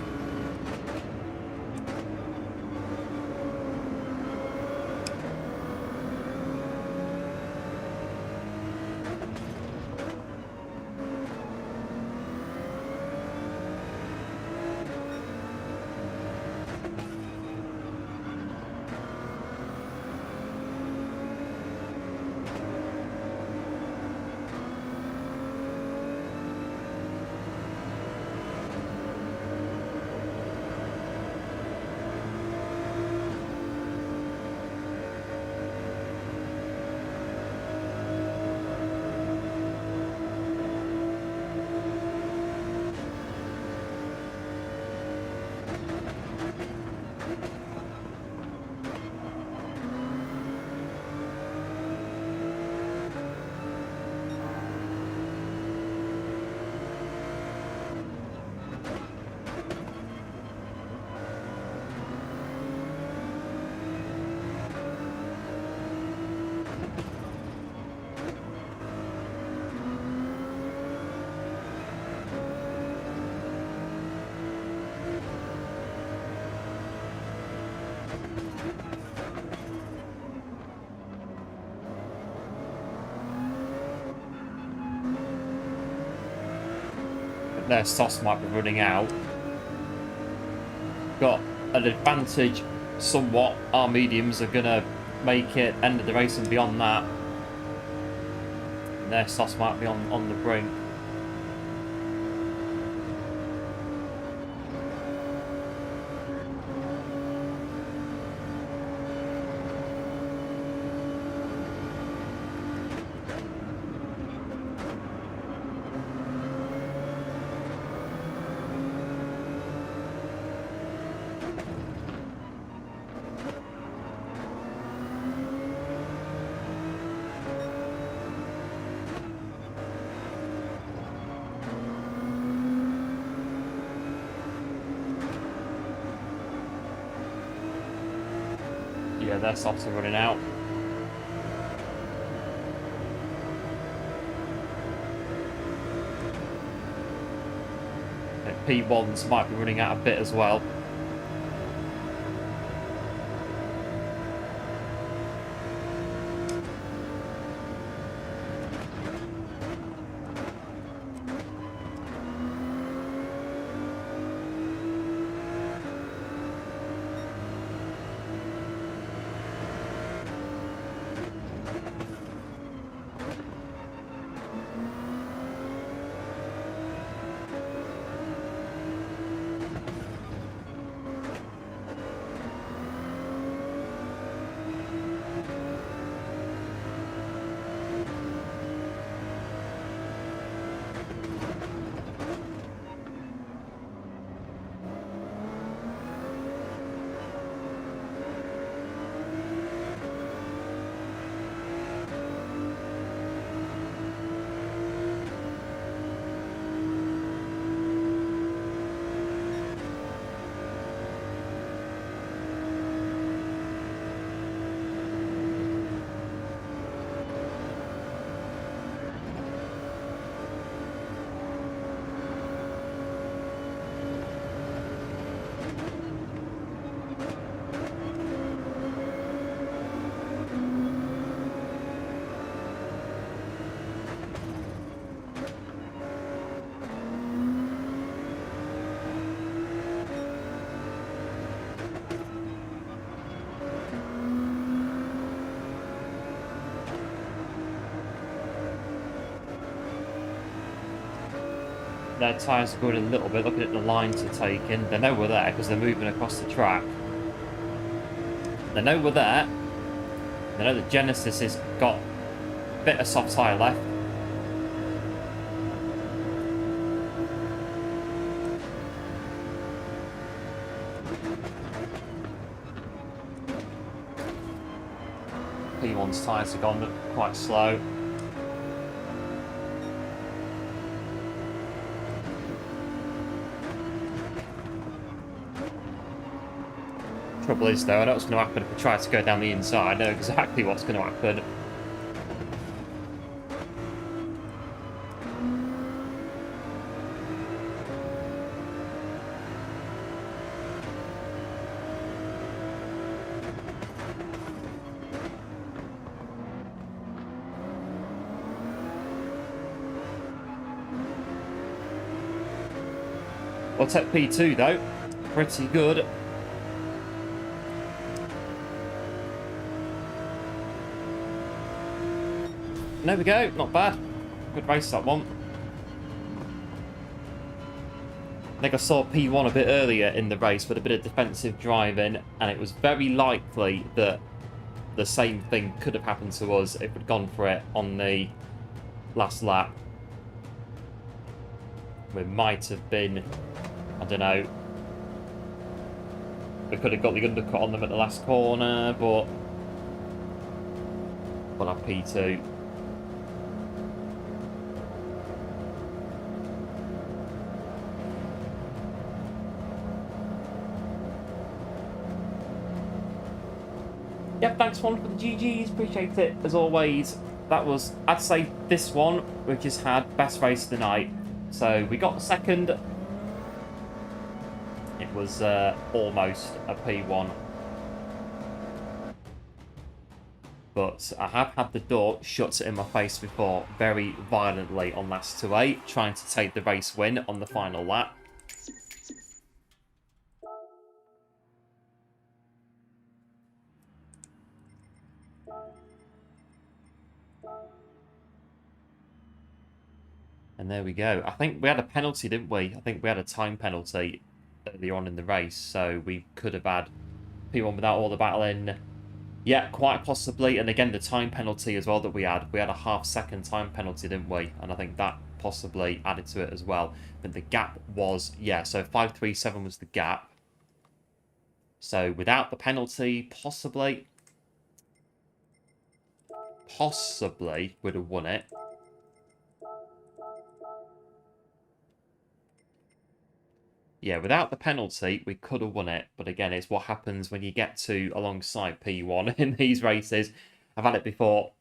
Speaker 1: Their sauce might be running out. Got an advantage somewhat. Our mediums are going to make it end of the race and beyond that. Their sauce might be on the brink. Yeah, their softs are running out. P1s might be running out a bit as well. Their tyres are going a little bit, looking at the lines they're taking. They know we're there because they're moving across the track. They know we're there. They know that Genesis has got a bit of soft tyre left. P1's tyres have gone quite slow. Trouble is, though, I know what's going to happen if we try to go down the inside. I know exactly what's going to happen. We'll take P2, though. Pretty good. There we go, not bad. Good race, that one. I think I saw P1 a bit earlier in the race with a bit of defensive driving, and it was very likely that the same thing could have happened to us if we'd gone for it on the last lap. We might have been, I don't know, we could have got the undercut on them at the last corner, but we'll have P2. Yep, thanks one for the GGs, appreciate it as always. That was, I'd say, this one, which has had best race of the night. So we got second. It was almost a P1. But I have had the door shut in my face before very violently on last 2-8, trying to take the race win on the final lap. And there we go. I think we had a penalty, didn't we? I think we had a time penalty earlier on in the race, so we could have had P1 without all the battling. Yeah, quite possibly. And again, the time penalty as well that we had. We had a half-second time penalty, didn't we? And I think that possibly added to it as well. But the gap was, yeah, so 5.37 was the gap. So without the penalty, possibly would have won it. Yeah, without the penalty, we could have won it. But again, it's what happens when you get to alongside P1 in these races. I've had it before.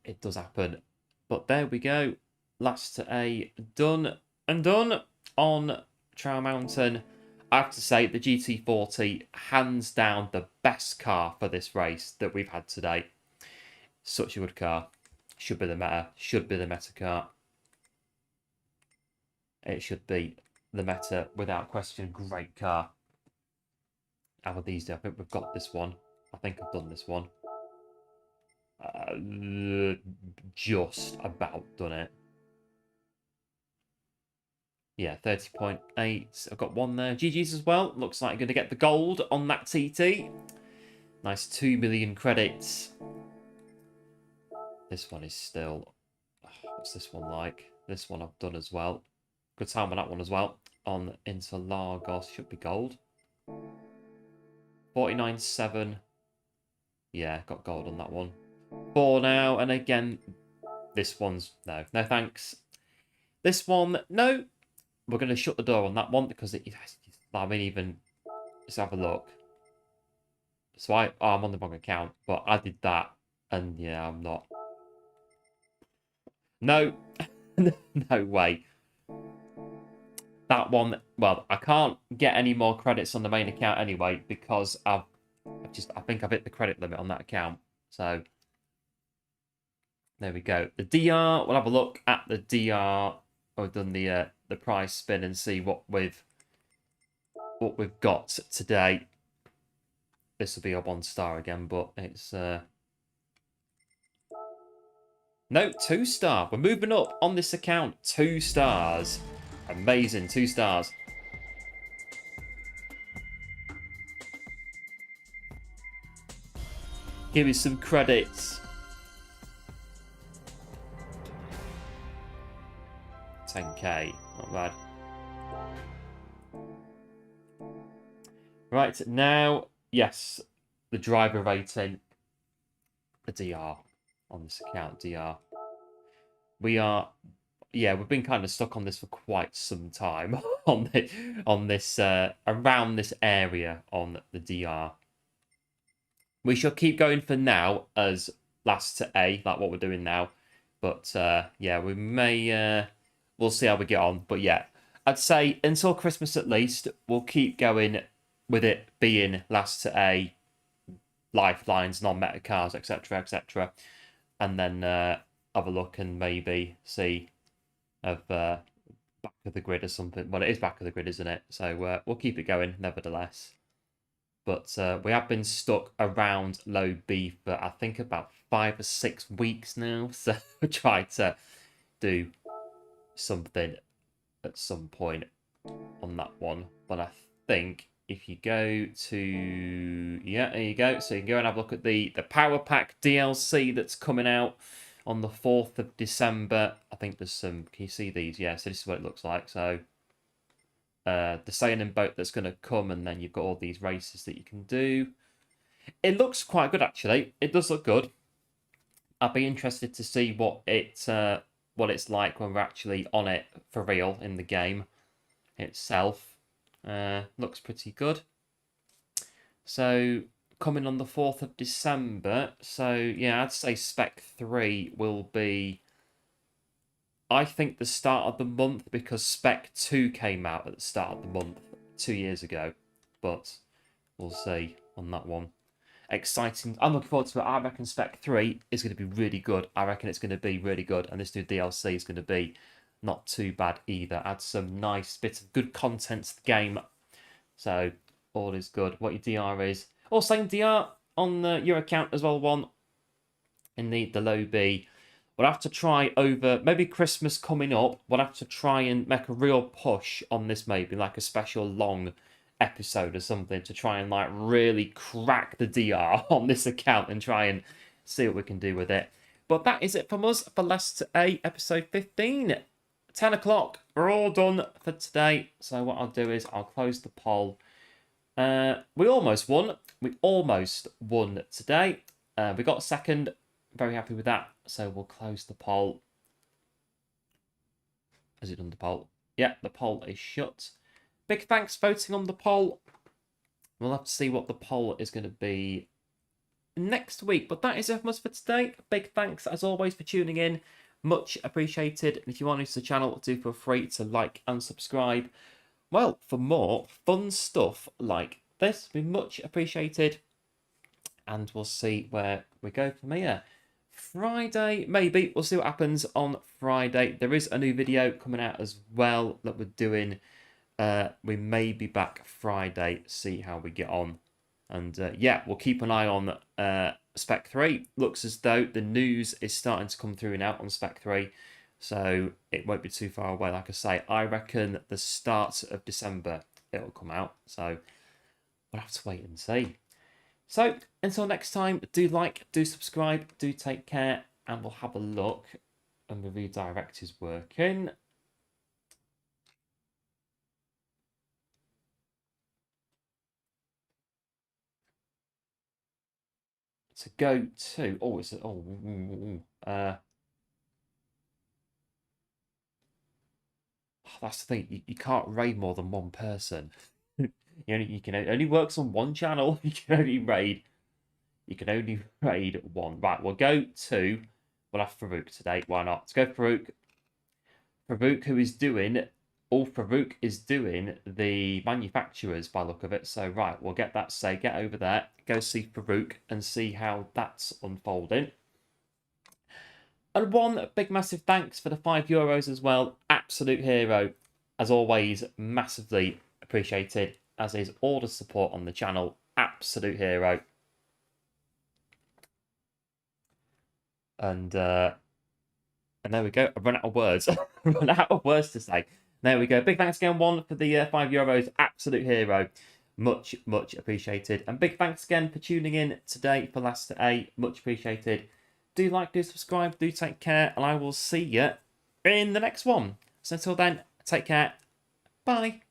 Speaker 1: It does happen. But there we go. Last to A done and done on Trail Mountain. I have to say, the GT40, hands down the best car for this race that we've had today. Such a good car. Should be the meta car. It should be the meta without question. Great car. How are these? I think we've got this one. I think I've done this one. Just about done it. Yeah, 30.8. I've got one there. GG's as well. Looks like I'm going to get the gold on that TT. Nice 2 million credits. This one is still... what's this one like? This one I've done as well. Good time on that one as well. On Interlagos. Should be gold. 49.7. Yeah, got gold on that one. 4 now. And again, this one's... No thanks. This one, no. We're going to shut the door on that one because I mean, even... Let's have a look. So I'm on the wrong account, but I did that. And yeah, I'm not... No. No way. That one, well, I can't get any more credits on the main account anyway because I think I've hit the credit limit on that account. So there we go. The DR, we'll have a look at the DR. I've done the prize spin and see what we've got today. This will be a 1-star again, but it's no, 2-star. We're moving up on this account. 2 stars. Amazing, 2 stars. Give me some credits. 10k, not bad. Right, now, yes, the driver rating, the DR on this account, DR. We are... Yeah, we've been kind of stuck on this for quite some time on this around this area on the DR. We shall keep going for now as last to A, like what we're doing now. But yeah, we may we'll see how we get on. But yeah, I'd say until Christmas at least, we'll keep going with it being last to A, lifelines, non-meta cars, etc., etc., and then have a look and maybe see of back of the grid or something. Well, it is back of the grid, isn't it? So we'll keep it going nevertheless. But we have been stuck around low B for I think about 5 or 6 weeks now. So we'll try to do something at some point on that one. But I think if you go to... Yeah, there you go. So you can go and have a look at the Power Pack DLC that's coming out on the 4th of December. I think there's some... Can you see these? Yeah, so this is what it looks like. So the sailing boat that's going to come, and then you've got all these races that you can do. It looks quite good, actually. It does look good. I'd be interested to see what it's like when we're actually on it for real in the game itself. Looks pretty good. So coming on the 4th of December. So yeah, I'd say Spec 3 will be, I think, the start of the month, because Spec 2 came out at the start of the month 2 years ago. But we'll see on that one. Exciting. I'm looking forward to it. I reckon Spec 3 is going to be really good. I reckon it's going to be really good. And this new DLC is going to be not too bad either. Add some nice bits of good content to the game. So all is good. What your DR is. Oh, same DR on your account as well, one in the low B. We'll have to try over, maybe Christmas coming up, we'll have to try and make a real push on this, maybe like a special long episode or something, to try and like really crack the DR on this account and try and see what we can do with it. But that is it from us for Last to A episode 15. 10 o'clock, we're all done for today. So what I'll do is I'll close the poll. We almost won. We almost won today. We got second. Very happy with that. So we'll close the poll. Has it done the poll? Yeah, the poll is shut. Big thanks for voting on the poll. We'll have to see what the poll is going to be next week. But that is it from us for today. Big thanks, as always, for tuning in. Much appreciated. And if you are new to the channel, do feel free to like and subscribe. Well, for more fun stuff like this, be much appreciated. And we'll see where we go from here. Friday, maybe. We'll see what happens on Friday. There is a new video coming out as well that we're doing. We may be back Friday, see how we get on. And yeah, we'll keep an eye on Spec 3. Looks as though the news is starting to come through now on Spec 3. So it won't be too far away. Like I say, I reckon the start of December it'll come out. So we'll have to wait and see. So until next time, do like, do subscribe, do take care, and we'll have a look. And the redirect is working. To go to, oh, it's that's the thing. You can't raid more than one person. You can only works on one channel. You can only raid one. Right, we'll go to. We'll have Farouk today. Why not? Let's go Farouk. Farouk, who is doing. Farouk is doing the manufacturers by the look of it. So right, we'll get that. Say, get over there. Go see Farouk and see how that's unfolding. And one big massive thanks for the €5 as well. Absolute hero. As always, massively appreciated. As is all the support on the channel. Absolute hero. And there we go. I've run out of words. Run out of words to say. There we go. Big thanks again, one, for the €5. Absolute hero. Much, much appreciated. And big thanks again for tuning in today for Last to A. Much appreciated. Do like, do subscribe, do take care, and I will see you in the next one. So until then, take care. Bye.